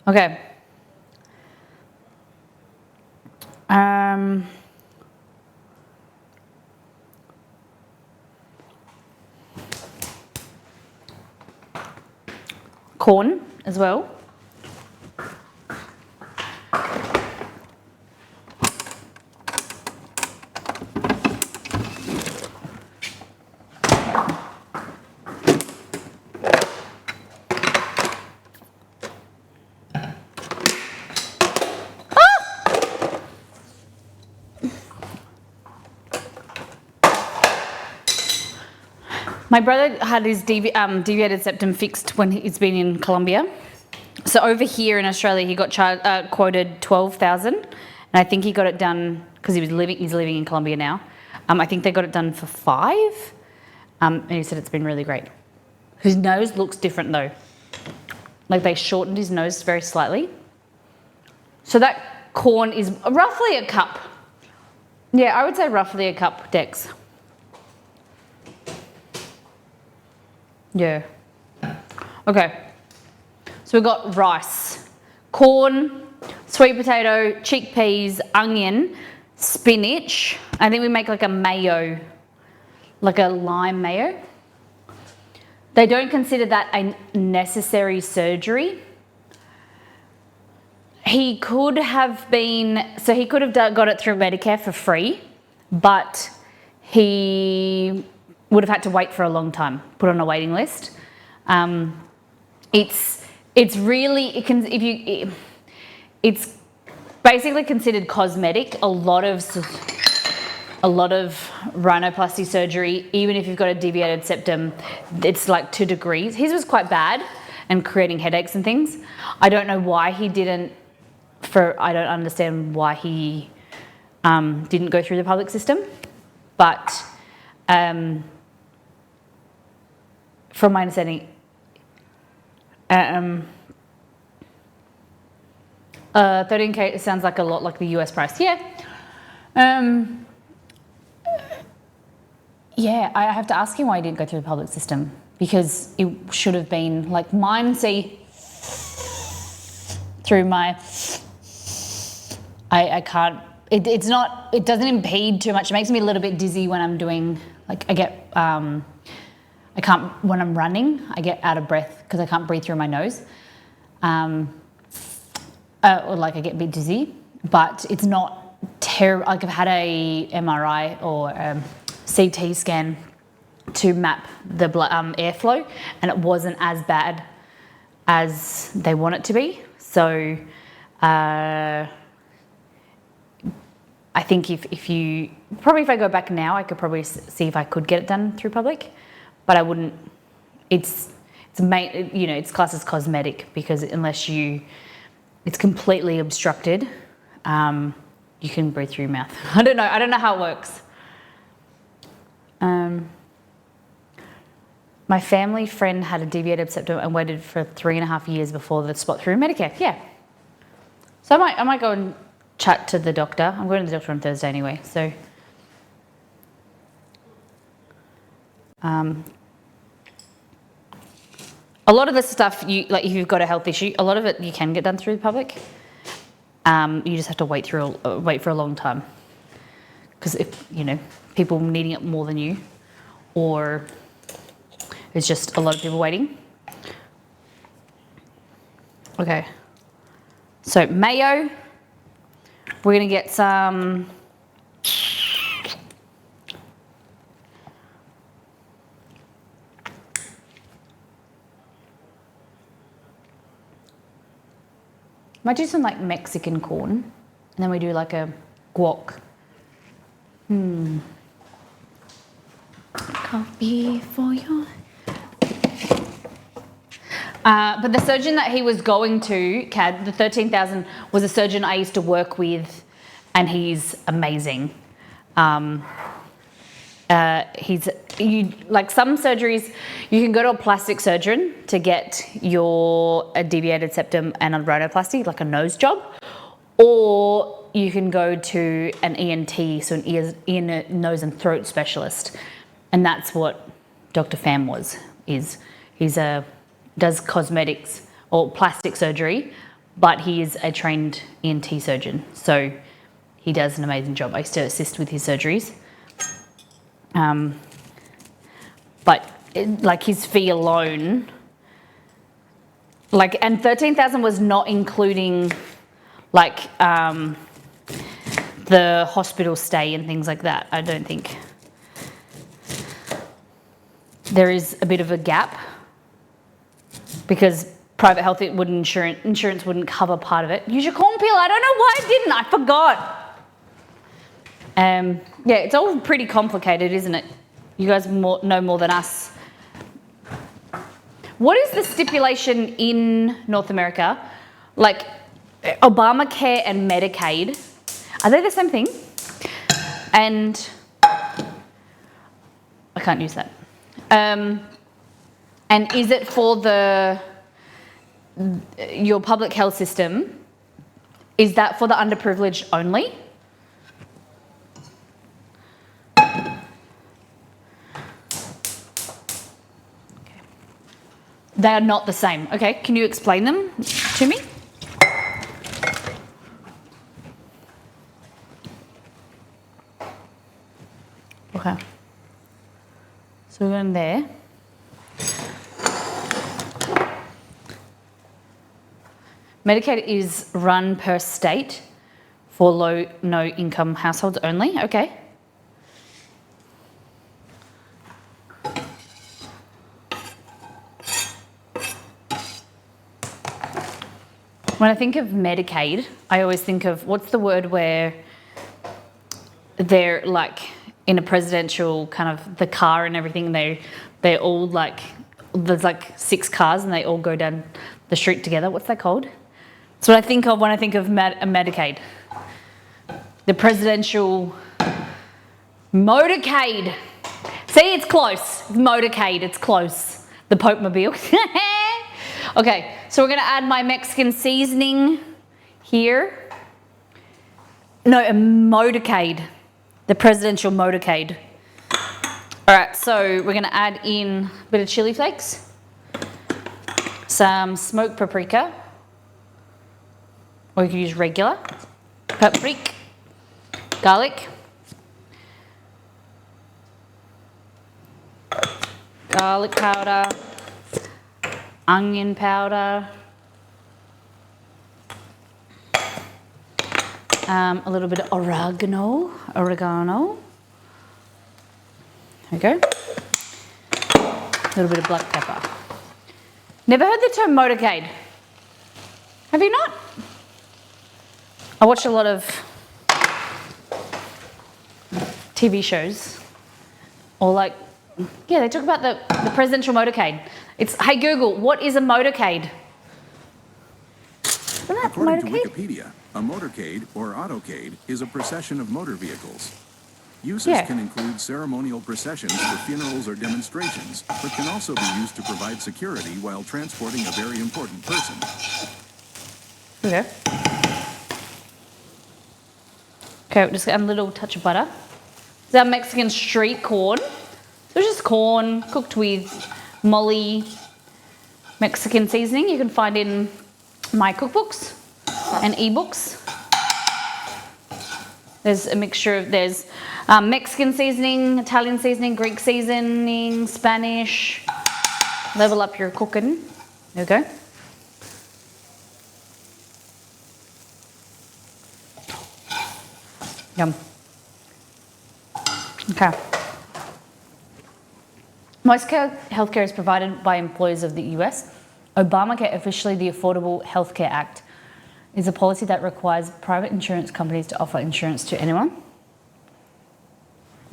Speaker 1: Okay. Corn as well. My brother had his deviated septum fixed when he's been in Colombia. So over here in Australia, he got quoted 12,000, and I think he got it done because he's living in Colombia now. I think they got it done for 5, and he said it's been really great. His nose looks different though, like they shortened his nose very slightly. So that corn is roughly a cup. Yeah, I would say roughly a cup, Dex. Yeah. Okay. So we've got rice, corn, sweet potato, chickpeas, onion, spinach. I think we make like a mayo, like a lime mayo. They don't consider that a necessary surgery. He could have got it through Medicare for free, but he would have had to wait for a long time, put on a waiting list. It's basically considered cosmetic. A lot of rhinoplasty surgery, even if you've got a deviated septum, it's like 2 degrees. His was quite bad and creating headaches and things. I don't know why he didn't. I don't understand why he didn't go through the public system, but From my understanding, 13K sounds like a lot like the US price. Yeah. Yeah, I have to ask him why he didn't go through the public system, because it should have been like mine. See, through my, I can't. It's not. It doesn't impede too much. It makes me a little bit dizzy when I'm doing like I get. I can't when I'm running. I get out of breath because I can't breathe through my nose. Or like I get a bit dizzy, but it's not terrible. Like I've had a MRI or CT scan to map the blood, airflow, and it wasn't as bad as they want it to be. So I think if I go back now, I could probably see if I could get it done through public, but I wouldn't. It's classed as cosmetic because unless it's completely obstructed, you can breathe through your mouth. I don't know how it works. My family friend had a deviated septum and waited for 3.5 years before the spot through Medicare. Yeah. So I might go and chat to the doctor. I'm going to the doctor on Thursday anyway. So a lot of the stuff if you've got a health issue, a lot of it you can get done through the public. You just have to wait for a long time, because if people needing it more than you, or it's just a lot of people waiting. Okay, so mayo. We're gonna get some. Might do some like Mexican corn, and then we do like a guac. Coffee for you. But the surgeon that he was going to, CAD, the 13,000, was a surgeon I used to work with, and he's amazing. Like some surgeries, you can go to a plastic surgeon to get a deviated septum and a rhinoplasty, like a nose job, or you can go to an ENT, so an ear, nose and throat specialist, and that's what Dr. Pham is. Does cosmetics or plastic surgery, but he is a trained ENT surgeon, so he does an amazing job. I used to assist with his surgeries. But like his fee alone, and 13,000 was not including the hospital stay and things like that. I don't think. There is a bit of a gap because private health insurance wouldn't cover part of it. Use your corn peel. I don't know why I didn't. I forgot. Yeah, it's all pretty complicated, isn't it? You guys know more than us. What is the stipulation in North America? Like Obamacare and Medicaid, are they the same thing? And I can't use that. And is it for your public health system? Is that for the underprivileged only? They are not the same. Okay, can you explain them to me? Okay. So we're going there. Medicaid is run per state for low, no income households only. Okay. When I think of Medicaid, I always think of, what's the word where they're like in a presidential kind of the car and everything, they're all like, there's like 6 cars and they all go down the street together. What's that called? That's what I think of when I think of Medicaid. The presidential motorcade. See, it's close. Motorcade, it's close. The Pope Mobile. Okay, so we're gonna add my Mexican seasoning here. No, a motorcade. The presidential motorcade. All right, so we're gonna add in a bit of chili flakes, some smoked paprika, or you can use regular, paprika, garlic, garlic powder, onion powder, a little bit of oregano. There we go. A little bit of black pepper. Never heard the term motorcade. Have you not? I watch a lot of TV shows, or like, yeah, they talk about the presidential motorcade. It's, hey Google, what is a motorcade? Isn't that
Speaker 2: According
Speaker 1: motorcade?
Speaker 2: to Wikipedia, a motorcade or autocade is a procession of motor vehicles. Uses
Speaker 1: Yeah.
Speaker 2: can include ceremonial processions for funerals or demonstrations, but can also be used to provide security while transporting a very important person.
Speaker 1: Okay. Okay, we're just add a little touch of butter. This is our Mexican street corn. So it's just corn cooked with molly Mexican seasoning. You can find in my cookbooks and ebooks. There's a mixture of, there's Mexican seasoning, Italian seasoning, Greek seasoning, Spanish. Level up your cooking. There we go. Yum. Okay. Most healthcare is provided by employees of the US. Obamacare, officially the Affordable Health Care Act, is a policy that requires private insurance companies to offer insurance to anyone,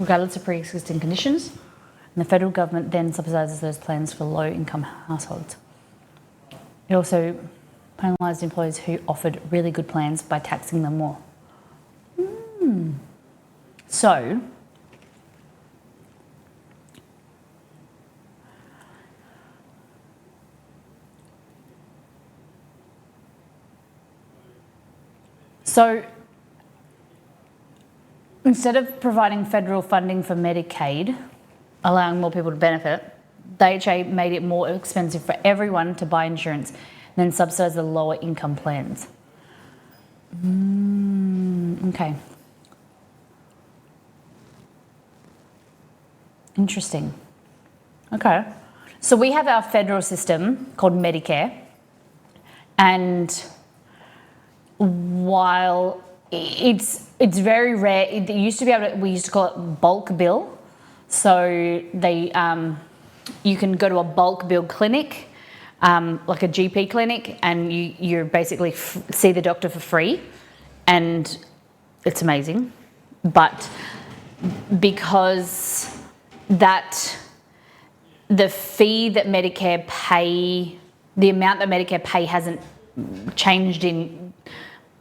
Speaker 1: regardless of pre-existing conditions, and the federal government then subsidises those plans for low-income households. It also penalised employers who offered really good plans by taxing them more. So, instead of providing federal funding for Medicaid, allowing more people to benefit, the AHA made it more expensive for everyone to buy insurance and then subsidise the lower income plans. Okay. Interesting. Okay. So we have our federal system called Medicare, and while it's very rare, it used to be able to, we used to call it bulk bill. So they you can go to a bulk bill clinic, like a GP clinic, and you basically see the doctor for free, and it's amazing. But because that the fee that Medicare pay, the amount that Medicare pay hasn't changed in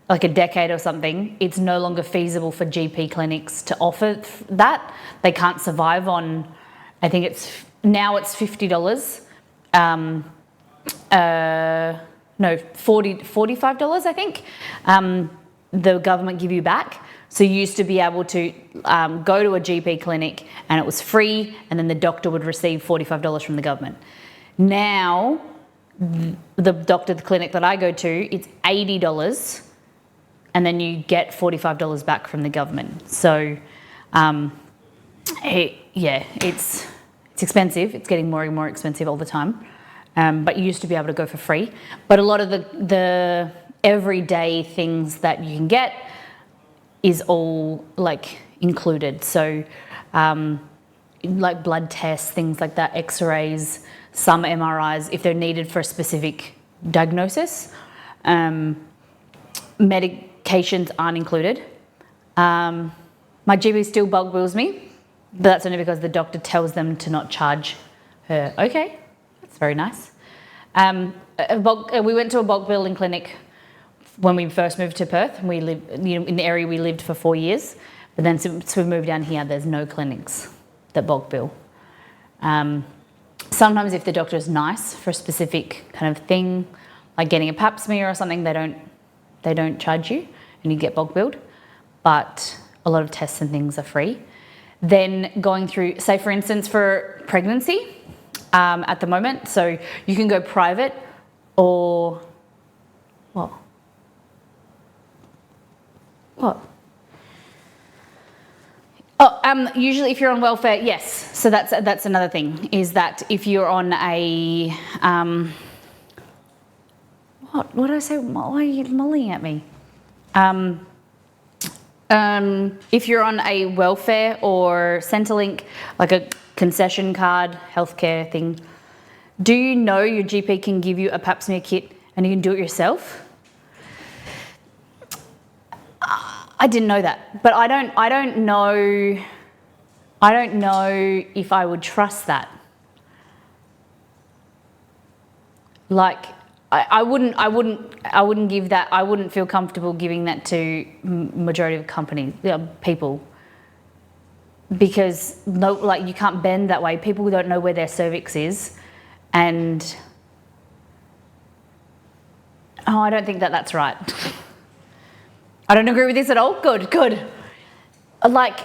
Speaker 1: like a decade or something, it's no longer feasible for GP clinics to offer that. They can't survive on, I think it's $50. No, $45, I think, the government give you back. So you used to be able to go to a GP clinic and it was free, and then the doctor would receive $45 from the government. Now, the clinic that I go to, it's $80, and then you get $45 back from the government. So, it's expensive. It's getting more and more expensive all the time. But you used to be able to go for free. But a lot of the everyday things that you can get is all like included. So like blood tests, things like that, x-rays, some MRIs, if they're needed for a specific diagnosis. Medications aren't included. My GP still bulk bills me, but that's only because the doctor tells them to not charge her. Okay, that's very nice. We went to a bulk billing clinic when we first moved to Perth. We lived in the area we lived for 4 years, but then since we moved down here, there's no clinics that bulk bill. Sometimes if the doctor is nice for a specific kind of thing, like getting a pap smear or something, they don't charge you and you get bulk billed. But a lot of tests and things are free. Then going through, say for instance, for pregnancy at the moment, so you can go private or what? What? Oh, usually if you're on welfare, yes. So that's another thing, is that if you're on a, what did I say? Why are you mulling at me? If you're on a welfare or Centrelink, like a concession card, healthcare thing, do you know your GP can give you a pap smear kit and you can do it yourself? I didn't know that, but I don't know if I would trust that. Like, I wouldn't give that. I wouldn't feel comfortable giving that to majority of companies, people, because no, like you can't bend that way. People don't know where their cervix is, and I don't think that that's right. I don't agree with this at all. Good. Like,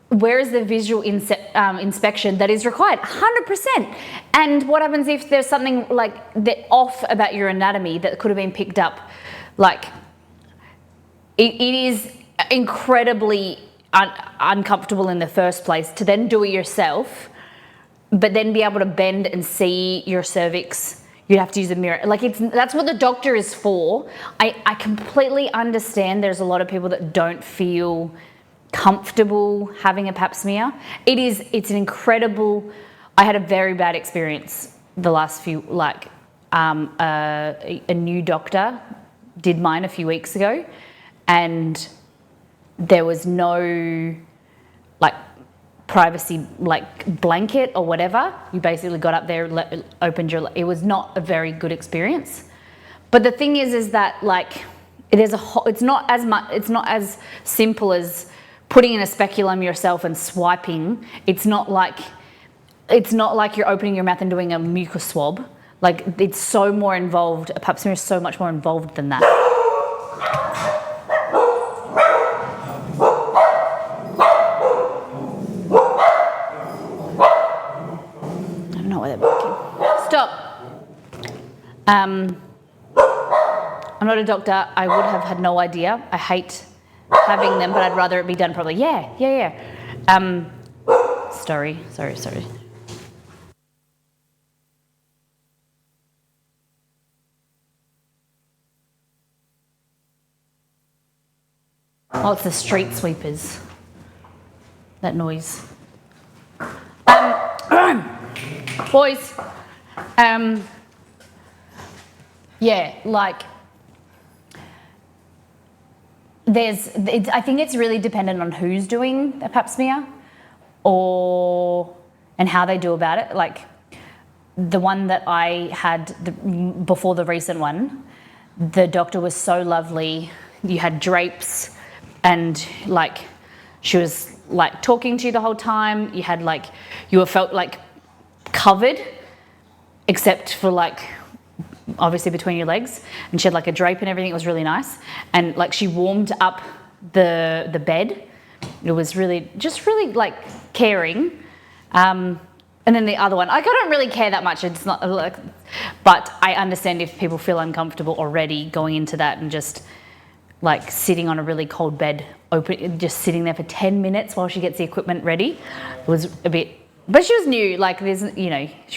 Speaker 1: where is the visual inspection that is required? 100%. And what happens if there's something like off about your anatomy that could have been picked up? Like, it is incredibly uncomfortable in the first place to then do it yourself, but then be able to bend and see your cervix. You'd have to use a mirror. Like, that's what the doctor is for. I completely understand there's a lot of people that don't feel comfortable having a pap smear. It's an incredible, I had a very bad experience the last few, like a new doctor did mine a few weeks ago, and there was no like privacy like blanket or whatever. You basically got up there, opened your, it was not a very good experience. But the thing is that like it's not as simple as putting in a speculum yourself and swiping. It's not like you're opening your mouth and doing a mucus swab. Like, it's so more involved. A pap smear is so much more involved than that. I don't know why they're barking. Stop. I'm not a doctor. I would have had no idea. I hate having them, but I'd rather it be done properly. Yeah. Sorry. Oh, it's the street sweepers. That noise. Boys. Yeah, like, I think it's really dependent on who's doing a pap smear and how they do about it. Like, the one that I had before the recent one, the doctor was so lovely. You had drapes, and like she was like talking to you the whole time. You had like, you felt like covered, except for like obviously between your legs, and she had like a drape and everything. It was really nice, and like she warmed up the bed. It was really like caring. And then the other one, I don't really care that much. It's not like, but I understand if people feel uncomfortable already going into that and just like sitting on a really cold bed, just sitting there for 10 minutes while she gets the equipment ready. It was a bit, but she was new. Like, she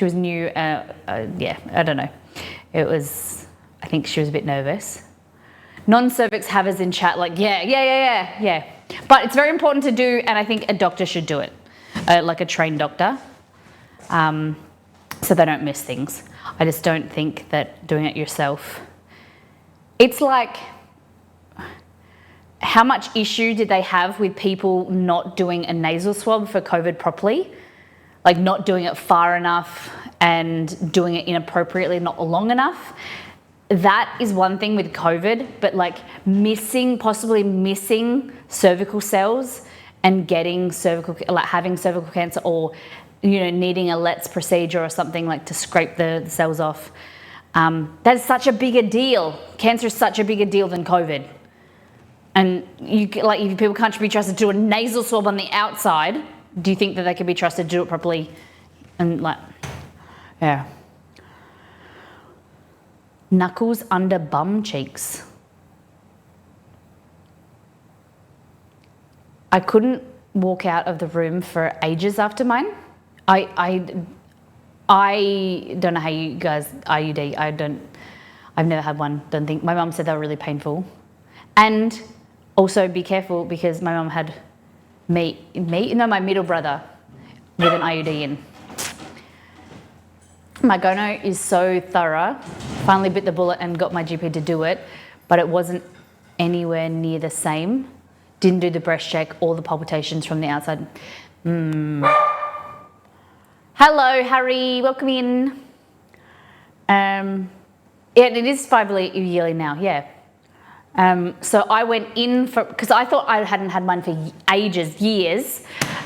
Speaker 1: was new. Yeah, I don't know. It was, I think she was a bit nervous. Non-cervix havers in chat, like, yeah. But it's very important to do, and I think a doctor should do it, like a trained doctor, so they don't miss things. I just don't think that doing it yourself, it's like, how much issue did they have with people not doing a nasal swab for COVID properly? Like, not doing it far enough and doing it inappropriately, not long enough. That is one thing with COVID, but like possibly missing cervical cells and getting having cervical cancer, or needing a LETS procedure or something, like to scrape the cells off. That's such a bigger deal. Cancer is such a bigger deal than COVID. And if people can't be trusted to do a nasal swab on the outside, do you think that they can be trusted to do it properly? And yeah. Knuckles under bum cheeks. I couldn't walk out of the room for ages after mine. I don't know how you guys IUD. I've never had one. Don't think. My mum said they were really painful, and also be careful because my mum had my middle brother with an IUD in. My gono is so thorough. Finally bit the bullet and got my GP to do it, but it wasn't anywhere near the same. Didn't do the breast check or the palpitations from the outside. Hello, Harry. Welcome in. Yeah, it is 5 yearly now. Yeah. So I went in because I thought I hadn't had mine for ages, years,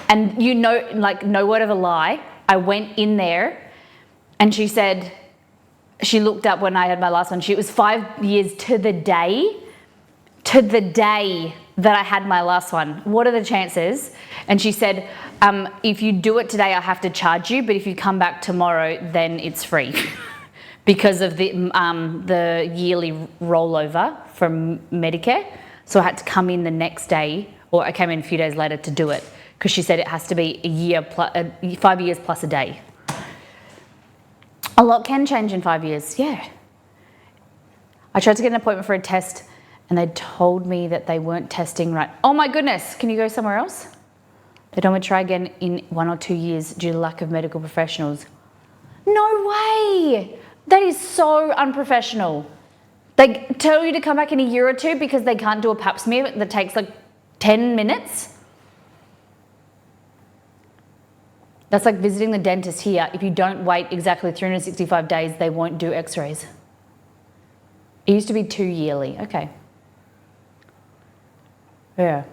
Speaker 1: and no word of a lie. I went in there, and she said, she looked up when I had my last one. It was 5 years to the day that I had my last one. What are the chances? And she said, if you do it today, I'll have to charge you, but if you come back tomorrow, then it's free. Because of the yearly rollover from Medicare. So I had to come in the next day, or I came in a few days later to do it, because she said it has to be 5 years plus a day. A lot can change in 5 years, yeah. I tried to get an appointment for a test, and they told me that they weren't testing right. Oh my goodness, can you go somewhere else? They told me to try again in 1 or 2 years due to lack of medical professionals. No way! That is so unprofessional. They tell you to come back in a year or two because they can't do a pap smear that takes 10 minutes. That's like visiting the dentist here. If you don't wait exactly 365 days, they won't do x-rays. It used to be 2 yearly. Okay. Yeah.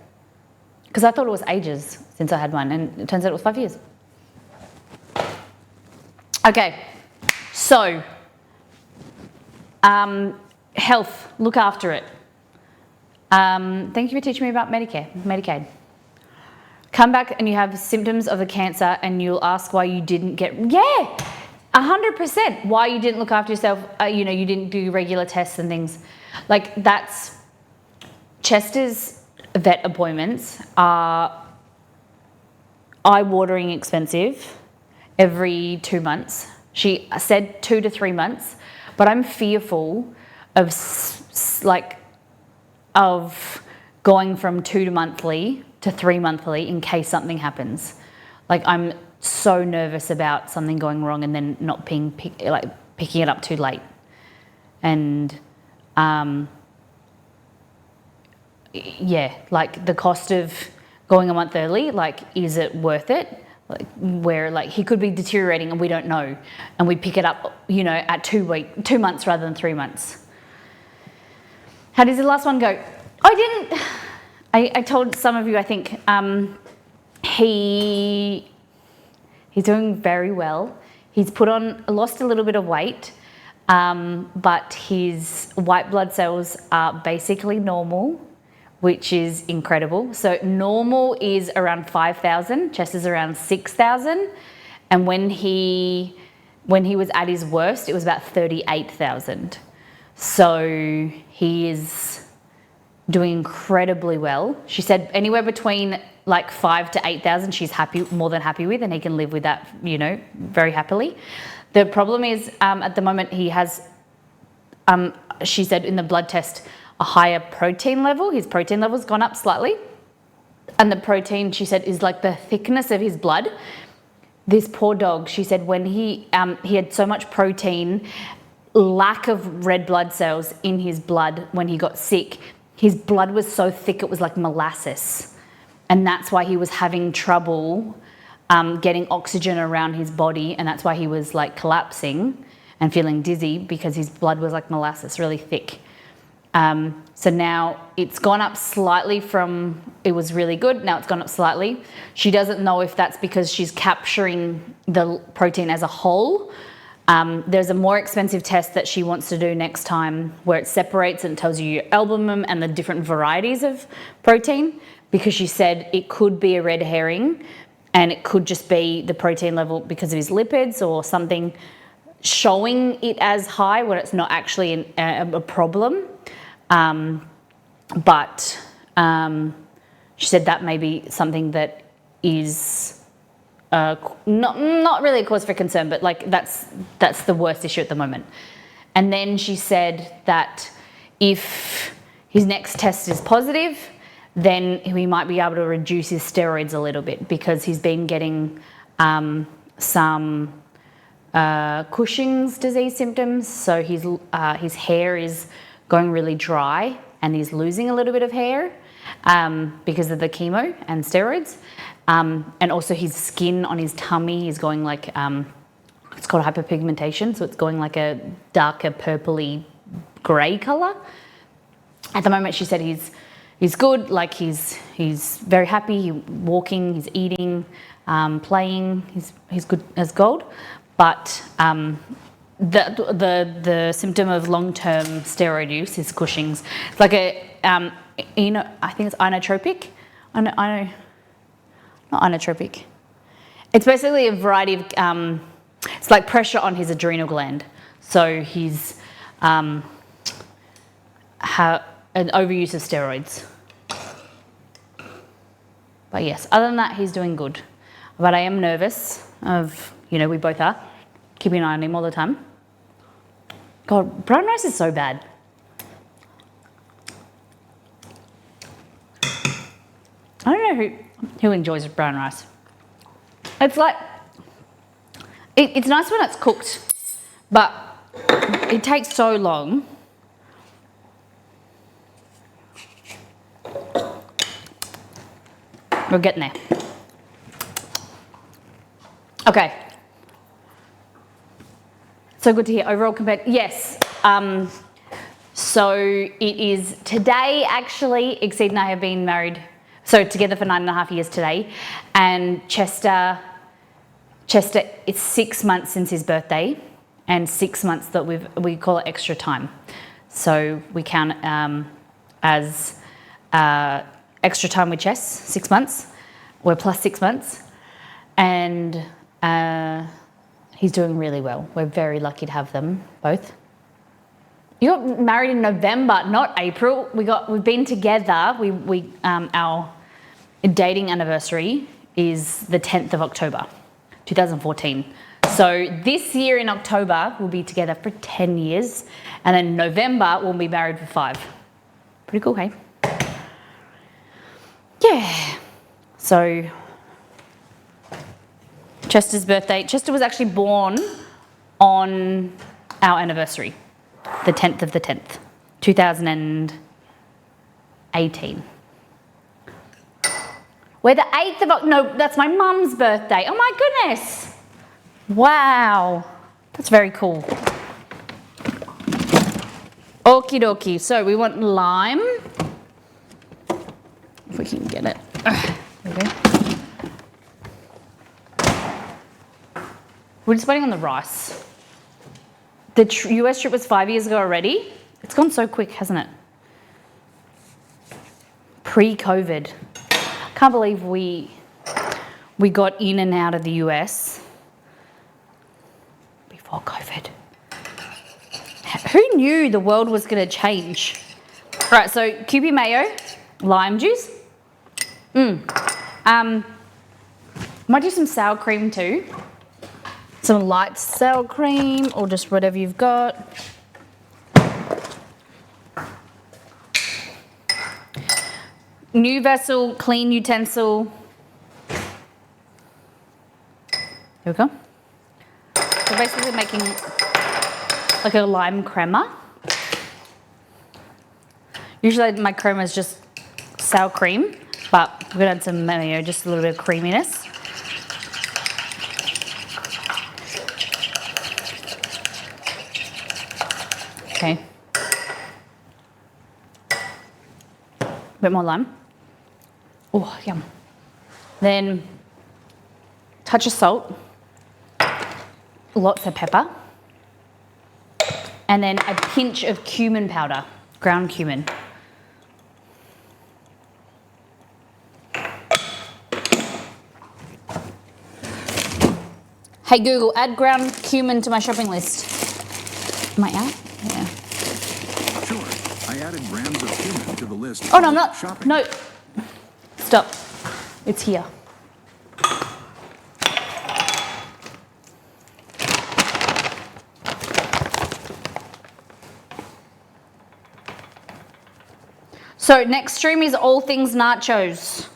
Speaker 1: Because I thought it was ages since I had mine, and it turns out it was 5 years. Okay. So, health, look after it. Thank you for teaching me about Medicaid. Come back and you have symptoms of the cancer and you'll ask why you didn't get, 100%, why you didn't look after yourself, you didn't do regular tests and things. That's, Chester's vet appointments are eye-watering expensive every 2 months. She said 2 to 3 months, but I'm fearful of going from 2 monthly to 3 monthly in case something happens. I'm so nervous about something going wrong and then not picking it up too late. And the cost of going a month early, is it worth it? Where he could be deteriorating and we don't know, and we pick it up, at 2 months rather than 3 months. How does the last one go? I told some of you, I think, he's doing very well. He's lost a little bit of weight, but his white blood cells are basically normal, which is incredible. So normal is around 5,000, Chester's around 6,000. And when he was at his worst, it was about 38,000. So he is doing incredibly well. She said anywhere between 5 to 8,000 she's more than happy with, and he can live with that, very happily. The problem is at the moment he has, she said in the blood test, a higher protein level. His protein level's gone up slightly. And the protein, she said, is the thickness of his blood. This poor dog, she said, when he had so much protein, lack of red blood cells in his blood when he got sick, his blood was so thick it was like molasses. And that's why he was having trouble getting oxygen around his body, and that's why he was collapsing and feeling dizzy, because his blood was like molasses, really thick. So now it's gone up slightly from, it was really good, now it's gone up slightly. She doesn't know if that's because she's capturing the protein as a whole. There's a more expensive test that she wants to do next time where it separates and tells you your albumin and the different varieties of protein, because she said it could be a red herring and it could just be the protein level because of his lipids or something showing it as high when it's not actually a problem. But she said that may be something that is not really a cause for concern, but like that's the worst issue at the moment. And then she said that if his next test is positive, then we might be able to reduce his steroids a little bit, because he's been getting some Cushing's disease symptoms. So his hair is going really dry and he's losing a little bit of hair because of the chemo and steroids. And also his skin on his tummy is going like, it's called hyperpigmentation. So it's going like a darker purpley grey colour. At the moment, she said he's good, like he's very happy, he's walking, he's eating, playing, he's good as gold. But the symptom of long-term steroid use is Cushing's. It's like I think it's inotropic. Not inotropic. It's basically a variety of, it's like pressure on his adrenal gland. So he's an overuse of steroids. But yes, other than that, he's doing good. But I am nervous we both are, keeping an eye on him all the time. God, brown rice is so bad. I don't know who enjoys brown rice. It's like, it's nice when it's cooked, but it takes so long. We're getting there. Okay. So good to hear. Overall compared, yes. So it is today, actually, Exceed and I have been married, so together for 9.5 years today. And Chester, it's 6 months since his birthday, and 6 months that we call it extra time. So we count as extra time with Chess, 6 months. We're plus 6 months. And he's doing really well. We're very lucky to have them both. You got married in November, not April. We've been together. Our dating anniversary is the 10th of October, 2014. So this year in October we'll be together for 10 years, and then November we'll be married for 5. Pretty cool, hey? Yeah. So Chester's birthday. Chester was actually born on our anniversary, the 10th of the 10th, 2018. We're the 8th of October. No, that's my mum's birthday. Oh my goodness. Wow. That's very cool. Okie dokie. So we want lime. If we can get it. There we go. We're just waiting on the rice. The US trip was 5 years ago already. It's gone so quick, hasn't it? Pre-COVID. Can't believe we got in and out of the US before COVID. Who knew the world was going to change? All right, so Kewpie mayo, lime juice. Might do some sour cream too. Some light sour cream or just whatever you've got. New vessel, clean utensil. Here we go. We're basically making like a lime crema. Usually my crema is just sour cream, but we're gonna add some mayo, just a little bit of creaminess. Okay. A bit more lime. Oh, yum. Then touch of salt, lots of pepper, and then a pinch of cumin powder, ground cumin. Hey Google, add ground cumin to my shopping list. Am I out? Yeah.
Speaker 2: Sure. I added grams of cumin to the list.
Speaker 1: Oh no, I'm not.
Speaker 2: Shopping.
Speaker 1: No. Stop. It's here. So next stream is all things nachos.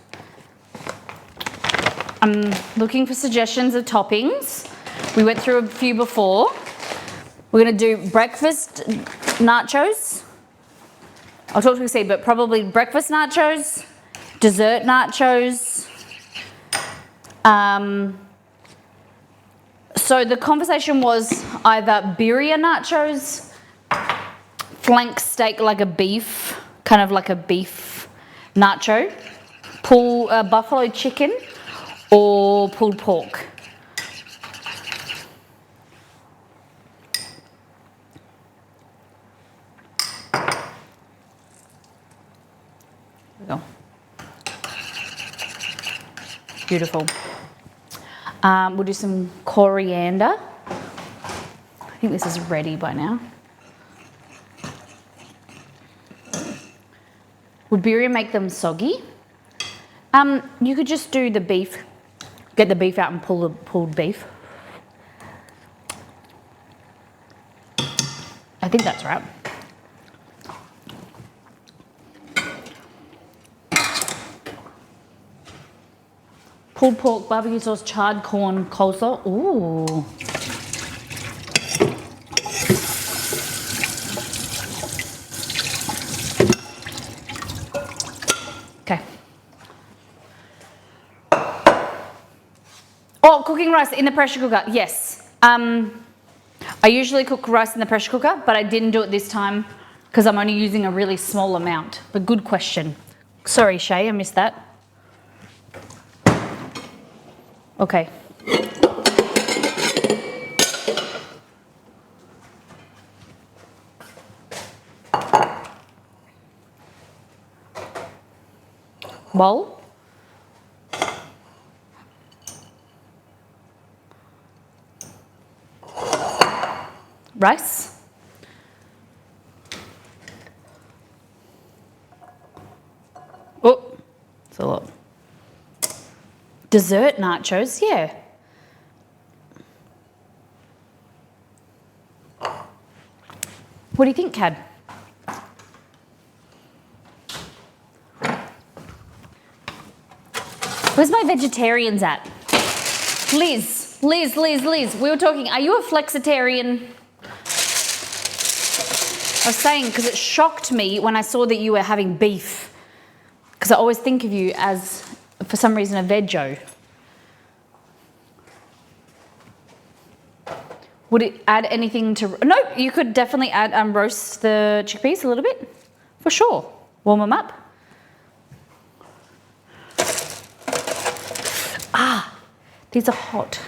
Speaker 1: I'm looking for suggestions of toppings. We went through a few before. We're gonna do breakfast nachos. I'll talk to you see, but probably breakfast nachos, dessert nachos. So the conversation was either birria nachos, flank steak like a beef, kind of like a beef nacho, buffalo chicken, or pulled pork. There we go. Beautiful. We'll do some coriander. I think this is ready by now. Would birria make them soggy? You could just do the beef. Get the beef out and pull the pulled beef. I think that's right. Pulled pork, barbecue sauce, charred corn, coleslaw. Ooh. Okay. Oh, cooking rice in the pressure cooker. Yes. I usually cook rice in the pressure cooker, but I didn't do it this time because I'm only using a really small amount. But good question. Sorry, Shay, I missed that. Okay. Bowl. Rice. Oh, it's a lot. Dessert nachos, yeah. What do you think, Cad? Where's my vegetarians at? Liz. We were talking, are you a flexitarian? I was saying, because it shocked me when I saw that you were having beef. Because I always think of you as, for some reason, a veggie. Would it add anything to... No, you could definitely add roast the chickpeas a little bit. For sure. Warm them up. Ah, these are hot.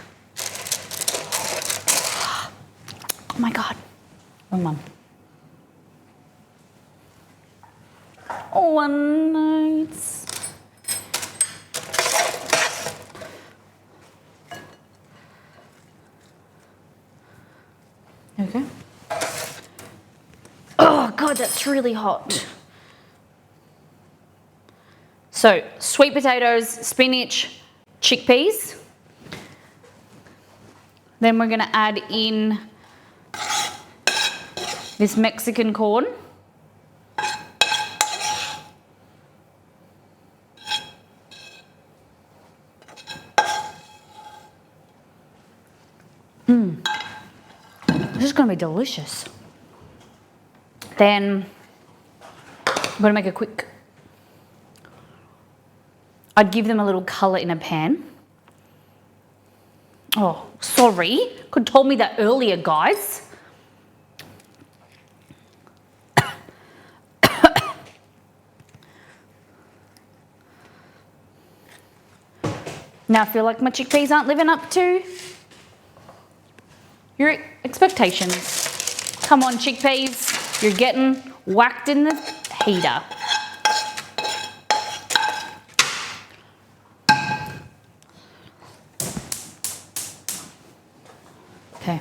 Speaker 1: Oh my God. Wrong one. Oh, one nice. Okay. Oh God, that's really hot. So, sweet potatoes, spinach, chickpeas. Then we're gonna add in this Mexican corn. This is going to be delicious. Then I'm going to make a quick... I'd give them a little colour in a pan. Oh, sorry. Could have told me that earlier, guys. Now I feel like my chickpeas aren't living up to your expectations. Come on, chickpeas. You're getting whacked in the heater. Okay.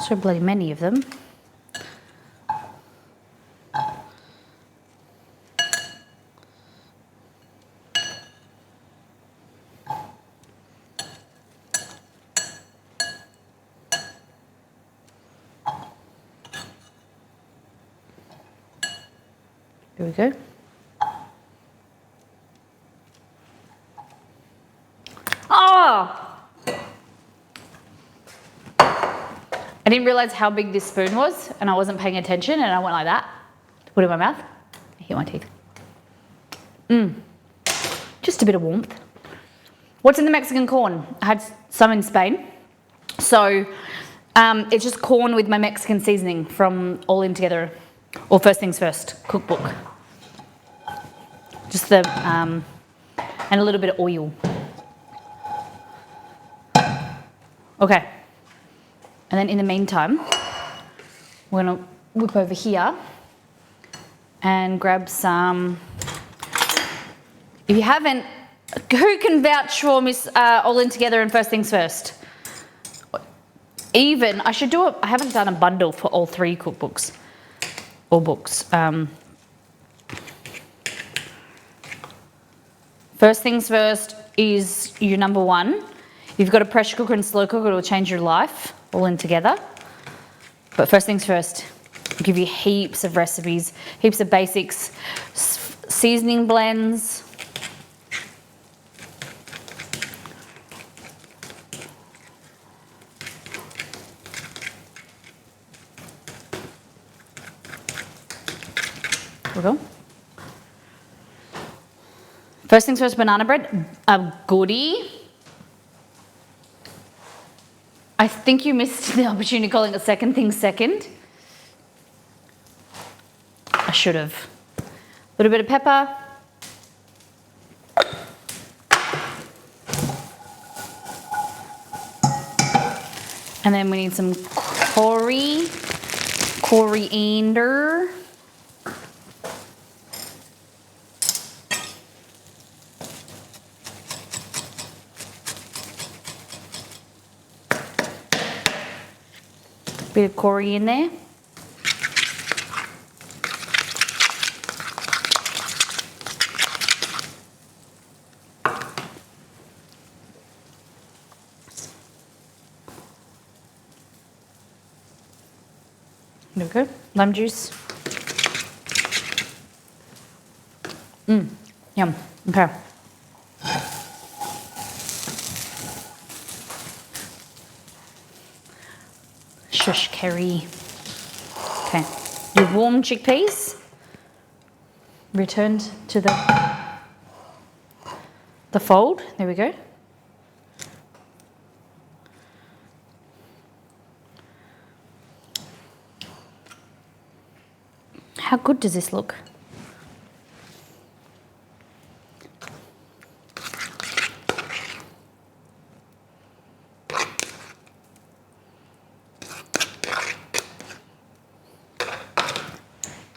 Speaker 1: So bloody many of them. Here we go. Oh! I didn't realize how big this spoon was and I wasn't paying attention and I went like that to put it in my mouth. I hit my teeth. Just a bit of warmth. What's in the Mexican corn? I had some in Spain. So it's just corn with my Mexican seasoning from All In Together, or First Things First cookbook. Just the, and a little bit of oil. Okay. And then in the meantime, we're gonna whip over here and grab some, if you haven't, who can vouch for Miss All In Together and First Things First? Even, I haven't done a bundle for all three cookbooks, or books. First Things First is your number one. If you've got a pressure cooker and slow cooker, it'll change your life, All In Together. But First Things First, will give you heaps of recipes, heaps of basics, seasoning blends. There we go. First Things First, banana bread, a goodie. I think you missed the opportunity calling it Second Things Second. I should have. A little bit of pepper. And then we need some coriander. Bit of coriander in there. There we go. Lime juice. Yum. Okay. Shush curry. Okay. Your warm chickpeas returned to the fold. There we go. How good does this look?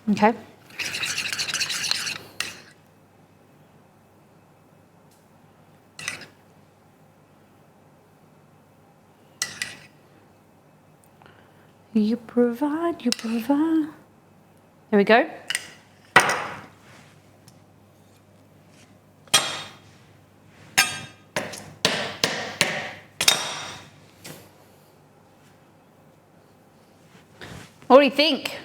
Speaker 1: Okay. You provide, you provide. There we go. What do you think?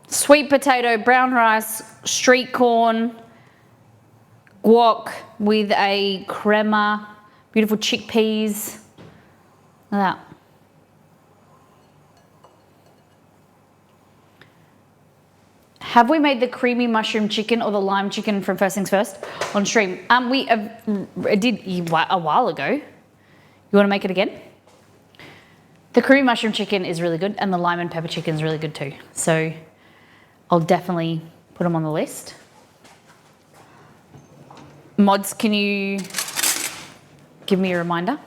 Speaker 1: Sweet potato, brown rice, street corn, guac with a crema, beautiful chickpeas. Look at that. Have we made the creamy mushroom chicken or the lime chicken from First Things First on stream? I did a while ago. You want to make it again? The curry mushroom chicken is really good, and the lime and pepper chicken is really good too. So I'll definitely put them on the list. Mods, can you give me a reminder?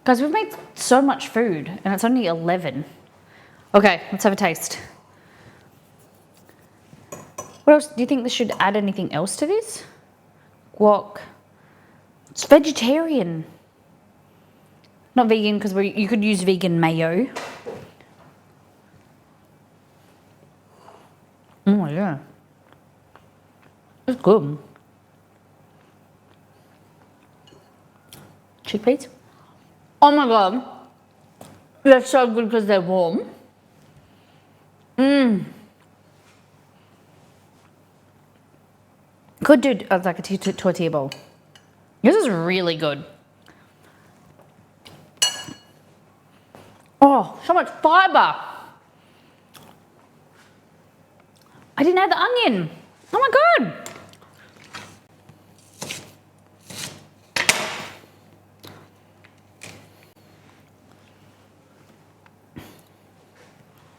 Speaker 1: Guys, we've made so much food and it's only 11. Okay, let's have a taste. What else? Do you think this should add anything else to this? Guac. It's vegetarian. Not vegan because you could use vegan mayo. Oh yeah. It's good. Chickpeas. Oh my god. They're so good because they're warm. Could do like a tortilla bowl. This is really good. Oh, so much fiber. I didn't add the onion. Oh my god.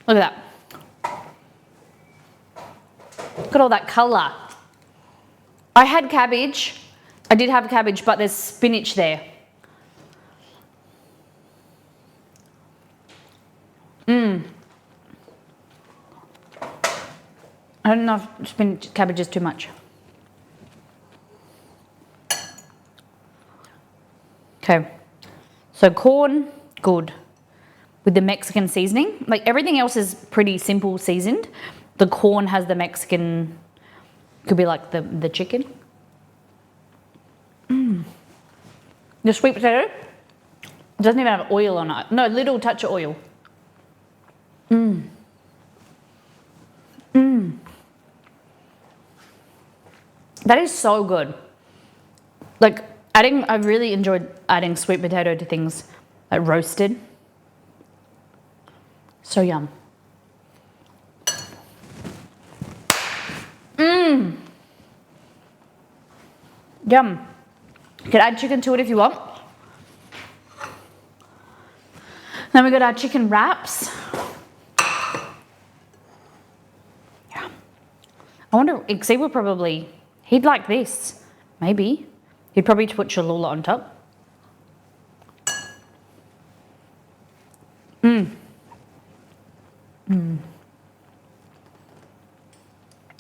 Speaker 1: Look at that. Look at all that colour. I had cabbage. I did have cabbage, but there's spinach there. I don't know if spinach, cabbage is too much. Okay. So corn, good. With the Mexican seasoning. Like everything else is pretty simple seasoned. The corn has the Mexican, could be like the chicken. The sweet potato doesn't even have oil on it. No, little touch of oil. That is so good. Like I really enjoyed adding sweet potato to things like roasted. So yum. Yum. You could add chicken to it if you want. Then we got our chicken wraps. Yeah. I wonder, Xavier probably, he'd like this. Maybe. He'd probably put Cholula on top.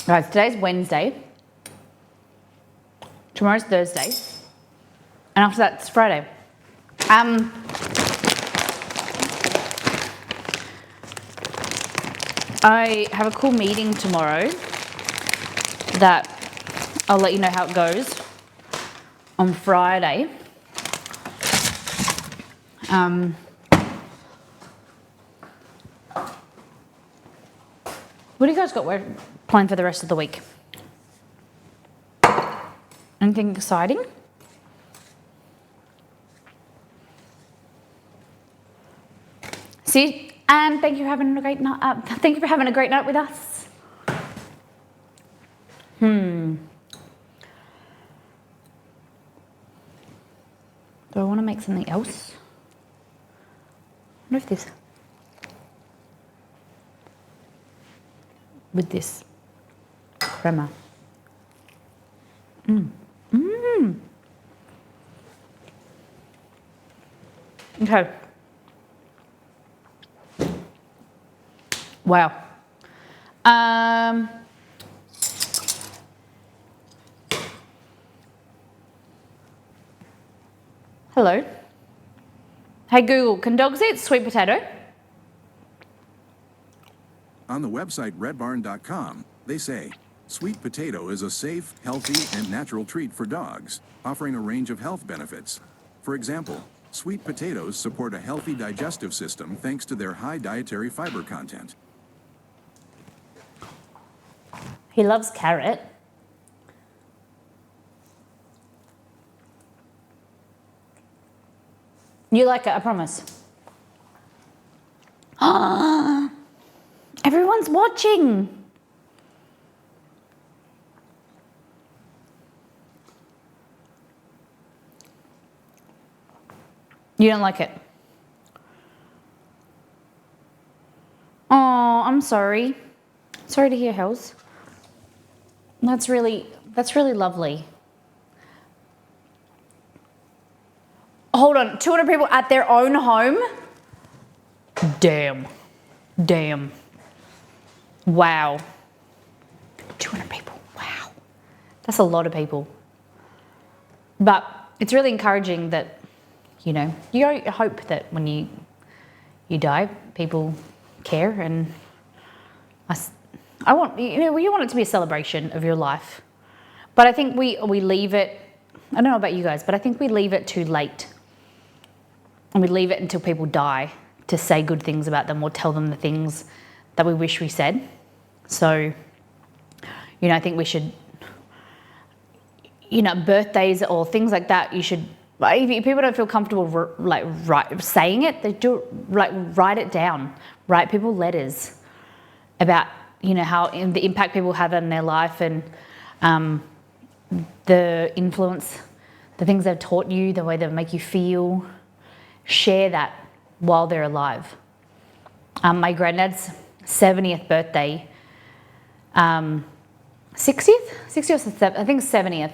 Speaker 1: Guys, today's Wednesday. Tomorrow's Thursday. And after that, it's Friday. I have a cool meeting tomorrow that I'll let you know how it goes on Friday. What do you guys got planned for the rest of the week? Anything exciting? See, and thank you for having a great night. Thank you for having a great night with us. Do I want to make something else? I wonder if this with this crema. Okay. Wow. Hello. Hey Google, can dogs eat sweet potato?
Speaker 2: On the website redbarn.com, they say, sweet potato is a safe, healthy, and natural treat for dogs, offering a range of health benefits. For example, sweet potatoes support a healthy digestive system thanks to their high dietary fiber content.
Speaker 1: He loves carrot. You like it, I promise. Everyone's watching. You don't like it? Oh, I'm sorry. Sorry to hear, Hells. That's really lovely. Hold on, 200 people at their own home? Damn. Wow. 200 people, wow. That's a lot of people. But it's really encouraging that, you know, you hope that when you die, people care, and I want, you want it to be a celebration of your life. But I think we leave it, I don't know about you guys, but I think we leave it too late. And we leave it until people die to say good things about them or tell them the things that we wish we said. So, you know, I think we should, you know, birthdays or things like that, you should, if people don't feel comfortable saying it, they do, write it down. Write people letters about, you know, how the impact people have on their life, and the influence, the things they've taught you, the way they make you feel. Share that while they're alive. My granddad's 70th birthday, 60th or 70th, I think 70th.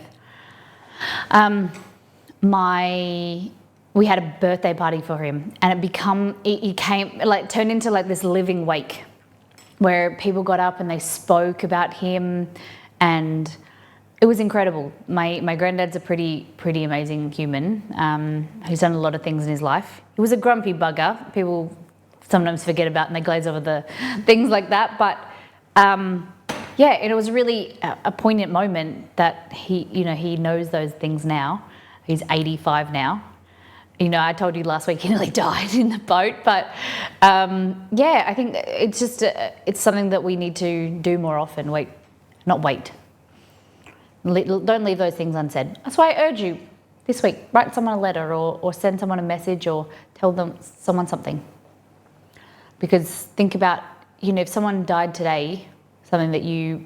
Speaker 1: We had a birthday party for him, and it turned into like this living wake where people got up and they spoke about him, and it was incredible. My granddad's a pretty amazing human who's done a lot of things in his life. He was a grumpy bugger. People sometimes forget about and they glaze over the things like that. But yeah, it was really a poignant moment that he knows those things now. He's 85 now. You know, I told you last week he nearly died in the boat, but yeah, I think it's just it's something that we need to do more often. Don't leave those things unsaid. That's why I urge you this week, write someone a letter or send someone a message or tell someone something. Because think about, you know, if someone died today, something that you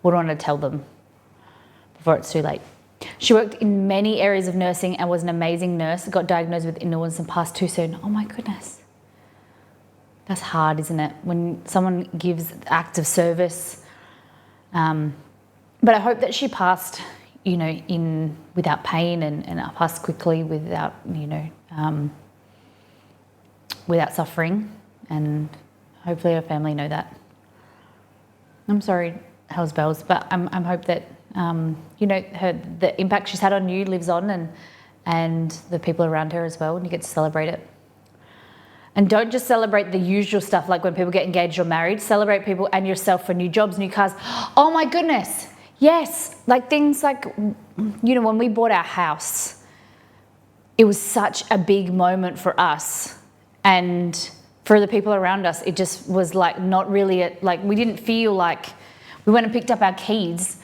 Speaker 1: would want to tell them before it's too late. She worked in many areas of nursing and was an amazing nurse, got diagnosed with illness and passed too soon. Oh my goodness. That's hard, isn't it? When someone gives acts of service. But I hope that she passed, you know, without pain and passed quickly without, you know, without suffering. And hopefully her family know that. I'm sorry, Hells Bells, but I'm hope that, you know, the impact she's had on you lives on, and the people around her as well, and you get to celebrate it. And don't just celebrate the usual stuff like when people get engaged or married. Celebrate people and yourself for new jobs, new cars. Oh my goodness. Yes, like things like, you know, when we bought our house, it was such a big moment for us, and for the people around us, it just was like not really, we didn't feel like, we went and picked up our keys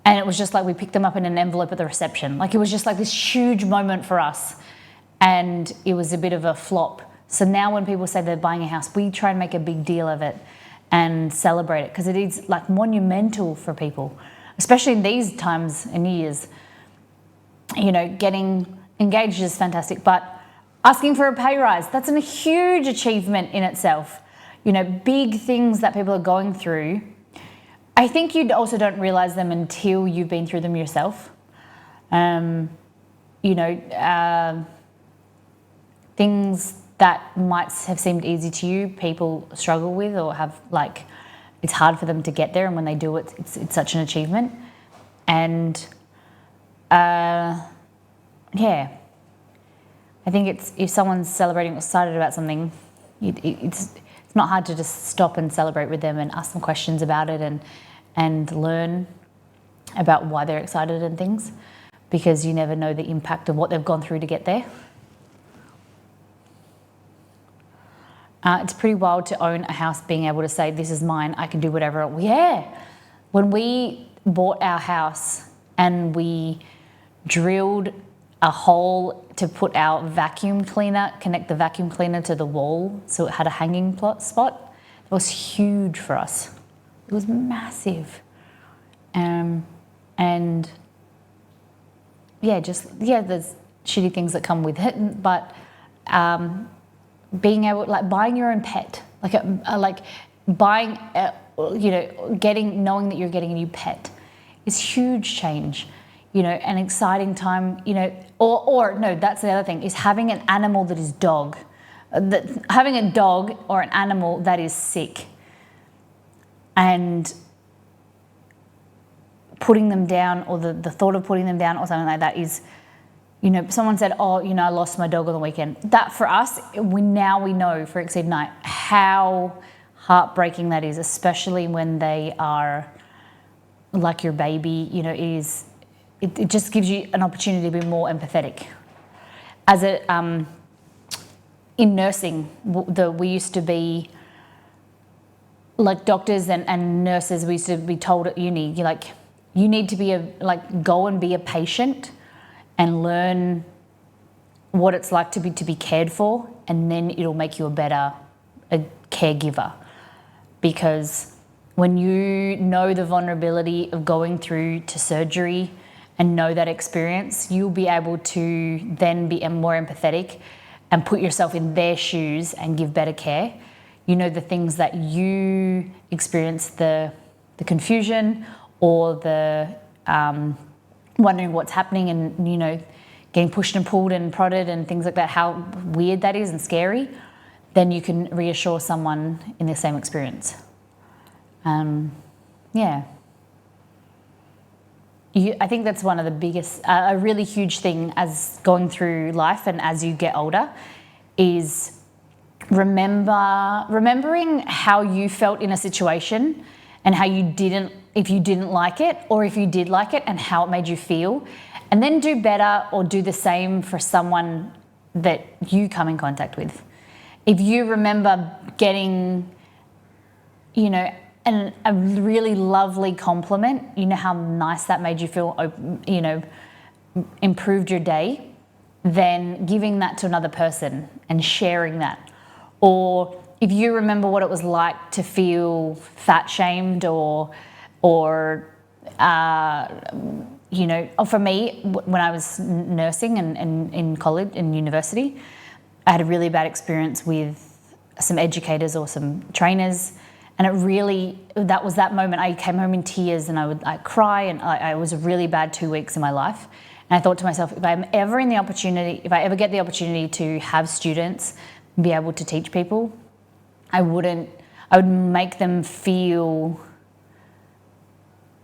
Speaker 1: and it was just like we picked them up in an envelope at the reception. Like it was just like this huge moment for us, and it was a bit of a flop. So now when people say they're buying a house, we try and make a big deal of it and celebrate it, because it is like monumental for people. Especially in these times and years, you know, getting engaged is fantastic, but asking for a pay rise, that's a huge achievement in itself. You know, big things that people are going through. I think you also don't realize them until you've been through them yourself. You know, things that might have seemed easy to you, people struggle with or have it's hard for them to get there, and when they do it, it's such an achievement. And yeah, I think if someone's celebrating or excited about something, it's not hard to just stop and celebrate with them and ask them questions about it and learn about why they're excited and things, because you never know the impact of what they've gone through to get there. It's pretty wild to own a house, being able to say, this is mine, I can do whatever. Yeah. When we bought our house and we drilled a hole to put our vacuum cleaner, connect the vacuum cleaner to the wall so it had a hanging spot, it was huge for us. It was massive. And yeah, there's shitty things that come with it, but being able, like buying your own pet, like buying, knowing that you're getting a new pet is huge change, an exciting time, or no, that's the other thing, is having an animal that is having a dog or an animal that is sick and putting them down, or the thought of putting them down or something like that is, someone said, oh, I lost my dog on the weekend. That for us, we know for Exceed Night how heartbreaking that is, especially when they are like your baby. It just gives you an opportunity to be more empathetic. In nursing, we used to be like doctors and nurses. We used to be told at uni, you need to go and be a patient and learn what it's like to be cared for, and then it'll make you a caregiver. Because when you know the vulnerability of going through to surgery and know that experience, you'll be able to then be more empathetic and put yourself in their shoes and give better care. The things that you experience, the confusion or the wondering what's happening, and getting pushed and pulled and prodded and things like that, how weird that is and scary, then you can reassure someone in the same experience. I think that's one of the biggest, a really huge thing as going through life and as you get older, is remembering how you felt in a situation and how if you didn't like it, or if you did like it and how it made you feel, and then do better or do the same for someone that you come in contact with. If you remember getting, a really lovely compliment, how nice that made you feel, improved your day, then giving that to another person and sharing that. Or if you remember what it was like to feel fat shamed or for me, when I was nursing and in college and university, I had a really bad experience with some educators or some trainers. And that was that moment. I came home in tears and I'd cry, and I was a really bad 2 weeks in my life. And I thought to myself, if I ever get the opportunity to have students be able to teach people, I would make them feel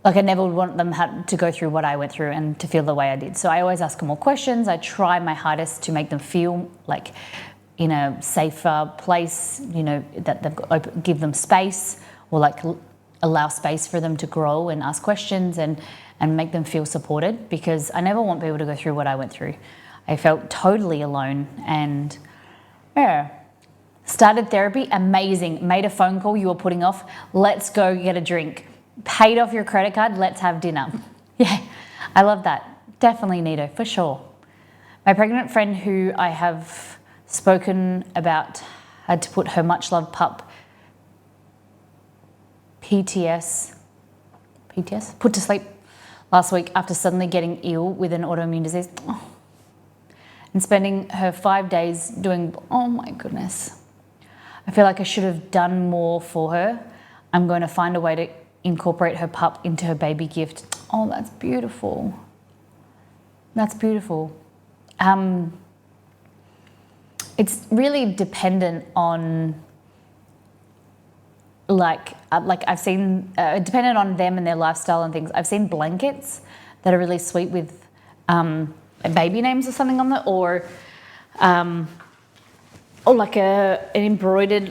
Speaker 1: like I never would want them to go through what I went through and to feel the way I did. So I always ask them more questions. I try my hardest to make them feel like in a safer place, that give them space, or allow space for them to grow and ask questions and make them feel supported, because I never want people to go through what I went through. I felt totally alone, and started therapy, amazing. Made a phone call you were putting off, let's go get a drink. Paid off your credit card, let's have dinner. Yeah, I love that. Definitely Nito, for sure. My pregnant friend who I have spoken about had to put her much loved pup PTS put to sleep last week after suddenly getting ill with an autoimmune disease. And spending her 5 days doing, oh my goodness. I feel like I should have done more for her. I'm going to find a way to incorporate her pup into her baby gift. Oh, that's beautiful. That's beautiful. It's really dependent on, I've seen, dependent on them and their lifestyle and things. I've seen blankets that are really sweet with baby names or something on it, or like an embroidered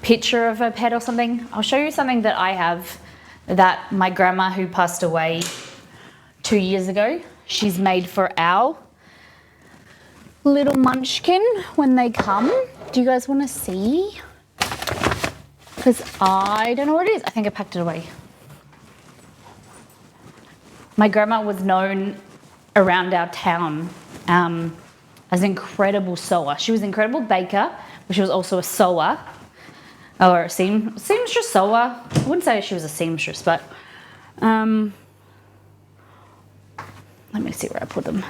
Speaker 1: picture of a pet or something. I'll show you something that I have that my grandma, who passed away 2 years ago, she's made for our little munchkin when they come. Do you guys want to see? Because I don't know what it is. I think I packed it away. My grandma was known around our town as an incredible sewer. She was an incredible baker, but she was also a sewer, or a seamstress sewer. I wouldn't say she was a seamstress, but let me see where I put them.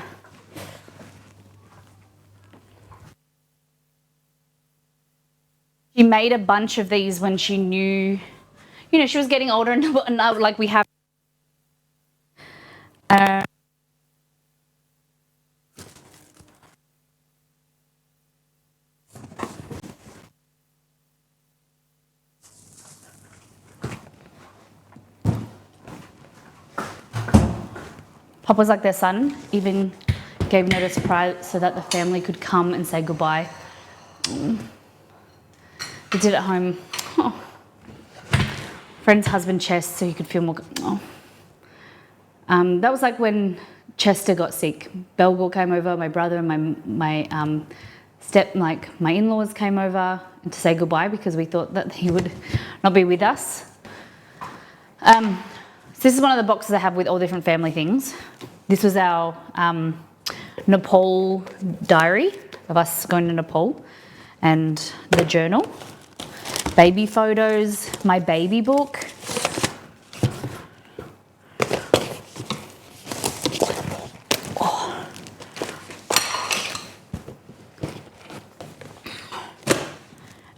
Speaker 1: she made a bunch of these when she knew, you know, she was getting older and like we have. Pop was like their son, even gave note of surprise so that the family could come and say goodbye. They did it at home. Oh. Friend's husband Chess, so he could feel more. Oh. That was like when Chester got sick. Belgal came over, my brother and my in-laws came over to say goodbye because we thought that he would not be with us. So this is one of the boxes I have with all different family things. This was our Nepal diary of us going to Nepal, and the journal, baby photos, my baby book. Oh.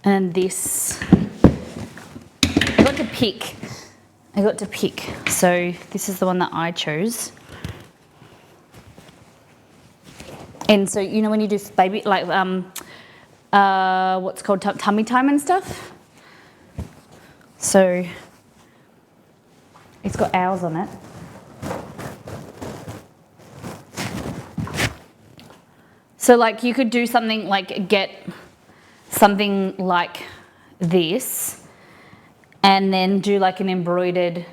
Speaker 1: And this, I got to pick. So this is the one that I chose. And so, you know, when you do baby, like, what's called tummy time and stuff. So it's got owls on it. So like you could do something like get something like this and then do like an embroidered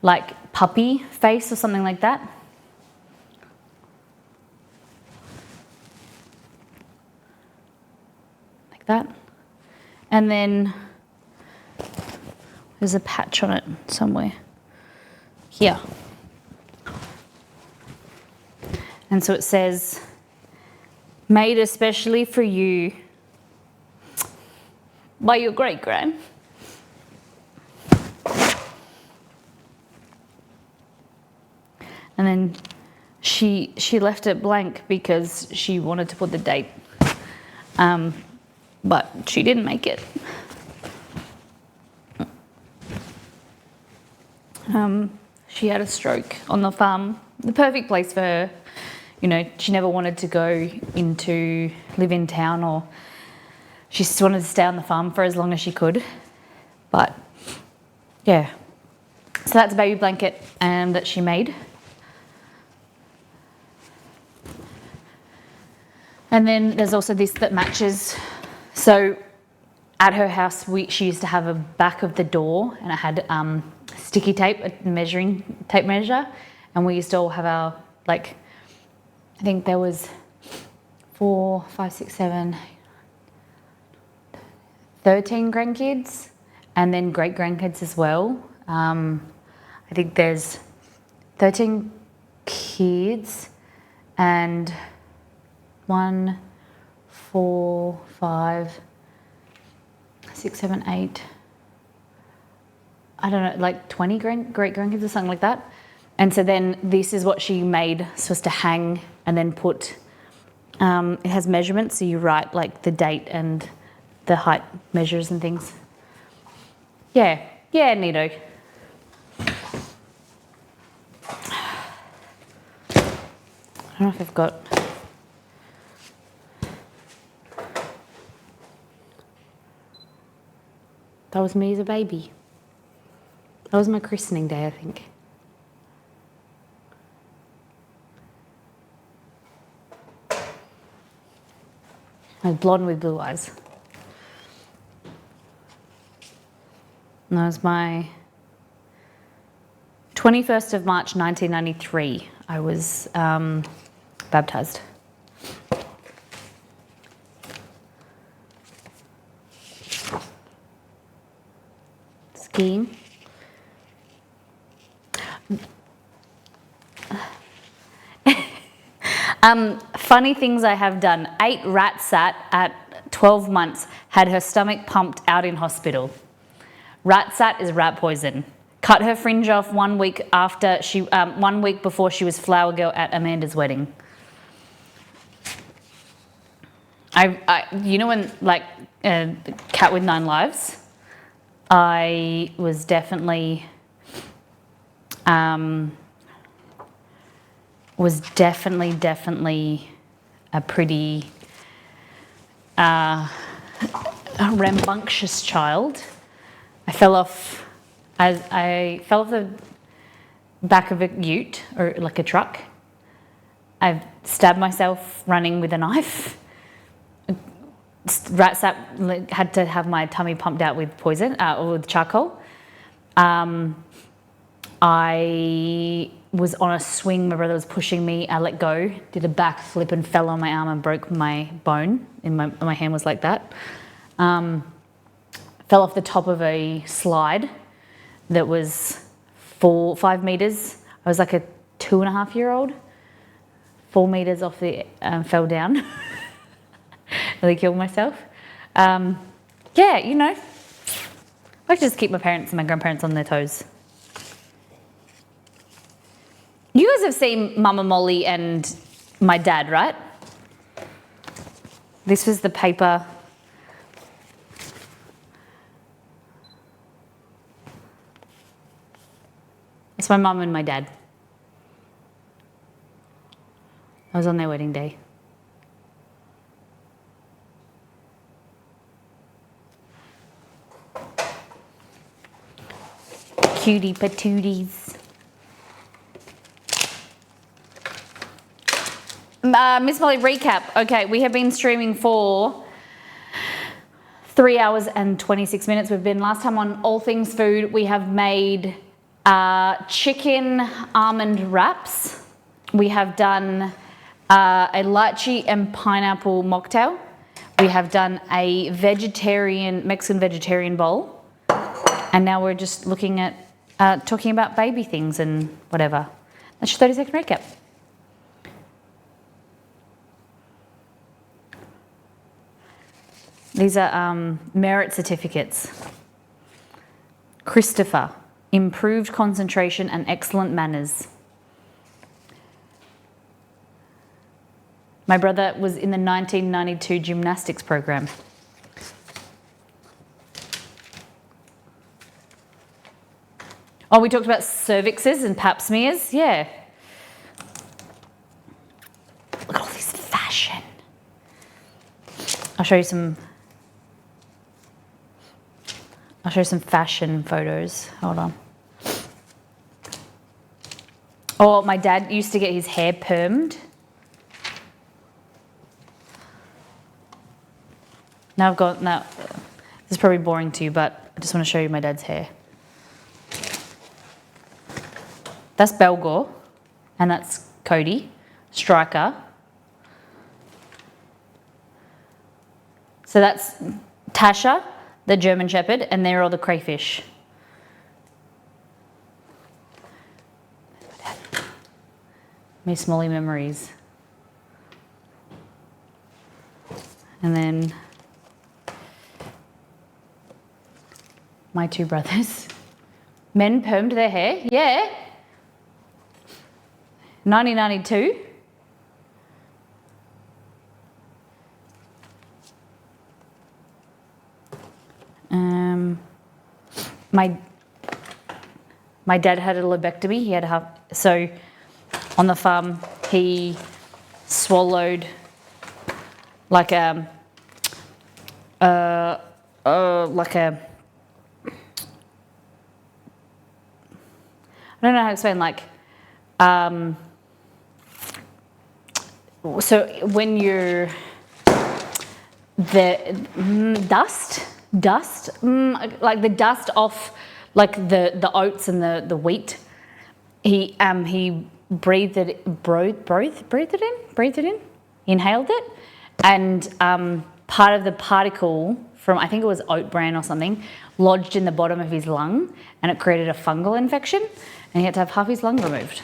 Speaker 1: like puppy face or something like that. Like that. And then there's a patch on it somewhere. Here. And so it says, made especially for you by your great-gran. And then she left it blank because she wanted to put the date, but she didn't make it. She had a stroke on the farm. The perfect place for her. You know, she never wanted to live in town, or she just wanted to stay on the farm for as long as she could. But yeah, so that's a baby blanket that she made. And then there's also this that matches. So at her house, she used to have a back of the door, and it had sticky tape, a measuring tape measure, and we used to all have our, like, I think there was 4, 5, 6, 7, 13 grandkids, and then great grandkids as well. I think there's 13 kids and 1, 4, 5, 6, 7, 8. I don't know, like 20 great grandkids or something like that. And so then this is what she made so as to hang and then put, it has measurements, so you write like the date and the height measures and things. Yeah, neato. I don't know if I've got, that was me as a baby. That was my christening day, I think. I was blonde with blue eyes. And that was my 21st of March 1993. I was baptised. Skiing. Funny things I have done. 8 Ratsat at 12 months had her stomach pumped out in hospital. Ratsat is rat poison. Cut her fringe off 1 week after 1 week before she was flower girl at Amanda's wedding. I you know when like a cat with 9 lives. I was definitely a pretty rambunctious child. I fell off the back of a ute, or like a truck. I've stabbed myself running with a knife. Had to have my tummy pumped out with poison or with charcoal. I was on a swing. My brother was pushing me. I let go, did a backflip and fell on my arm and broke my bone. My hand was like that. Fell off the top of a slide that was 5 meters. I was like a 2.5-year-old. 4 meters off fell down. Really killed myself. Yeah, you know, I just keep my parents and my grandparents on their toes. You guys have seen Mama Molly and my dad, right? This was the paper. It's my mum and my dad. I was on their wedding day. Cutie patooties. Miss Molly, recap. Okay, we have been streaming for 3 hours and 26 minutes. We've been last time on All Things Food. We have made chicken almond wraps. We have done a lychee and pineapple mocktail. We have done a Mexican vegetarian bowl. And now we're just looking at talking about baby things and whatever. That's your 30-second recap. These are merit certificates. Christopher, improved concentration and excellent manners. My brother was in the 1992 gymnastics program. Oh, we talked about cervixes and pap smears. Yeah. Look at all this fashion. I'll show you some fashion photos. Hold on. Oh, my dad used to get his hair permed. Now this is probably boring to you, but I just want to show you my dad's hair. That's Belgor, and that's Cody, Striker. So that's Tasha, the German Shepherd, and they're all the crayfish. Miss Molly memories. And then my 2 brothers. Men permed their hair, yeah. 1992. My dad had a lobectomy. He had so on the farm he swallowed like a I don't know how to explain, like so when you're the dust, like the dust off like the oats and the wheat, he breathed it in, inhaled it, and part of the particle from, I think it was oat bran or something, lodged in the bottom of his lung, and it created a fungal infection, and he had to have half his lung removed.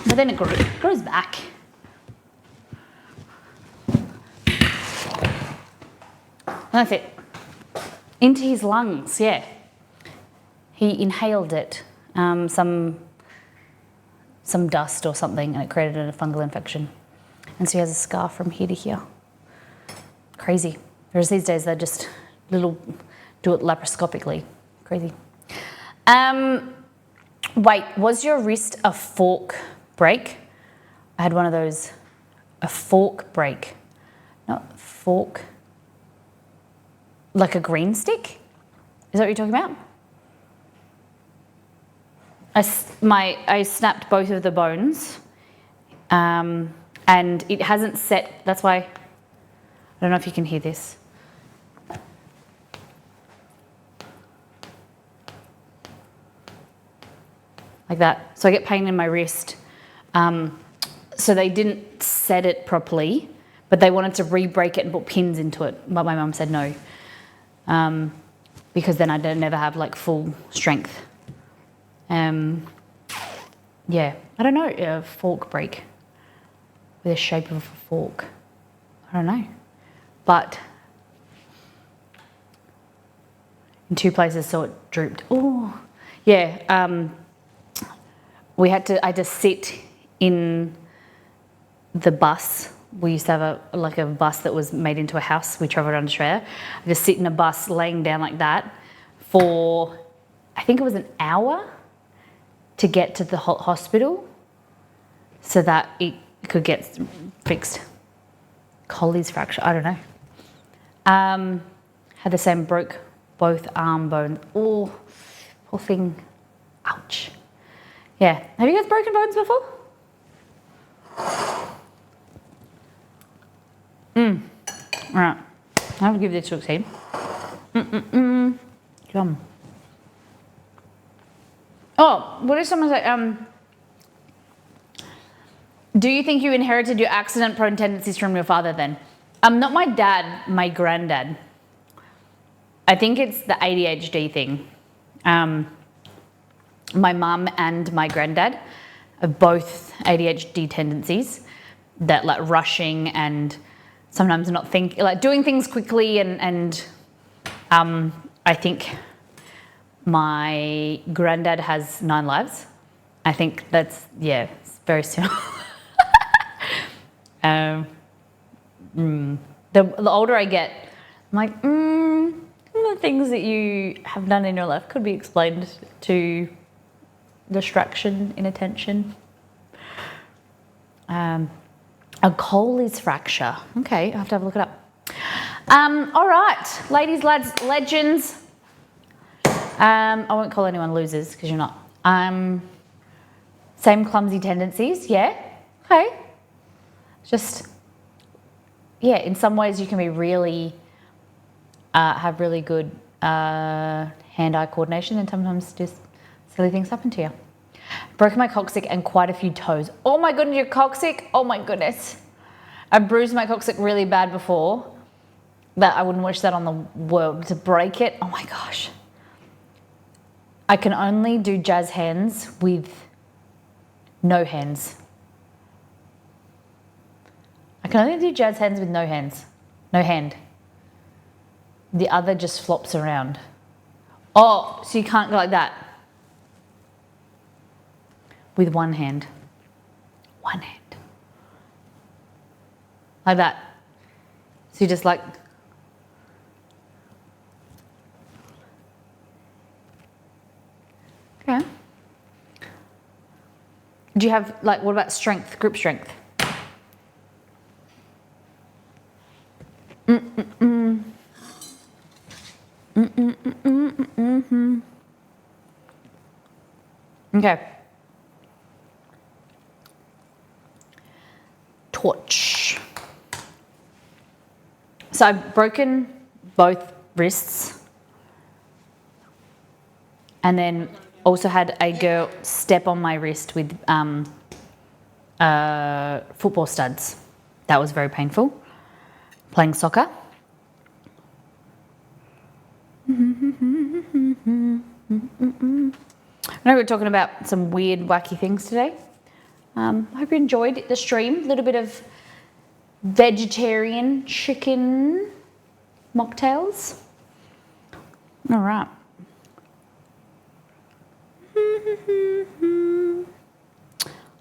Speaker 1: But then it grows back. That's it. Into his lungs, yeah. He inhaled it some some dust or something, and it created a fungal infection. And so he has a scar from here to here. Crazy. Whereas these days they just do it laparoscopically. Crazy. Wait, was your wrist a fork break? I had one of those, a fork break. Not fork, like a green stick? Is that what you're talking about? I snapped both of the bones, and it hasn't set. That's why, I don't know if you can hear this. Like that. So I get pain in my wrist. So they didn't set it properly, but they wanted to re-break it and put pins into it. But my mum said no, because then I'd never have like full strength. Yeah, I don't know, a fork break with the shape of a fork. I don't know, but in two places, so it drooped. Oh, yeah. I had to sit in the bus. We used to have a bus that was made into a house. We travelled around Australia. I just sit in a bus laying down like that for, I think it was an hour to get to the hospital so that it could get fixed. Colles fracture, I don't know. Had the same, broke both arm bones. Oh, poor thing. Ouch. Yeah. Have you guys broken bones before? All right. I'll give this to a team. Yum. Oh, what if someone say, do you think you inherited your accident-prone tendencies from your father then? Not my dad, my granddad. I think it's the ADHD thing. My mum and my granddad have both ADHD tendencies, that like rushing and sometimes not doing things quickly, and I think my granddad has 9 lives. I think that's, yeah, it's very similar. The older I get, I'm like, some of the things that you have done in your life could be explained to distraction, inattention. A Colles fracture. Okay, I have to have a look it up. All right, ladies, lads, legends. I won't call anyone losers because you're not. Same clumsy tendencies, yeah. Okay. Just, yeah, in some ways you can be really, have really good hand-eye coordination, and sometimes just silly things happen to you. Broken my coccyx and quite a few toes. Oh my goodness, your coccyx? Oh my goodness. I bruised my coccyx really bad before. That I wouldn't wish that on the world. To break it, oh my gosh. I can only do jazz hands with no hands. I can only do jazz hands with no hands. No hand. The other just flops around. Oh, so you can't go like that. With one hand. One hand. Like that. So you just like, okay. Do you have, like, what about strength, grip strength? Okay. Torch. So I've broken both wrists, and then also had a girl step on my wrist with football studs. That was very painful. Playing soccer. I know we're talking about some weird, wacky things today. I hope you enjoyed the stream. A little bit of vegetarian chicken mocktails. All right.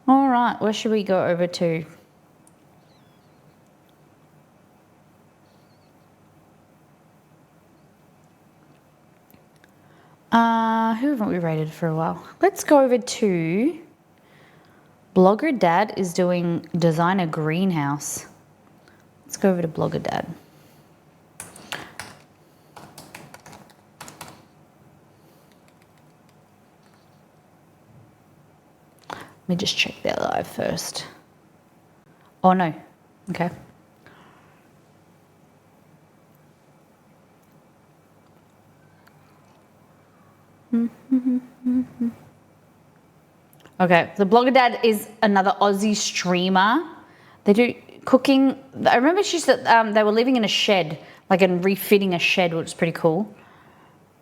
Speaker 1: All right, where should we go over to? Who haven't we rated for a while? Let's go over to Blogger Dad is doing designer greenhouse. Let's go over to Blogger Dad. Let me just check their live first. Oh no, okay. Okay, the Blogger Dad is another Aussie streamer. They do cooking. I remember she said they were living in a shed, like and refitting a shed, which is pretty cool.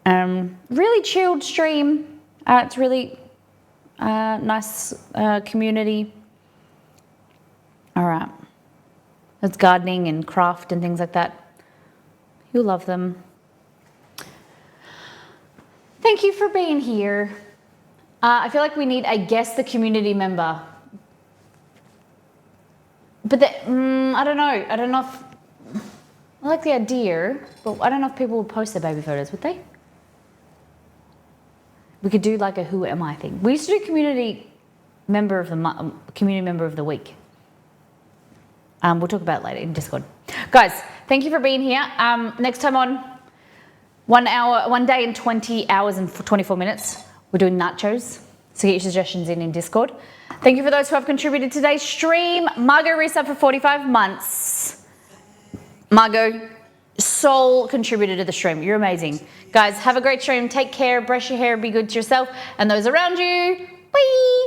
Speaker 1: Really chilled stream. It's really nice community. All right. It's gardening and craft and things like that. You'll love them. Thank you for being here. I feel like we need a guest the community member. But I don't know. I don't know if... I like the idea, but I don't know if people would post their baby photos, would they? We could do like a who am I thing. We used to do community member of the week. We'll talk about it later in Discord. Guys, thank you for being here. Next time on 1 day and 20 hours and 24 minutes, we're doing nachos. So get your suggestions in Discord. Thank you for those who have contributed to today's stream. Margot resub for 45 months. Margot, sole contributor to the stream. You're amazing. Guys, have a great stream. Take care. Brush your hair. Be good to yourself and those around you. Bye.